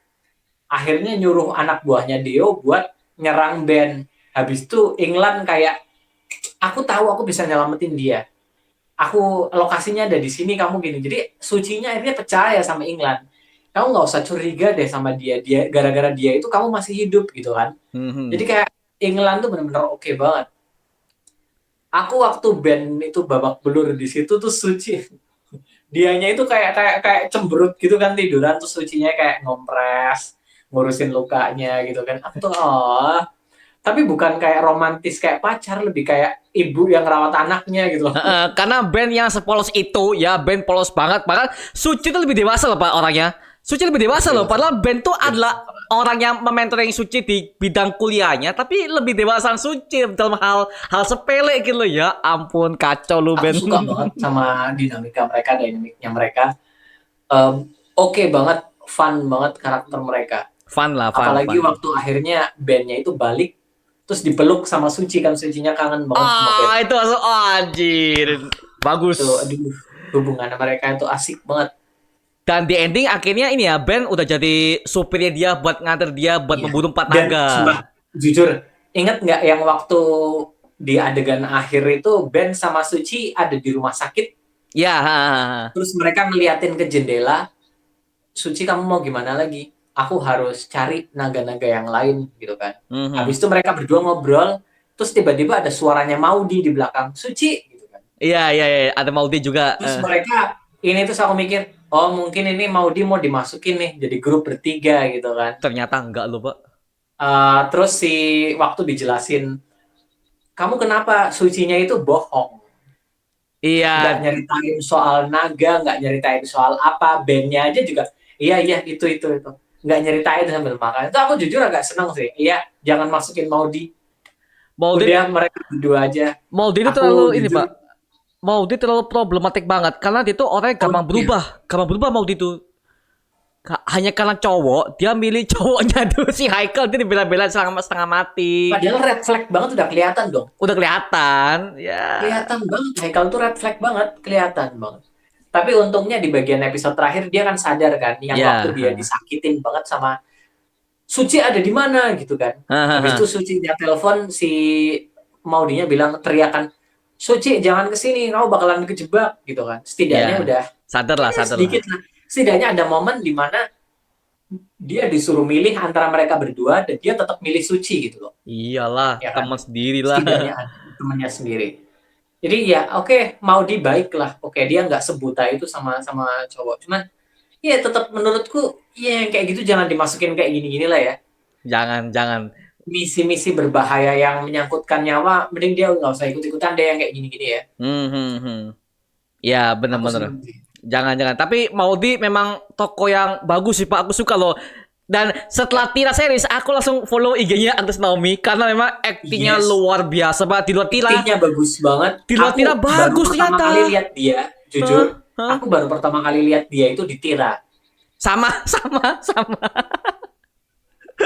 Speaker 2: Akhirnya nyuruh anak buahnya Deo buat nyerang Ben. Habis itu England kayak aku tahu aku bisa nyelamatin dia. aku lokasinya ada di sini, kamu gini. Jadi Sucinya akhirnya percaya sama England. Kamu nggak usah curiga deh sama dia. Dia gara-gara dia itu kamu masih hidup gitu kan. Jadi
Speaker 1: Mhm.
Speaker 2: kayak England tuh benar-benar oke banget. Aku waktu band itu babak belur di situ tuh Suci, dianya itu kayak cemberut gitu kan tiduran, terus Sucinya kayak ngompres, ngurusin lukanya gitu kan. Aku tuh tapi bukan kayak romantis kayak pacar, lebih kayak ibu yang rawat anaknya gitu loh.
Speaker 1: Karena band yang sepolos itu ya band polos banget. Padahal Suci itu lebih dewasa loh pak orangnya. Suci lebih dewasa loh.
Speaker 2: Dewasa,
Speaker 1: Padahal band itu
Speaker 2: dewasa
Speaker 1: adalah
Speaker 2: banget.
Speaker 1: orang yang mementoring Suci di bidang kuliahnya, tapi lebih dewasa Suci dalam hal hal sepele gitu loh ya. Ampun kacau lu
Speaker 2: Aku
Speaker 1: band.
Speaker 2: suka banget sama dinamiknya mereka. Oke banget, fun banget karakter mereka.
Speaker 1: Fun lah, fun,
Speaker 2: Apalagi
Speaker 1: fun.
Speaker 2: waktu akhirnya bandnya itu balik, terus dipeluk sama Suci kan, Sucinya kangen banget sama
Speaker 1: Ah,
Speaker 2: bandnya.
Speaker 1: itu masuk oh, anjir. Bagus.
Speaker 2: Tuh, aduh, hubungan mereka itu asik banget.
Speaker 1: Dan di ending akhirnya ini ya Ben udah jadi supirnya dia buat nganter dia buat
Speaker 2: Iya.
Speaker 1: membunuh empat
Speaker 2: Dan
Speaker 1: naga.
Speaker 2: sumpah, jujur, ingat nggak yang waktu di adegan akhir itu Ben sama Suci ada di rumah sakit,
Speaker 1: Ya. Ha.
Speaker 2: terus mereka ngeliatin ke jendela, Suci kamu mau gimana lagi? Aku harus cari naga-naga yang lain gitu kan.
Speaker 1: Mhm.
Speaker 2: Habis itu mereka berdua ngobrol, terus tiba-tiba ada suaranya Maudi di belakang, Suci gitu kan.
Speaker 1: Iya, iya, iya, ada Maudi juga.
Speaker 2: Terus mereka ini terus aku mikir, oh mungkin ini Maudi mau dimasukin nih jadi grup bertiga gitu kan.
Speaker 1: Ternyata enggak loh, Pak.
Speaker 2: Terus si waktu dijelasin, kamu kenapa Sucinya itu bohong,
Speaker 1: Iya,
Speaker 2: nggak nyeritain soal naga, nggak nyeritain soal apa, bandnya aja juga, iya iya itu, nggak nyeritain sambil makan. Itu aku jujur agak seneng sih, iya jangan masukin Maudi,
Speaker 1: Maudi
Speaker 2: udah mereka berdua aja.
Speaker 1: Maudi itu
Speaker 2: Aku
Speaker 1: terlalu ini,
Speaker 2: jujur,
Speaker 1: Pak. Maudi terlalu problematik banget karena dia tuh orangnya
Speaker 2: oh
Speaker 1: gampang
Speaker 2: iya,
Speaker 1: berubah. Gampang berubah Maudi tuh. Hanya karena cowok, dia milih cowoknya tuh si Haikal dia dibela-bela setengah mati.
Speaker 2: padahal red flag banget udah kelihatan dong.
Speaker 1: Udah kelihatan, ya.
Speaker 2: Kelihatan banget, Haikal tuh red flag banget, kelihatan banget. Tapi untungnya di bagian episode terakhir dia kan sadar kan, yang waktu dia
Speaker 1: Ya.
Speaker 2: disakitin banget sama Suci ada di mana gitu kan. Habis itu Suci dia telepon si Maudinya bilang teriakan, Suci jangan kesini, kamu bakalan kejebak gitu kan. Setidaknya
Speaker 1: Ya.
Speaker 2: udah
Speaker 1: Sadar lah, sadar lah.
Speaker 2: sedikit lah. Setidaknya ada momen di mana dia disuruh milih antara mereka berdua dan dia tetap milih Suci gitu loh.
Speaker 1: Iyalah,
Speaker 2: Ya kan?
Speaker 1: teman sendiri lah.
Speaker 2: Setidaknya ada temannya sendiri. Jadi ya oke, Maudi baik lah. Oke, dia nggak sebuta itu sama sama cowok. Cuman ya tetap menurutku ya yang kayak gitu jangan dimasukin kayak gini-gini lah ya.
Speaker 1: Jangan, jangan.
Speaker 2: Misi-misi berbahaya yang menyangkutkan nyawa, mending dia nggak usah ikut-ikutan deh yang kayak gini-gini ya.
Speaker 1: Hmm, hmm, hmm. Ya,
Speaker 2: Aku
Speaker 1: bener-bener.
Speaker 2: seneng sih.
Speaker 1: Jangan, jangan. Tapi Maudi memang toko yang bagus sih, Pak. Aku suka loh. Dan setelah Tira series, aku langsung follow IG-nya Agnes Naomi karena memang aktingnya
Speaker 2: Yes,
Speaker 1: luar biasa, Pak. Di luar Tira,
Speaker 2: aktingnya bagus banget.
Speaker 1: di luar Tira
Speaker 2: Aku baru
Speaker 1: bagus
Speaker 2: pertama kali
Speaker 1: ternyata.
Speaker 2: lihat dia,
Speaker 1: Hah?
Speaker 2: jujur,
Speaker 1: Hah?
Speaker 2: aku baru pertama kali lihat dia itu di Tira.
Speaker 1: Sama, sama, sama.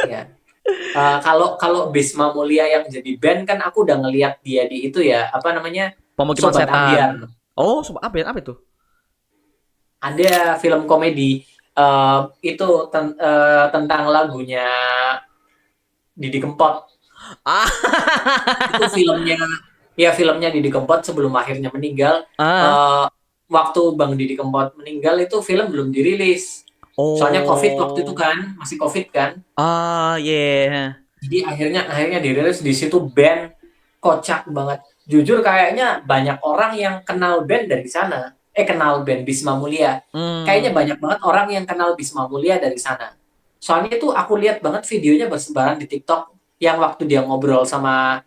Speaker 2: Ya. Kalau kalau Bisma Mulia yang jadi band kan aku udah ngelihat dia di itu ya, apa namanya,
Speaker 1: Pemukiman
Speaker 2: Sobat
Speaker 1: setan.
Speaker 2: Ambiar.
Speaker 1: Oh, apa ya? Apa itu?
Speaker 2: Ada film komedi itu tentang lagunya Didi Kempot.
Speaker 1: Ah,
Speaker 2: Itu filmnya, ya filmnya Didi Kempot sebelum akhirnya meninggal.
Speaker 1: ah.
Speaker 2: eh, Waktu Bang Didi Kempot meninggal itu film belum dirilis. Soalnya COVID waktu itu
Speaker 1: Oh.
Speaker 2: kan, masih COVID kan.
Speaker 1: Ah, yeah.
Speaker 2: Jadi akhirnya akhirnya dirilis di situ, band kocak banget. Jujur kayaknya banyak orang yang kenal band dari sana. Kenal band Bisma Mulia. Kayaknya
Speaker 1: Hmm.
Speaker 2: banyak banget orang yang kenal Bisma Mulia dari sana. Soalnya itu aku lihat banget videonya bersebaran di TikTok yang waktu dia ngobrol sama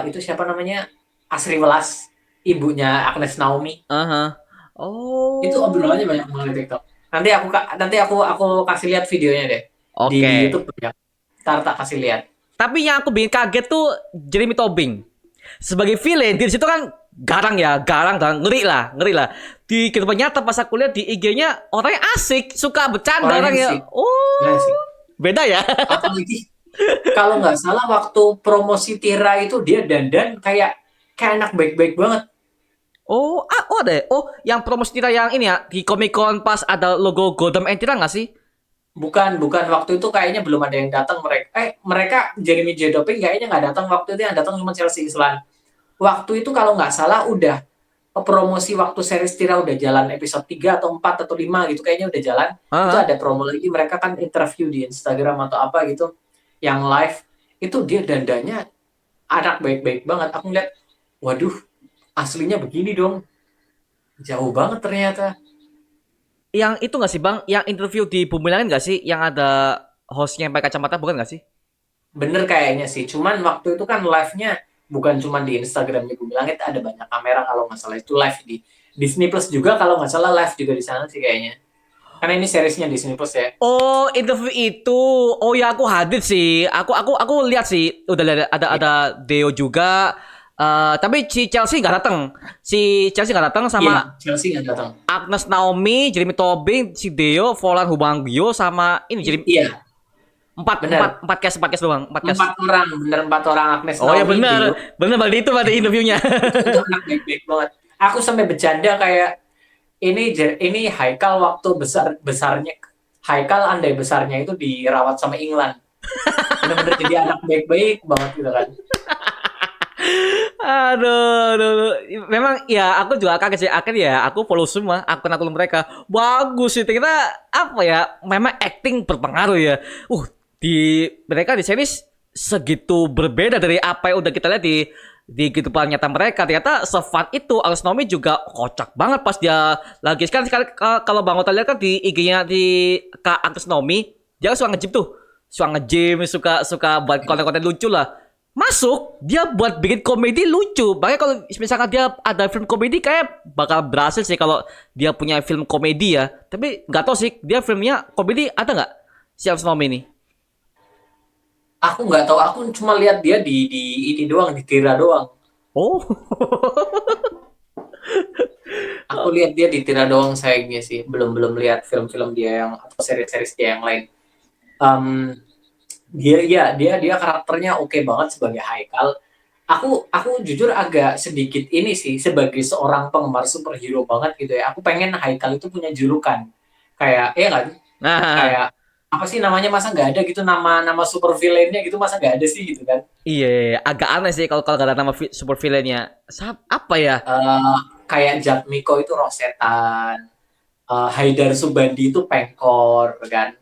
Speaker 2: itu siapa namanya? Asri Welas, ibunya Agnes Naomi.
Speaker 1: Aha.
Speaker 2: Itu obrolannya
Speaker 1: Oh.
Speaker 2: banyak banget di TikTok. Nanti aku kasih lihat videonya deh. Di
Speaker 1: Oke.
Speaker 2: YouTube banyak. Ntar tak kasih lihat.
Speaker 1: Tapi yang aku bikin kaget tuh Jeremy Tobing. Sebagai villain di situ kan garang ya, garang dan ngeri lah, ngeri lah. Di kehidupan nyata pas aku lihat di IG-nya orangnya asik, suka bercanda
Speaker 2: Orangnya
Speaker 1: orangnya.
Speaker 2: sih, ya
Speaker 1: Oh,
Speaker 2: sih.
Speaker 1: beda ya.
Speaker 2: Apalagi kalau nggak salah waktu promosi Tira itu dia dandan kayak anak baik-baik banget.
Speaker 1: Oh, oh deh. Oh, yang promosi Tira yang ini ya di Comic Con pas ada logo Gotham and Tira nggak sih?
Speaker 2: Bukan waktu itu kayaknya belum ada yang datang mereka. Mereka Jeremy J. Doping kayaknya nggak datang waktu itu, yang datang cuma Chelsea Islan. Waktu itu kalau nggak salah udah promosi waktu series Tira udah jalan episode 3 atau 4 atau 5 gitu kayaknya udah jalan. Itu
Speaker 1: Ah,
Speaker 2: ada promo lagi, mereka kan interview di Instagram atau apa gitu yang live. Itu dia dandanya anak baik-baik banget. Aku ngeliat, waduh, aslinya begini dong. Jauh banget ternyata.
Speaker 1: yang itu nggak sih bang? Yang interview di Bumi Langit nggak sih? Yang ada hostnya yang pakai kacamata bukan nggak sih?
Speaker 2: Bener kayaknya sih. Cuman waktu itu kan live-nya bukan cuma di Instagramnya Bumi Langit, ada banyak kamera kalau nggak salah itu live di Disney Plus juga kalau nggak salah live juga di sana sih kayaknya. Karena ini seriesnya Disney Plus ya.
Speaker 1: Oh, interview itu. Oh ya, aku hadir sih. Aku lihat sih. Udah ada
Speaker 2: Iya,
Speaker 1: Deo juga. Tapi si Chelsea nggak datang. Si Chelsea nggak datang
Speaker 2: iya,
Speaker 1: sama
Speaker 2: Chelsea nggak datang.
Speaker 1: Agnes Naomi, Jeremy Tobing, si Deo, Volan Hubangio sama ini jadi
Speaker 2: Iya,
Speaker 1: empat
Speaker 2: bener.
Speaker 1: empat cast doang, empat cast.
Speaker 2: Empat orang, bener 4 orang. Agnes
Speaker 1: Oh ya
Speaker 2: Naomi,
Speaker 1: benar,
Speaker 2: Dio.
Speaker 1: benar berarti itu pada interviewnya.
Speaker 2: Itu anak baik-baik banget. Aku sampai bercanda kayak ini Haikal waktu besarnya Haikal andai besarnya itu dirawat sama England. Bener-bener jadi anak baik-baik banget gitu kan.
Speaker 1: Aduh. Memang ya aku juga kaget sih. Akhirnya ya aku follow semua akun-akun mereka. Bagus sih. Ternyata apa ya? Memang acting berpengaruh ya. Di mereka di series segitu berbeda dari apa yang udah kita lihat di kehidupan nyata mereka. Ternyata sefun itu Alice Nomi juga kocak banget pas dia lagi kan sekali kalau Bang Ota lihat kan di IG-nya di Kak Alice Nomi, dia suka nge-gym tuh. Suka nge-gym, suka buat konten-konten lucu lah. Masuk, dia buat bikin komedi lucu. Makanya kalau misalkan dia ada film komedi kayak bakal berhasil sih kalau dia punya film komedi ya. Tapi nggak tahu sih, dia filmnya komedi ada nggak? Si Alice Nomi ini.
Speaker 2: Aku nggak tahu, aku cuma lihat dia di ini doang, di Tira doang.
Speaker 1: Oh.
Speaker 2: Aku lihat dia di Tira doang sayangnya sih. Belum belum lihat film-film dia yang atau series-series dia yang lain. Em, dia karakternya oke banget sebagai Haikal. Aku jujur agak sedikit ini sih sebagai seorang penggemar superhero banget gitu ya. Aku pengen Haikal itu punya julukan. Kayak kan?
Speaker 1: Nah,
Speaker 2: Kayak apa sih namanya, masa nggak ada gitu nama super villainnya gitu, masa nggak ada sih gitu kan.
Speaker 1: iya, agak aneh sih kalau gak ada nama super villainnya. Apa ya?
Speaker 2: Kayak Jack Miko itu Rosetan, Haidar Subandi itu Pengkor kan,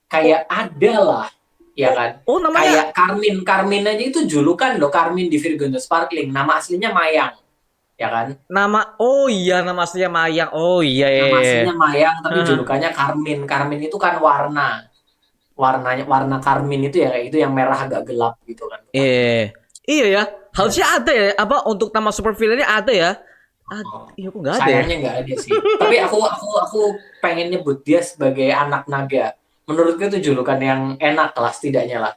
Speaker 2: kayak ada lah ya
Speaker 1: Oh,
Speaker 2: kan.
Speaker 1: oh namanya
Speaker 2: Kayak Karmin Karmin aja itu julukan loh, Karmin di Virgo the Sparkling, nama aslinya Mayang ya kan.
Speaker 1: oh iya nama aslinya Mayang. Oh iya, iya,
Speaker 2: Nama
Speaker 1: iya.
Speaker 2: aslinya Mayang tapi
Speaker 1: Hah.
Speaker 2: julukannya Karmin. Karmin itu kan warna Karmin itu ya kayak itu yang merah agak gelap gitu kan, Karmin.
Speaker 1: Iya. Iya ya.
Speaker 2: Ya.
Speaker 1: Harusnya ada ya. Apa untuk nama super villainnya ada ya? Iya kok nggak ada ya?
Speaker 2: Sayangnya nggak ada sih. Tapi aku pengen nyebut dia sebagai anak naga. Menurutku itu julukan yang enak lah setidaknya lah.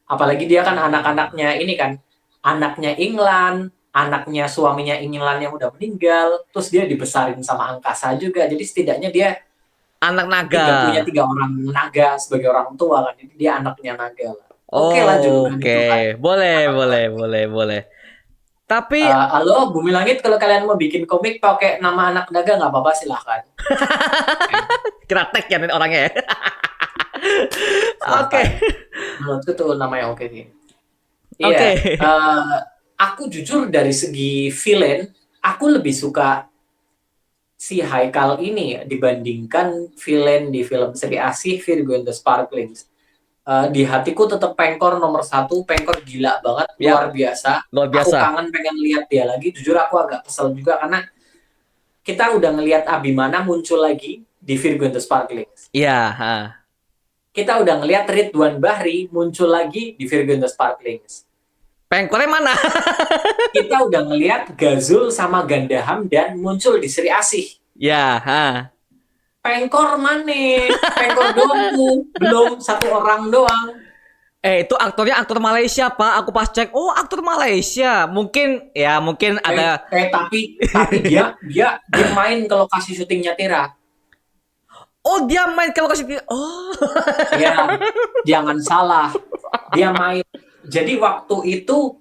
Speaker 2: Apalagi dia kan anak-anaknya ini kan, anaknya England, anaknya suaminya England yang udah meninggal, terus dia dibesarin sama angkasa juga. Jadi setidaknya dia
Speaker 1: Anak naga.
Speaker 2: tiga orang naga sebagai orang tua kan. Jadi dia anaknya naga lah. Oke lah julukan
Speaker 1: Oke,
Speaker 2: itu kan.
Speaker 1: boleh. Tapi
Speaker 2: Halo Bumi Langit, kalau kalian mau bikin komik pakai nama anak naga nggak apa-apa silahkan.
Speaker 1: kita tag ya nih orangnya ya. Oke.
Speaker 2: Silahkan. Menurutku tuh namanya oke sih. Iya,
Speaker 1: Oke.
Speaker 2: aku jujur dari segi villain, aku lebih suka si Haikal ini dibandingkan villain di film seri asih Virgo and the Sparklings. Di hatiku tetap Pengkor nomor satu. Pengkor gila banget, luar
Speaker 1: Yap,
Speaker 2: biasa.
Speaker 1: luar
Speaker 2: Aku
Speaker 1: biasa.
Speaker 2: kangen pengen lihat dia lagi. Jujur aku agak kesel juga karena kita udah ngelihat Abimana muncul lagi di Virgo and the Sparklings.
Speaker 1: Iya,
Speaker 2: Kita udah ngelihat Ridwan Bahri muncul lagi di Virgo and the Sparklings.
Speaker 1: Pengkornya mana?
Speaker 2: Kita udah ngelihat Gazul sama Gandaham dan muncul di Seri Asih.
Speaker 1: Ya,
Speaker 2: Pengkor mana? Pengkor doang tuh, belum satu orang doang.
Speaker 1: itu aktornya aktor Malaysia, Pak. Aku pas cek, oh aktor Malaysia. Mungkin ada.
Speaker 2: Tapi dia main ke lokasi syutingnya Tira.
Speaker 1: Oh dia main ke lokasi. Oh.
Speaker 2: Ya, jangan salah. Dia main. Jadi waktu itu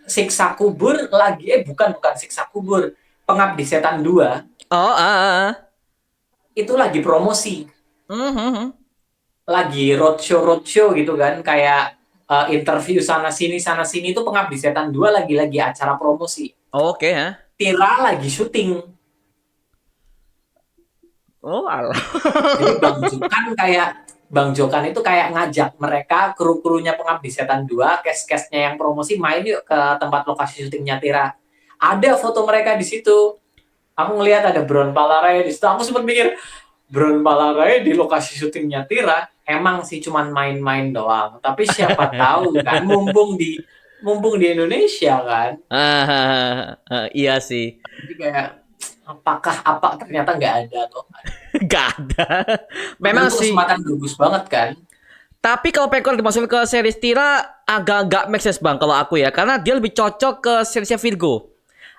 Speaker 2: Siksa Kubur lagi bukan Siksa Kubur. Pengabdi Setan 2
Speaker 1: Oh,
Speaker 2: itu lagi promosi.
Speaker 1: Mhm.
Speaker 2: Lagi roadshow gitu kan, kayak interview sana sini itu Pengabdi Setan 2 lagi acara promosi.
Speaker 1: Oke, ya.
Speaker 2: Tira lagi syuting.
Speaker 1: Oh, alah.
Speaker 2: Jadi Bang Jokan itu kayak ngajak mereka kru-krunya Pengabdi Setan 2, cast-castnya yang promosi main yuk ke tempat lokasi syutingnya Tira. Ada foto mereka di situ. Aku ngelihat ada Bron Palarai di situ. Aku sempat mikir, Bron Palarai di lokasi syutingnya Tira emang sih cuman main-main doang. Tapi siapa tahu kan, mumpung di Indonesia kan.
Speaker 1: Iya sih.
Speaker 2: Jadi kayak apa ternyata nggak ada tuh.
Speaker 1: Gak ada.
Speaker 2: Memang
Speaker 1: Memang sih.
Speaker 2: kesempatan bagus banget kan.
Speaker 1: Tapi kalau Pekor dimasukin ke series Tira agak-agak make sense bang kalau aku ya, karena dia lebih cocok ke seriesnya Virgo.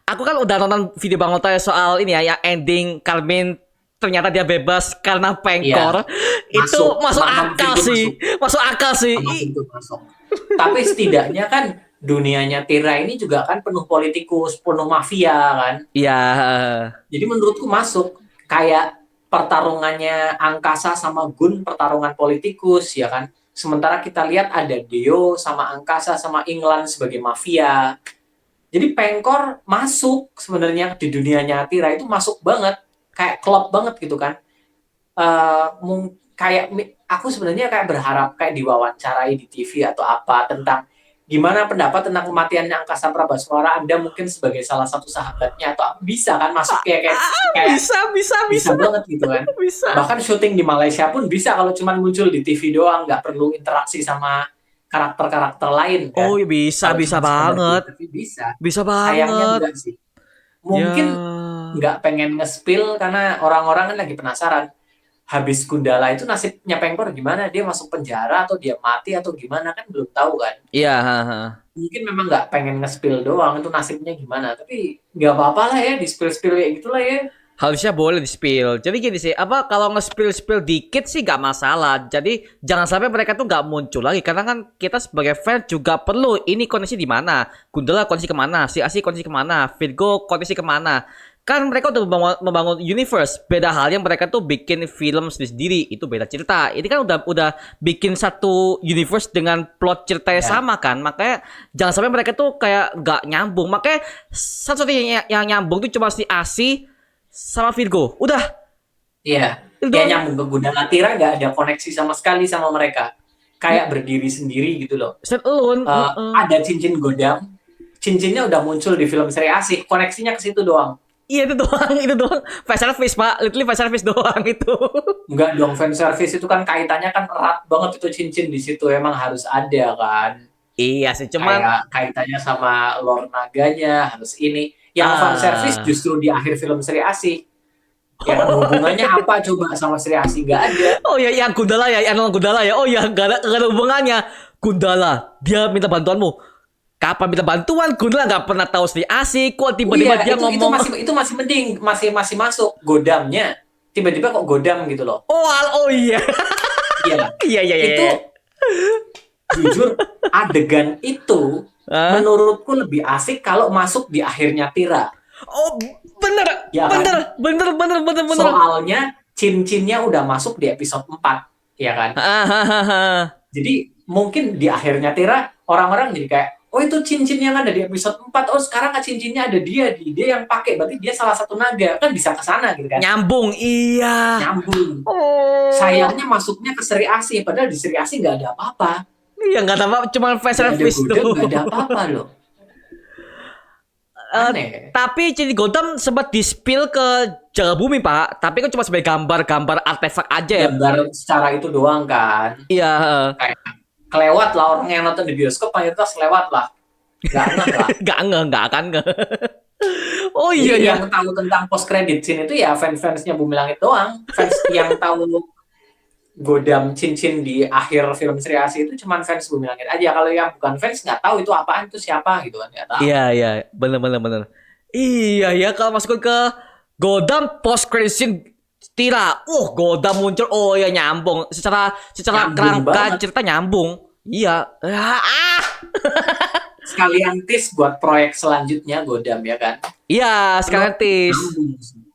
Speaker 1: Aku kan udah nonton video Bang Ota soal ini ya, yang ending Carmen ternyata dia bebas karena Pengkor.
Speaker 2: Iya.
Speaker 1: Itu masuk akal sih. Masuk akal sih.
Speaker 2: Masuk. Tapi setidaknya kan dunianya Tira ini juga kan penuh politikus, penuh mafia kan.
Speaker 1: Iya.
Speaker 2: Jadi menurutku masuk kayak pertarungannya Angkasa sama Gun, pertarungan politikus ya kan. Sementara kita lihat ada Deo sama Angkasa sama England sebagai mafia. Jadi Pengkor masuk sebenarnya di dunianya Tira itu masuk banget, kayak klub banget gitu kan. Kayak aku sebenarnya kayak berharap kayak diwawancarai di TV atau apa tentang gimana pendapat tentang kematian Angkasa Prabaswara. Anda mungkin sebagai salah satu sahabatnya atau bisa kan masuk kayak bisa banget gitu kan.
Speaker 1: Bisa.
Speaker 2: Bahkan syuting di Malaysia pun bisa kalau cuma muncul di TV doang, nggak perlu interaksi sama karakter-karakter lain kan.
Speaker 1: Oh, bisa banget. Bisa
Speaker 2: Sayangnya
Speaker 1: banget.
Speaker 2: enggak sih. Mungkin
Speaker 1: Ya.
Speaker 2: nggak pengen nge-spill karena orang-orang kan lagi penasaran. Habis Gundala itu nasibnya Pengkor gimana? Dia masuk penjara atau dia mati atau gimana kan belum tahu kan.
Speaker 1: Iya.
Speaker 2: Mungkin memang nggak pengen nge-spill doang itu nasibnya gimana. Tapi nggak apa-apa lah ya di-spill-spill kayak gitulah ya.
Speaker 1: Harusnya boleh di-spill. Jadi gini sih, apa kalau nge-spill dikit sih gak masalah. Jadi jangan sampai mereka tuh gak muncul lagi. Karena kan kita sebagai fans juga perlu ini kondisi di mana. Gundala kondisi kemana, si Asi kondisi kemana, Virgo kondisi kemana. Kan mereka udah membangun universe. Beda halnya mereka tuh bikin film sendiri. Itu beda cerita. Ini kan udah bikin satu universe dengan plot ceritanya sama kan. Makanya jangan sampai mereka tuh kayak gak nyambung. Makanya satu-satunya yang nyambung tuh cuma si Asi sama Virgo, udah.
Speaker 2: Iya, kayak nyambung ke Gundala Tira nggak ada koneksi sama sekali sama mereka. Kayak berdiri sendiri gitu loh.
Speaker 1: Stand alone.
Speaker 2: Ada cincin Godam, cincinnya udah muncul di film seri Asih, koneksinya ke situ doang.
Speaker 1: Iya itu doang. Fan service pak, literally fan service doang itu.
Speaker 2: Enggak dong, fan service itu kan kaitannya kan erat banget itu cincin di situ, emang harus ada kan.
Speaker 1: Iya sih, cuman
Speaker 2: kayak kaitannya sama Lord Naganya harus ini. Yang fan service justru di akhir film Sri Asih. Yang hubungannya apa coba sama Sri Asih? Nggak ada.
Speaker 1: Oh ya, yang Gundala ya, Oh ya, gak ada hubungannya. Gundala, dia minta bantuanmu. Kapan minta bantuan? Gundala nggak pernah tahu Sri Asih. Kok tiba-tiba dia ngomong?
Speaker 2: Itu masih mending, masih masuk. Godamnya tiba-tiba kok Godam gitu loh.
Speaker 1: Oh iya. Iya.
Speaker 2: Itu jujur adegan itu menurutku lebih asik kalau masuk di akhirnya Tira.
Speaker 1: Oh bener,
Speaker 2: ya kan?
Speaker 1: bener.
Speaker 2: Soalnya cincinnya udah masuk di episode 4, ya kan? Jadi mungkin di akhirnya Tira orang-orang jadi kayak, oh itu cincin yang ada di episode 4, oh sekarang cincinnya ada dia yang pakai, berarti dia salah satu naga, kan bisa ke sana gitu kan?
Speaker 1: Nyambung, iya.
Speaker 2: Nyambung. Sayangnya masuknya ke Sri Asih, padahal di Sri Asih nggak ada apa-apa.
Speaker 1: Iya nggak apa-apa, cuma fan service tuh.
Speaker 2: Nggak ada apa-apa loh. Aneh.
Speaker 1: Tapi Cinci Godam sempat di-spill ke Jaga Bumi pak, tapi kan cuma sebagai gambar artefak aja ya.
Speaker 2: Gambar secara itu doang kan.
Speaker 1: Iya.
Speaker 2: Kayak kelewat lah orang yang nonton di bioskop, mayoritas lewat lah.
Speaker 1: Nggak akan. Oh iya
Speaker 2: ya.
Speaker 1: Ya.
Speaker 2: Yang tahu tentang post credit scene itu ya fans-fansnya Bumi Langit doang. Fans yang tahu Godam cincin di akhir film Sri Asih itu cuma fans Bumi Langit aja. Kalau yang bukan fans nggak tahu itu apaan, itu siapa gitu kan, nggak tahu.
Speaker 1: Iya, bener. Iya ya, kalau masuk ke Godam post credit scene Tira, Godam muncul, oh ya nyambung. Secara kerangka cerita nyambung. Iya.
Speaker 2: Sekalian tease buat proyek selanjutnya Godam ya kan?
Speaker 1: Iya, sekalian tease.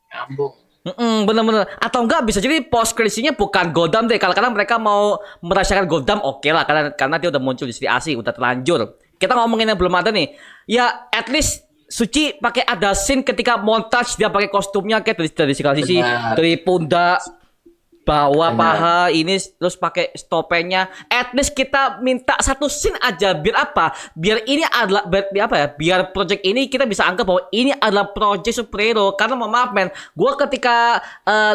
Speaker 2: Nyambung.
Speaker 1: Bener. Atau enggak bisa jadi post credit-nya bukan Godam deh. Kalau mereka mau merasakan Godam, oke lah, karena dia udah muncul di Sri Asih, udah terlanjur. Kita ngomongin yang belum ada nih. Ya at least Suci pakai ada scene ketika montage dia pakai kostumnya kayak dari segala sisi,
Speaker 2: Benar.
Speaker 1: dari pundak, bawah
Speaker 2: Benar.
Speaker 1: paha ini terus pakai topengnya. At least kita minta satu scene aja biar apa? Biar ini adalah biar apa ya? Biar project ini kita bisa anggap bahwa ini adalah project superhero. Karena mohon maaf men, gue ketika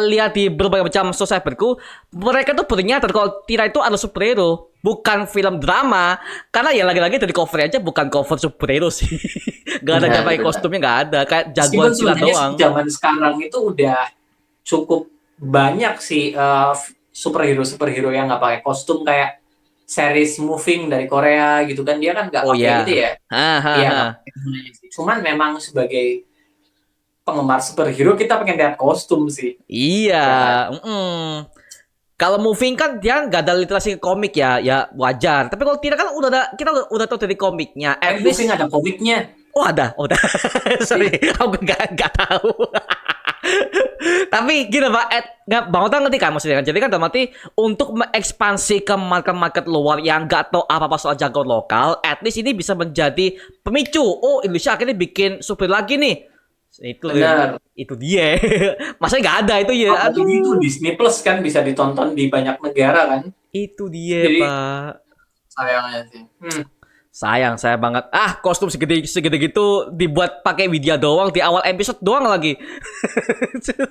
Speaker 1: lihat di berbagai macam subscriberku, mereka tuh bernyata kalau Tira itu adalah superhero, bukan film drama. Karena ya lagi-lagi dari cover aja bukan cover superhero sih. Gak ada
Speaker 2: Benar,
Speaker 1: yang pakai
Speaker 2: benar.
Speaker 1: kostumnya, gak ada, kayak
Speaker 2: Meskipun
Speaker 1: jagoan silat
Speaker 2: sebenarnya
Speaker 1: doang.
Speaker 2: zaman sekarang itu udah cukup banyak sih superhero yang nggak pakai kostum kayak series moving dari Korea gitu kan, dia kan nggak
Speaker 1: Oh
Speaker 2: pakai
Speaker 1: ya.
Speaker 2: gitu ya. Iya, nggak pakai sebenarnya sih. Cuman memang sebagai penggemar superhero kita pengen lihat kostum sih.
Speaker 1: Iya.
Speaker 2: Ya kan?
Speaker 1: Kalau moving kan dia nggak ada literasi komik ya, ya wajar. Tapi kalau tidak kan kita udah tahu dari komiknya. At least,
Speaker 2: Moving ada komiknya.
Speaker 1: oh ada, oh ada. Sorry, aku nggak tahu. Tapi gini Pak, Bang Ota ngerti kan maksudnya kan? Jadi kan dalam arti untuk mengekspansi ke market-market luar yang nggak tahu apa-apa soal jagoan lokal, at least ini bisa menjadi pemicu. Oh Indonesia akhirnya bikin super lagi nih.
Speaker 2: Benar.
Speaker 1: Itu dia. Masa nggak ada itu ya?
Speaker 2: Apalagi
Speaker 1: Aduh.
Speaker 2: itu Disney Plus kan bisa ditonton di banyak negara kan.
Speaker 1: Itu dia,
Speaker 2: Jadi,
Speaker 1: Pak.
Speaker 2: sayangnya sih.
Speaker 1: Sayang banget. Kostum segede gitu dibuat pakai Widya doang di awal episode doang lagi.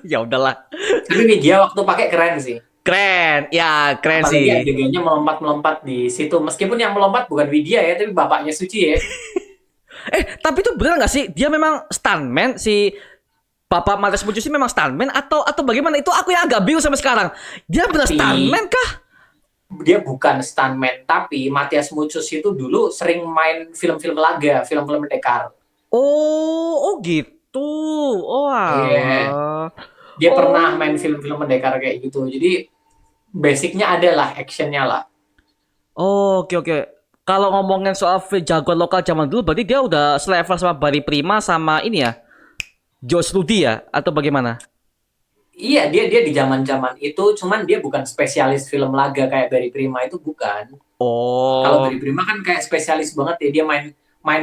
Speaker 1: Ya udahlah.
Speaker 2: Tapi media waktu pakai keren sih.
Speaker 1: Keren. Ya, keren
Speaker 2: Apalagi
Speaker 1: sih.
Speaker 2: adegannya melompat-melompat di situ. Meskipun yang melompat bukan Widya ya, tapi bapaknya Suci ya.
Speaker 1: Tapi itu bener nggak sih? Dia memang stuntman si Bapak Matias Mucus ini memang stuntman atau bagaimana? Itu aku yang agak bingung sampai sekarang. Dia bener
Speaker 2: Tapi-
Speaker 1: stuntman kah?
Speaker 2: Dia bukan stuntman, tapi Matias Mucus itu dulu sering main film-film laga, film-film pendekar.
Speaker 1: Oh gitu. Oh,
Speaker 2: Iya.
Speaker 1: alah.
Speaker 2: Dia
Speaker 1: Oh.
Speaker 2: pernah main film-film pendekar kayak gitu. Jadi basicnya ada lah, actionnya lah.
Speaker 1: Oh, oke. Kalau ngomongin soal jagoan lokal zaman dulu, berarti dia udah selevel sama Barry Prima sama ini ya, Josh Rudy ya, atau bagaimana?
Speaker 2: Iya, dia di zaman-zaman itu, cuman dia bukan spesialis film laga kayak Barry Prima itu bukan. Kalau
Speaker 1: Oh,
Speaker 2: Barry Prima kan kayak spesialis banget ya, dia main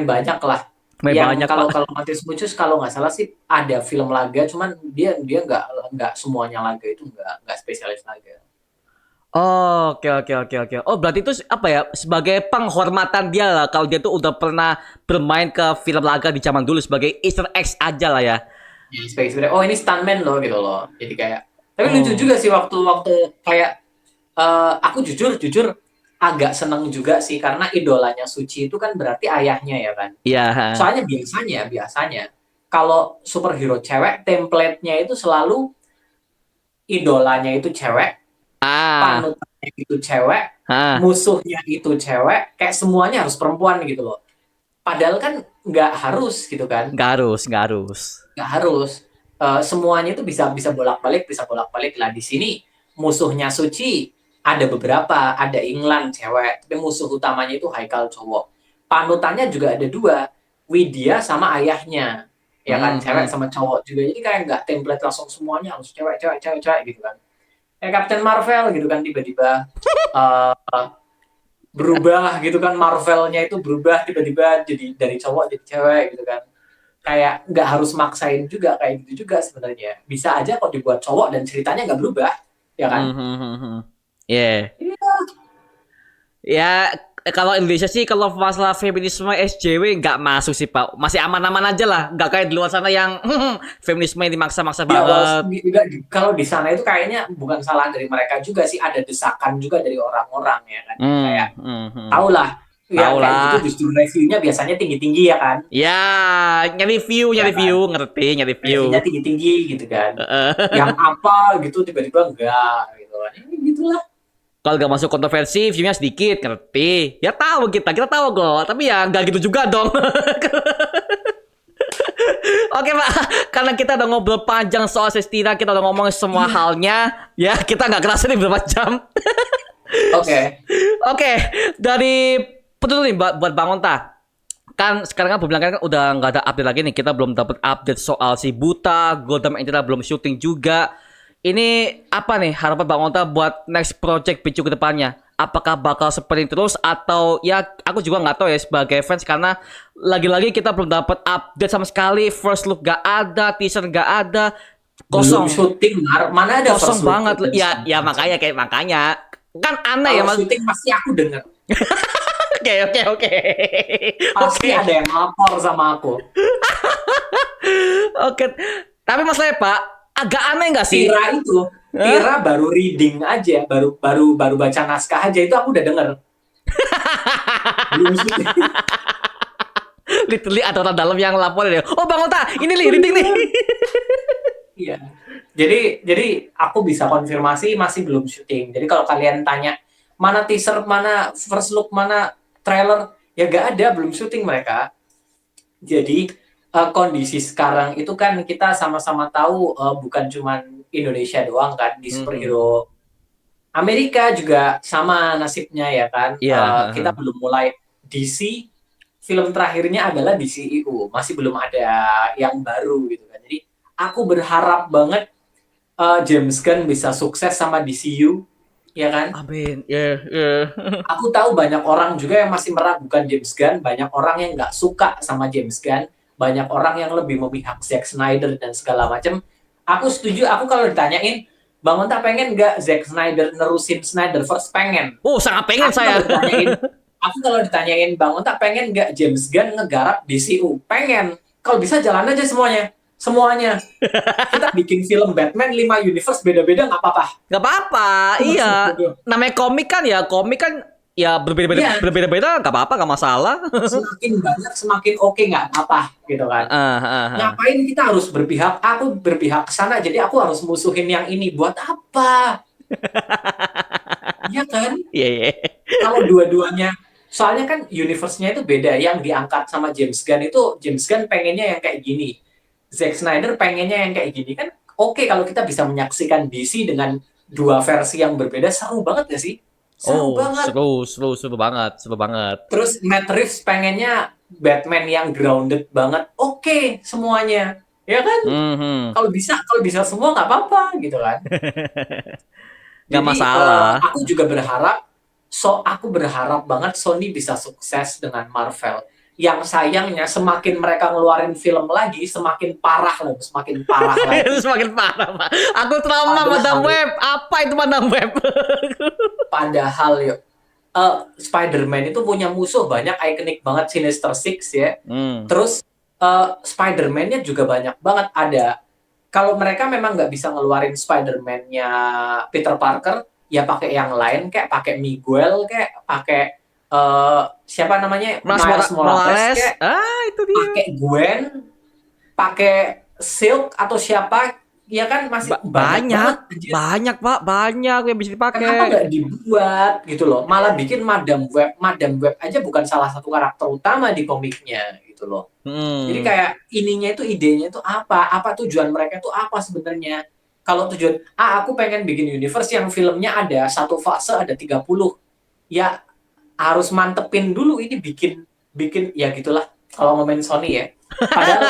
Speaker 2: banyak lah.
Speaker 1: main
Speaker 2: Yang
Speaker 1: banyak
Speaker 2: kalau
Speaker 1: Pak.
Speaker 2: Matius Mucus kalau nggak salah sih ada film laga, cuman dia nggak semuanya laga itu nggak spesialis laga.
Speaker 1: Oh, oke. Oh, berarti itu apa ya? Sebagai penghormatan dia lah, kalau dia tuh udah pernah bermain ke film laga di zaman dulu sebagai Easter eggs aja lah ya.
Speaker 2: Jadi sebagai oh ini stuntman loh gitu loh. Jadi kayak tapi lucu
Speaker 1: Oh.
Speaker 2: juga sih waktu kayak aku jujur agak seneng juga sih karena idolanya Suci itu kan berarti ayahnya ya kan.
Speaker 1: Iya.
Speaker 2: Soalnya biasanya kalau superhero cewek template-nya itu selalu idolanya itu cewek, panutannya itu cewek, musuhnya itu cewek, kayak semuanya harus perempuan gitu loh. Padahal kan nggak harus gitu kan.
Speaker 1: Nggak harus.
Speaker 2: Nggak harus. Semuanya itu bisa bolak-balik lah. Di sini musuhnya Suci ada beberapa, ada England cewek, tapi musuh utamanya itu Haikal cowok. Panutannya juga ada dua, Widya sama ayahnya, ya kan, cewek sama cowok juga. Jadi kayak nggak template langsung semuanya harus cewek gitu kan. Kayak Captain Marvel gitu kan tiba-tiba berubah gitu kan, Marvelnya itu berubah tiba-tiba jadi dari cowok jadi cewek gitu kan. Kayak nggak harus maksain juga kayak gitu juga sebenarnya. Bisa aja kok dibuat cowok dan ceritanya nggak berubah, ya kan?
Speaker 1: Iya. Ya, kalau Indonesia sih kalau masalah feminisme SJW nggak masuk sih Pak. Masih aman-aman aja lah. Nggak kayak di luar sana yang feminisme yang dimaksa-maksa
Speaker 2: Ya,
Speaker 1: banget.
Speaker 2: kalau di sana itu kayaknya bukan salah dari mereka juga sih, ada desakan juga dari orang-orang ya kan. Kayak tau lah. Ya,
Speaker 1: Tahu
Speaker 2: kayak
Speaker 1: lah.
Speaker 2: gitu justru reviewnya biasanya tinggi-tinggi ya kan.
Speaker 1: Ya, nyari view, ngerti, nyari view.
Speaker 2: Reviewnya tinggi-tinggi gitu kan. Yang apa gitu tiba-tiba enggak gitu kan. Ini gitulah.
Speaker 1: Kalau nggak masuk kontroversi, view-nya sedikit, ngerti. Ya tahu kita tahu kok. Tapi ya nggak gitu juga dong. Oke Pak, karena kita udah ngobrol panjang soal Sestina, kita udah ngomongin semua halnya. Ya, kita nggak kerasa nih berapa jam. Oke, dari penutup nih buat Bang Onta. Kan sekarang kan kan udah nggak ada update lagi nih. Kita belum dapat update soal si Buta, Gotham Endera belum syuting juga. Ini apa nih harapan Bang Onta buat next project Picu ke depannya? apakah bakal seperti terus atau ya aku juga nggak tahu ya sebagai fans karena lagi-lagi kita belum dapat update sama sekali, first look gak ada, teaser gak ada,
Speaker 2: Belum
Speaker 1: kosong,
Speaker 2: syuting, mana ada
Speaker 1: kosong
Speaker 2: first look
Speaker 1: banget.
Speaker 2: dan
Speaker 1: Ya ya
Speaker 2: segala macam.
Speaker 1: makanya kan aneh ya
Speaker 2: Kalau
Speaker 1: mas.
Speaker 2: syuting pasti aku denger.
Speaker 1: Oke
Speaker 2: Pasti
Speaker 1: oke
Speaker 2: ada yang lapor sama aku.
Speaker 1: oke. Tapi masalahnya Pak, agak aneh nggak sih?
Speaker 2: Tira itu,
Speaker 1: Hah?
Speaker 2: Tira baru reading aja, baru baca naskah aja itu aku udah denger. Belum syuting.
Speaker 1: Literally ada orang dalam yang lapor ya. Oh Bang Ota, ini nih reading nih.
Speaker 2: Iya. Jadi aku bisa konfirmasi masih belum syuting. Jadi kalau kalian tanya mana teaser, mana first look, mana trailer, ya gak ada, belum syuting mereka. Jadi kondisi sekarang itu kan kita sama-sama tahu bukan cuma Indonesia doang kan di
Speaker 1: Mhm.
Speaker 2: superhero Amerika juga sama nasibnya ya kan.
Speaker 1: Iya,
Speaker 2: Kita
Speaker 1: heeh.
Speaker 2: belum mulai DC, film terakhirnya adalah DCEU, masih belum ada yang baru gitu kan. Jadi aku berharap banget James Gunn bisa sukses sama DCU, ya kan?
Speaker 1: Amin. Ya, ya.
Speaker 2: Aku tahu banyak orang juga yang masih meragukan James Gunn, banyak orang yang nggak suka sama James Gunn, banyak orang yang lebih memihak Zack Snyder dan segala macam. Aku setuju, aku kalau ditanyain, Bang Onta pengen nggak Zack Snyder nerusin Snyderverse? Pengen.
Speaker 1: Oh, sangat pengen
Speaker 2: Aku
Speaker 1: saya.
Speaker 2: kalau ditanyain, aku kalau ditanyain Bang Onta pengen nggak James Gunn ngegarap DCU? Pengen. Kalau bisa jalan aja semuanya. Semuanya. Kita bikin film Batman 5 universe beda-beda nggak apa-apa.
Speaker 1: Gak apa-apa.
Speaker 2: Aku masih
Speaker 1: Iya.
Speaker 2: setuju.
Speaker 1: Namanya komik kan ya
Speaker 2: Iya,
Speaker 1: berbeda-beda gak apa-apa, gak masalah.
Speaker 2: semakin banyak semakin oke nggak apa gitu kan. Ngapain kita harus berpihak? Aku berpihak ke sana, jadi aku harus musuhin yang ini. Buat apa? Iya kan?
Speaker 1: Iya, iya.
Speaker 2: Kalau dua-duanya, soalnya kan universe-nya itu beda. Yang diangkat sama James Gunn itu, James Gunn pengennya yang kayak gini. Zack Snyder pengennya yang kayak gini. Kan oke kalau kita bisa menyaksikan DC dengan dua versi yang berbeda, seru banget gak sih? Seru
Speaker 1: Oh,
Speaker 2: banget.
Speaker 1: seru banget, seru banget.
Speaker 2: Terus Matt Reeves pengennya Batman yang grounded banget. Oke, semuanya. Ya kan?
Speaker 1: Mhm.
Speaker 2: Kalau bisa semua nggak apa-apa gitu kan.
Speaker 1: Gak
Speaker 2: Jadi
Speaker 1: masalah.
Speaker 2: aku berharap banget Sony bisa sukses dengan Marvel. Yang sayangnya semakin mereka ngeluarin film lagi, semakin parah lagi.
Speaker 1: Semakin parah, Pak. Aku trauma Madam
Speaker 2: Padahal,
Speaker 1: Web. Apa itu Madam Web?
Speaker 2: padahal yuk, Spider-Man itu punya musuh banyak, ikonik banget, Sinister Six ya.
Speaker 1: Hmm.
Speaker 2: Terus Spider-Man-nya juga banyak banget ada. Kalau mereka memang nggak bisa ngeluarin Spider-Man-nya Peter Parker, ya pakai yang lain, kayak pakai Miguel, kayak pakai siapa namanya Miles Morales,
Speaker 1: Morales.
Speaker 2: kayak
Speaker 1: Ah, itu dia.
Speaker 2: pakai Gwen, pakai Silk atau siapa, ya kan masih banyak
Speaker 1: Banyak,
Speaker 2: banget. Anjir.
Speaker 1: banyak Pak, banyak yang bisa
Speaker 2: Kenapa
Speaker 1: dipakai.
Speaker 2: nggak dibuat gitu loh? Malah bikin Madam Web aja bukan salah satu karakter utama di komiknya gitu loh. Jadi
Speaker 1: Hmm.
Speaker 2: kayak ininya itu idenya itu apa? Apa tujuan mereka itu apa sebenarnya? Kalau tujuan, aku pengen bikin universe yang filmnya ada satu fase ada 30. Ya harus mantepin dulu ini bikin bikin ya gitulah kalau ngomongin Sony ya. Padahal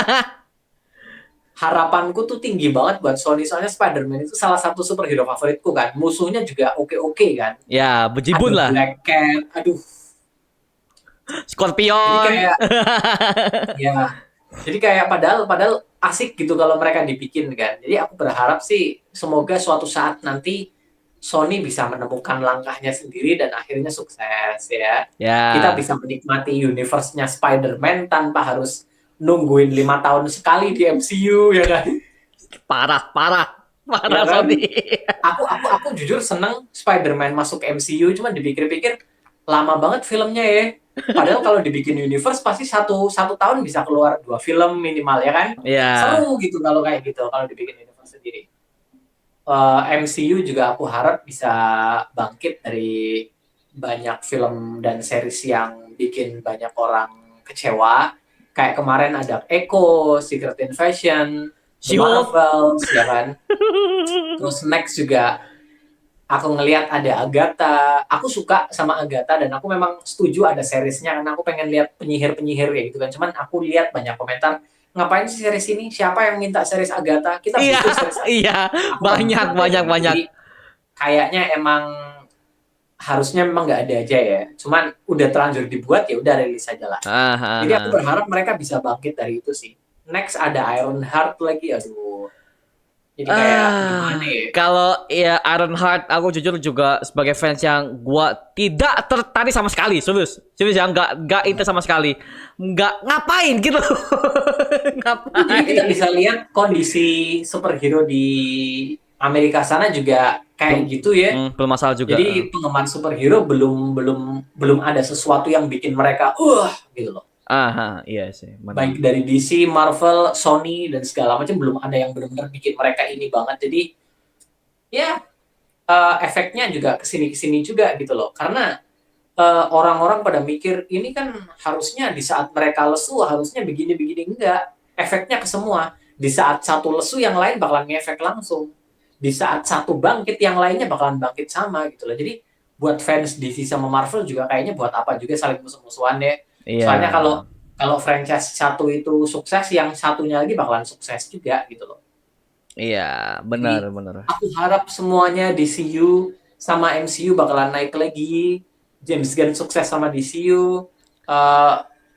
Speaker 2: harapanku tuh tinggi banget buat Sony soalnya Spider-Man itu salah satu superhero favoritku kan. Musuhnya juga oke-oke kan.
Speaker 1: Ya,
Speaker 2: Ada
Speaker 1: bejibun lah.
Speaker 2: Black Cat, aduh. Jadi
Speaker 1: Scorpion.
Speaker 2: kayak ya jadi kayak padahal padahal asik gitu kalau mereka dibikin kan. Jadi aku berharap sih semoga suatu saat nanti Sony bisa menemukan langkahnya sendiri dan akhirnya sukses ya. Kita
Speaker 1: Ya,
Speaker 2: bisa menikmati universe-nya Spider-Man tanpa harus nungguin 5 tahun sekali di MCU ya kan.
Speaker 1: parah, parah.
Speaker 2: Ya
Speaker 1: Parah
Speaker 2: kan?
Speaker 1: Sony.
Speaker 2: Aku jujur seneng Spider-Man masuk MCU, cuman dipikir-pikir lama banget filmnya ya. Padahal kalau dibikin universe pasti satu satu tahun bisa keluar 2 film minimal ya kan.
Speaker 1: Ya,
Speaker 2: Seru gitu kalau kayak gitu kalau dibikin universe sendiri. MCU juga aku harap bisa bangkit dari banyak film dan series yang bikin banyak orang kecewa. Kayak kemarin ada Echo, Secret Invasion, The
Speaker 1: She-Hulk.
Speaker 2: Marvels, ya kan. Terus next juga aku ngelihat ada Agatha. Aku suka sama Agatha dan aku memang setuju ada seriesnya karena aku pengen lihat penyihir-penyihir ya gitu kan. Cuman aku lihat banyak komentar, ngapain sih series ini? Siapa yang minta series Agatha? Kita
Speaker 1: Iya,
Speaker 2: butuh series Agatha.
Speaker 1: iya.
Speaker 2: Aku nggak
Speaker 1: Banyak,
Speaker 2: minat ya
Speaker 1: banyak,
Speaker 2: gitu.
Speaker 1: banyak.
Speaker 2: Jadi kayaknya emang harusnya memang nggak ada aja ya. Cuman udah terlanjur dibuat ya udah rilis aja lah.
Speaker 1: Ah, ah,
Speaker 2: Jadi aku
Speaker 1: ah.
Speaker 2: berharap mereka bisa bangkit dari itu sih. Next ada Iron Heart lagi, aduh. Jadi kayak gimana ya?
Speaker 1: Kalau ya Ironheart, aku jujur juga sebagai fans yang gua tidak tertarik sama sekali, serius, serius ya, nggak itu sama sekali, nggak ngapain gitu,
Speaker 2: Jadi kita
Speaker 1: ngapain?
Speaker 2: bisa lihat kondisi superhero di Amerika sana juga kayak
Speaker 1: Belum,
Speaker 2: gitu ya.
Speaker 1: belum masalah juga.
Speaker 2: Jadi penggemar superhero belum belum belum ada sesuatu yang bikin mereka gitu loh.
Speaker 1: Iya sih, benar.
Speaker 2: Baik dari DC, Marvel, Sony dan segala macam belum ada yang benar-benar bikin mereka ini banget. Jadi ya efeknya juga kesini-kesini juga gitu loh. Karena orang-orang pada mikir ini kan harusnya di saat mereka lesu harusnya begini-begini, enggak. Efeknya ke semua. Di saat satu lesu yang lain bakalan ngefek langsung. Di saat satu bangkit yang lainnya bakalan bangkit sama gitu loh. Jadi buat fans DC sama Marvel juga kayaknya buat apa juga saling musuh-musuhan deh.
Speaker 1: Iya,
Speaker 2: Soalnya kalau kalau franchise satu itu sukses, yang satunya lagi bakalan sukses juga gitu loh.
Speaker 1: iya, benar,
Speaker 2: Jadi
Speaker 1: benar.
Speaker 2: aku harap semuanya DCU sama MCU bakalan naik lagi. James Gunn sukses sama DCU.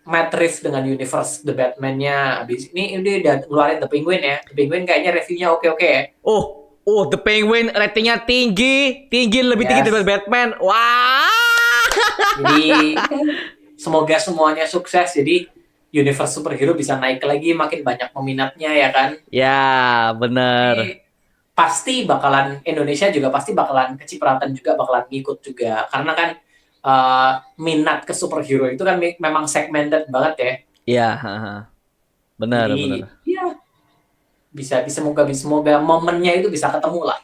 Speaker 2: Matt Reeves dengan universe The Batman-nya. Abis ini udah ngeluarin The Penguin ya. The Penguin kayaknya reviewnya oke-oke ya.
Speaker 1: The Penguin ratingnya tinggi, tinggi lebih tinggi dari
Speaker 2: Yes.
Speaker 1: Batman. Wah,
Speaker 2: Jadi semoga semuanya sukses. Jadi universe superhero bisa naik lagi, makin banyak peminatnya ya kan.
Speaker 1: ya, benar.
Speaker 2: Ini pasti bakalan Indonesia juga pasti bakalan kecipratan juga, bakalan ngikut juga karena kan minat ke superhero itu kan memang segmented banget ya.
Speaker 1: Iya, benar,
Speaker 2: Jadi
Speaker 1: benar.
Speaker 2: ya bisa semoga semoga momennya itu bisa ketemu lah.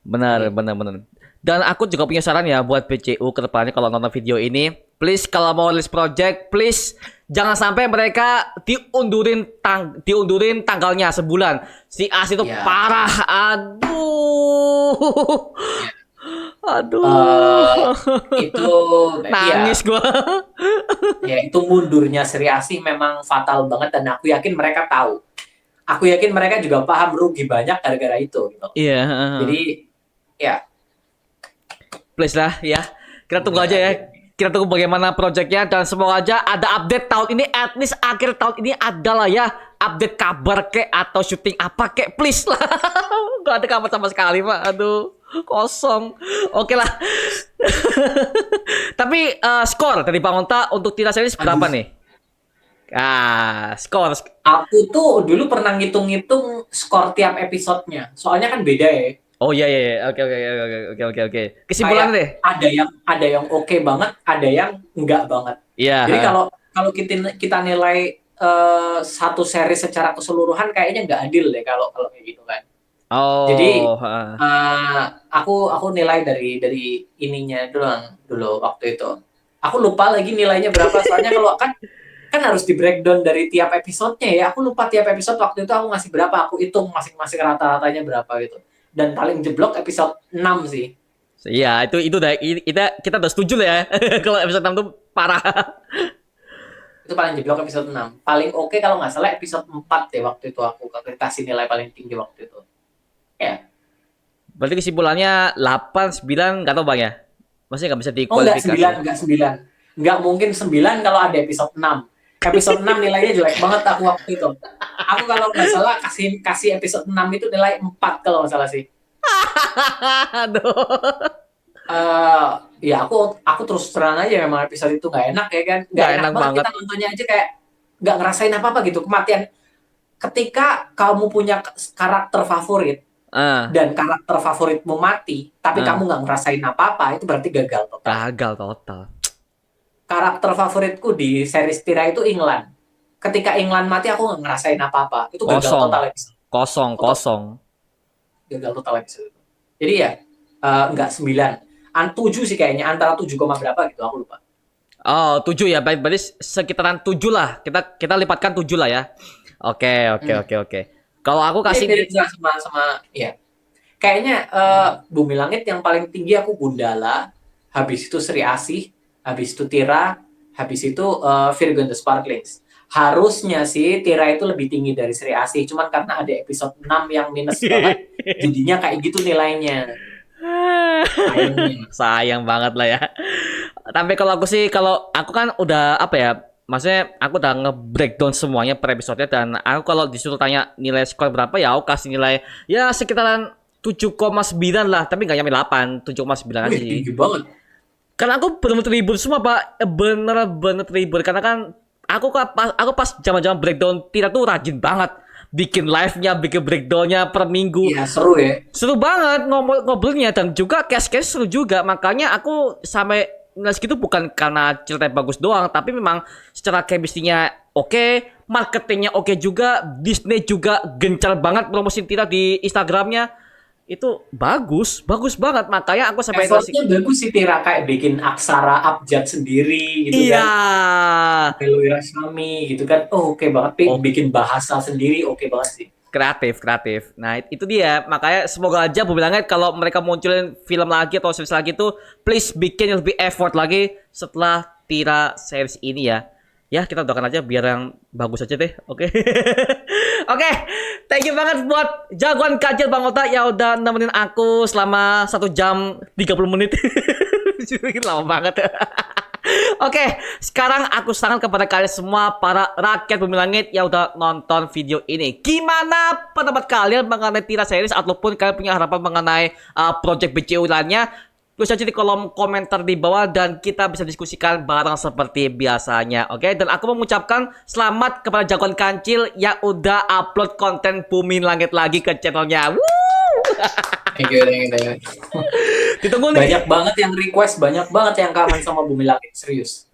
Speaker 1: Benar,
Speaker 2: Oke.
Speaker 1: benar, benar. Dan aku juga punya saran ya buat PCU ke depannya kalau nonton video ini. Please kalau mau rilis project, please jangan sampai mereka diundurin tanggalnya sebulan. Si As itu
Speaker 2: Ya,
Speaker 1: parah. Aduh.
Speaker 2: ya.
Speaker 1: Aduh.
Speaker 2: Itu
Speaker 1: Nangis
Speaker 2: ya
Speaker 1: gua.
Speaker 2: ya itu mundurnya Sri Asih memang fatal banget dan aku yakin mereka tahu. Aku yakin mereka juga paham rugi banyak gara-gara itu gitu.
Speaker 1: Iya,
Speaker 2: Jadi ya
Speaker 1: please lah ya. Kita tunggu
Speaker 2: semoga
Speaker 1: aja ya.
Speaker 2: aja.
Speaker 1: Kita tunggu bagaimana projectnya dan semoga aja ada update tahun ini, at least akhir tahun ini adalah ya update kabar kek atau syuting apa kek, please lah. Gak ada kabar sama sekali pak, aduh kosong. Oke lah. Tapi skor dari Bang Onta untuk Tira series berapa
Speaker 2: Aduh,
Speaker 1: nih? Skor.
Speaker 2: aku tuh dulu pernah ngitung-ngitung skor tiap episodenya. Soalnya kan beda ya.
Speaker 1: Oh iya iya iya. Oke oke oke oke oke oke.
Speaker 2: Kayak
Speaker 1: Kesimpulannya deh.
Speaker 2: ada yang oke banget, ada yang enggak banget.
Speaker 1: Iya.
Speaker 2: Jadi kalau kalau kita nilai satu seri secara keseluruhan kayaknya nggak adil deh kalau kalau kayak gitu kan. Jadi
Speaker 1: Oh.
Speaker 2: aku nilai dari ininya dulu waktu itu. Aku lupa lagi nilainya berapa soalnya kalau kan harus di breakdown dari tiap episodenya ya. Aku lupa tiap episode waktu itu aku ngasih berapa, aku hitung masing-masing rata-ratanya berapa gitu. Dan paling jeblok episode 6 sih.
Speaker 1: Iya, itu udah kita udah setuju lah ya. Kalau episode 6 tuh parah.
Speaker 2: Itu paling jeblok episode 6. Paling oke kalau nggak salah episode 4 deh waktu itu aku kasih nilai paling tinggi waktu itu. Ya.
Speaker 1: Berarti kesimpulannya 8 9 enggak tahu Bang ya. Maksudnya nggak bisa
Speaker 2: Oh nggak
Speaker 1: dikualifikasi.
Speaker 2: 9, nggak 9. Nggak mungkin 9 kalau ada episode 6. Episode 6 nilainya jelek banget aku waktu itu. Aku kalau nggak salah kasih episode 6 itu nilai 4 kalau nggak salah sih.
Speaker 1: Aduh.
Speaker 2: Ya aku terus terang aja memang episode itu nggak enak ya kan. Nggak
Speaker 1: Nggak
Speaker 2: enak
Speaker 1: enak
Speaker 2: banget
Speaker 1: banget.
Speaker 2: kita nontonnya aja kayak nggak ngerasain apa-apa gitu. Kematian ketika kamu punya karakter favorit
Speaker 1: Ah,
Speaker 2: dan karakter favoritmu mati, tapi
Speaker 1: ah.
Speaker 2: kamu nggak ngerasain apa-apa, itu berarti gagal total.
Speaker 1: Gagal total.
Speaker 2: Karakter favoritku di series Tira itu England. Ketika England mati, aku nggak ngerasain apa-apa. Itu gagal
Speaker 1: Kosong.
Speaker 2: total episode.
Speaker 1: Kosong,
Speaker 2: Total,
Speaker 1: kosong.
Speaker 2: gagal total episode itu. Jadi ya, nggak 9. 7 sih kayaknya, antara 7, berapa gitu, aku lupa.
Speaker 1: Oh, 7 ya. Berarti sekitaran 7 lah. Kita lipatkan 7 lah ya. Oke, oke,
Speaker 2: Hmm.
Speaker 1: oke, oke. Kalau aku
Speaker 2: Ini
Speaker 1: kasih
Speaker 2: mirip juga sama, ya. Kayaknya Bumi Langit yang paling tinggi aku Gundala, habis itu Sri Asih, habis itu Tira, habis itu Virgo and the Sparklings. Harusnya sih Tira itu lebih tinggi dari Sri Asih, cuman karena ada episode 6 yang minus banget, jadinya kayak gitu nilainya. Sayangnya.
Speaker 1: Sayang banget lah ya. Tapi kalau aku sih, kalau aku kan udah apa ya, maksudnya aku udah nge-breakdown semuanya per episode dan aku kalau disuruh tanya nilai skor berapa ya aku kasih nilai ya sekitaran 7,9 lah, tapi nggak nyampe 8, 7,9 aja
Speaker 2: Wih,
Speaker 1: sih.
Speaker 2: tinggi banget.
Speaker 1: Karena aku bener-bener terhibur semua pak, bener-bener terhibur karena kan aku pas zaman-zaman breakdown tidak tuh rajin banget bikin live-nya, bikin breakdown-nya per minggu.
Speaker 2: Iya, seru ya.
Speaker 1: Seru banget ngobrolnya dan juga case-case seru juga. Makanya aku sampai nilai segitu bukan karena ceritanya bagus doang, tapi memang secara chemistry-nya oke, marketingnya oke juga, Disney juga gencar banget promosiin Tira di Instagramnya. Itu bagus, bagus banget. Makanya aku sampai
Speaker 2: Effortnya bagus sih Tira, kayak bikin aksara abjad sendiri gitu
Speaker 1: iya.
Speaker 2: kan. Hello Irasami gitu kan. Oh, oke banget.
Speaker 1: Oh.
Speaker 2: Bikin bahasa sendiri oke banget sih.
Speaker 1: Kreatif. Nah, itu dia. Makanya semoga aja Bumi Langit kalau mereka munculin film lagi atau series lagi tuh please bikin yang lebih effort lagi setelah Tira series ini ya. Ya, kita doakan aja biar yang bagus aja deh. Oke. Oke. Thank you banget buat jagoan kajil Bang Ota yang udah nemenin aku selama 1 jam 30 menit. Lama banget. Oke, sekarang aku saran kepada kalian semua para rakyat Bumi Langit yang udah nonton video ini. Gimana pendapat kalian mengenai Tira series ataupun kalian punya harapan mengenai project BCU lainnya? Tulis aja di kolom komentar di bawah dan kita bisa diskusikan bareng seperti biasanya. Oke, dan aku mengucapkan selamat kepada jagoan kancil yang udah upload konten Bumi Langit lagi ke channelnya. Woo!
Speaker 2: Thank you.
Speaker 1: Ditunggu nih.
Speaker 2: Banyak banget yang request, banyak banget yang kangen sama Bumi Langit, serius.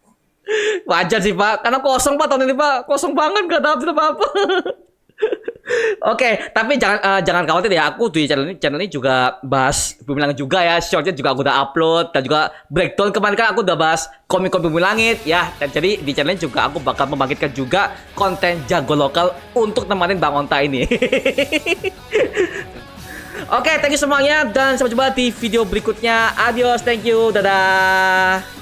Speaker 1: Wajar sih Pak, karena kosong Pak tahun ini Pak, kosong banget gak ada update apa-apa. Oke, tapi jangan khawatir ya, aku di channel ini juga bahas Bumi Langit juga ya, shortnya juga aku udah upload dan juga breakdown kemarin kan aku udah bahas komik-komik Bumi Langit ya, dan jadi di channel ini juga aku bakal membangkitkan juga konten jago lokal untuk nemenin Bang Onta ini. Oke, thank you semuanya dan sampai jumpa di video berikutnya. Adios, thank you, dadah.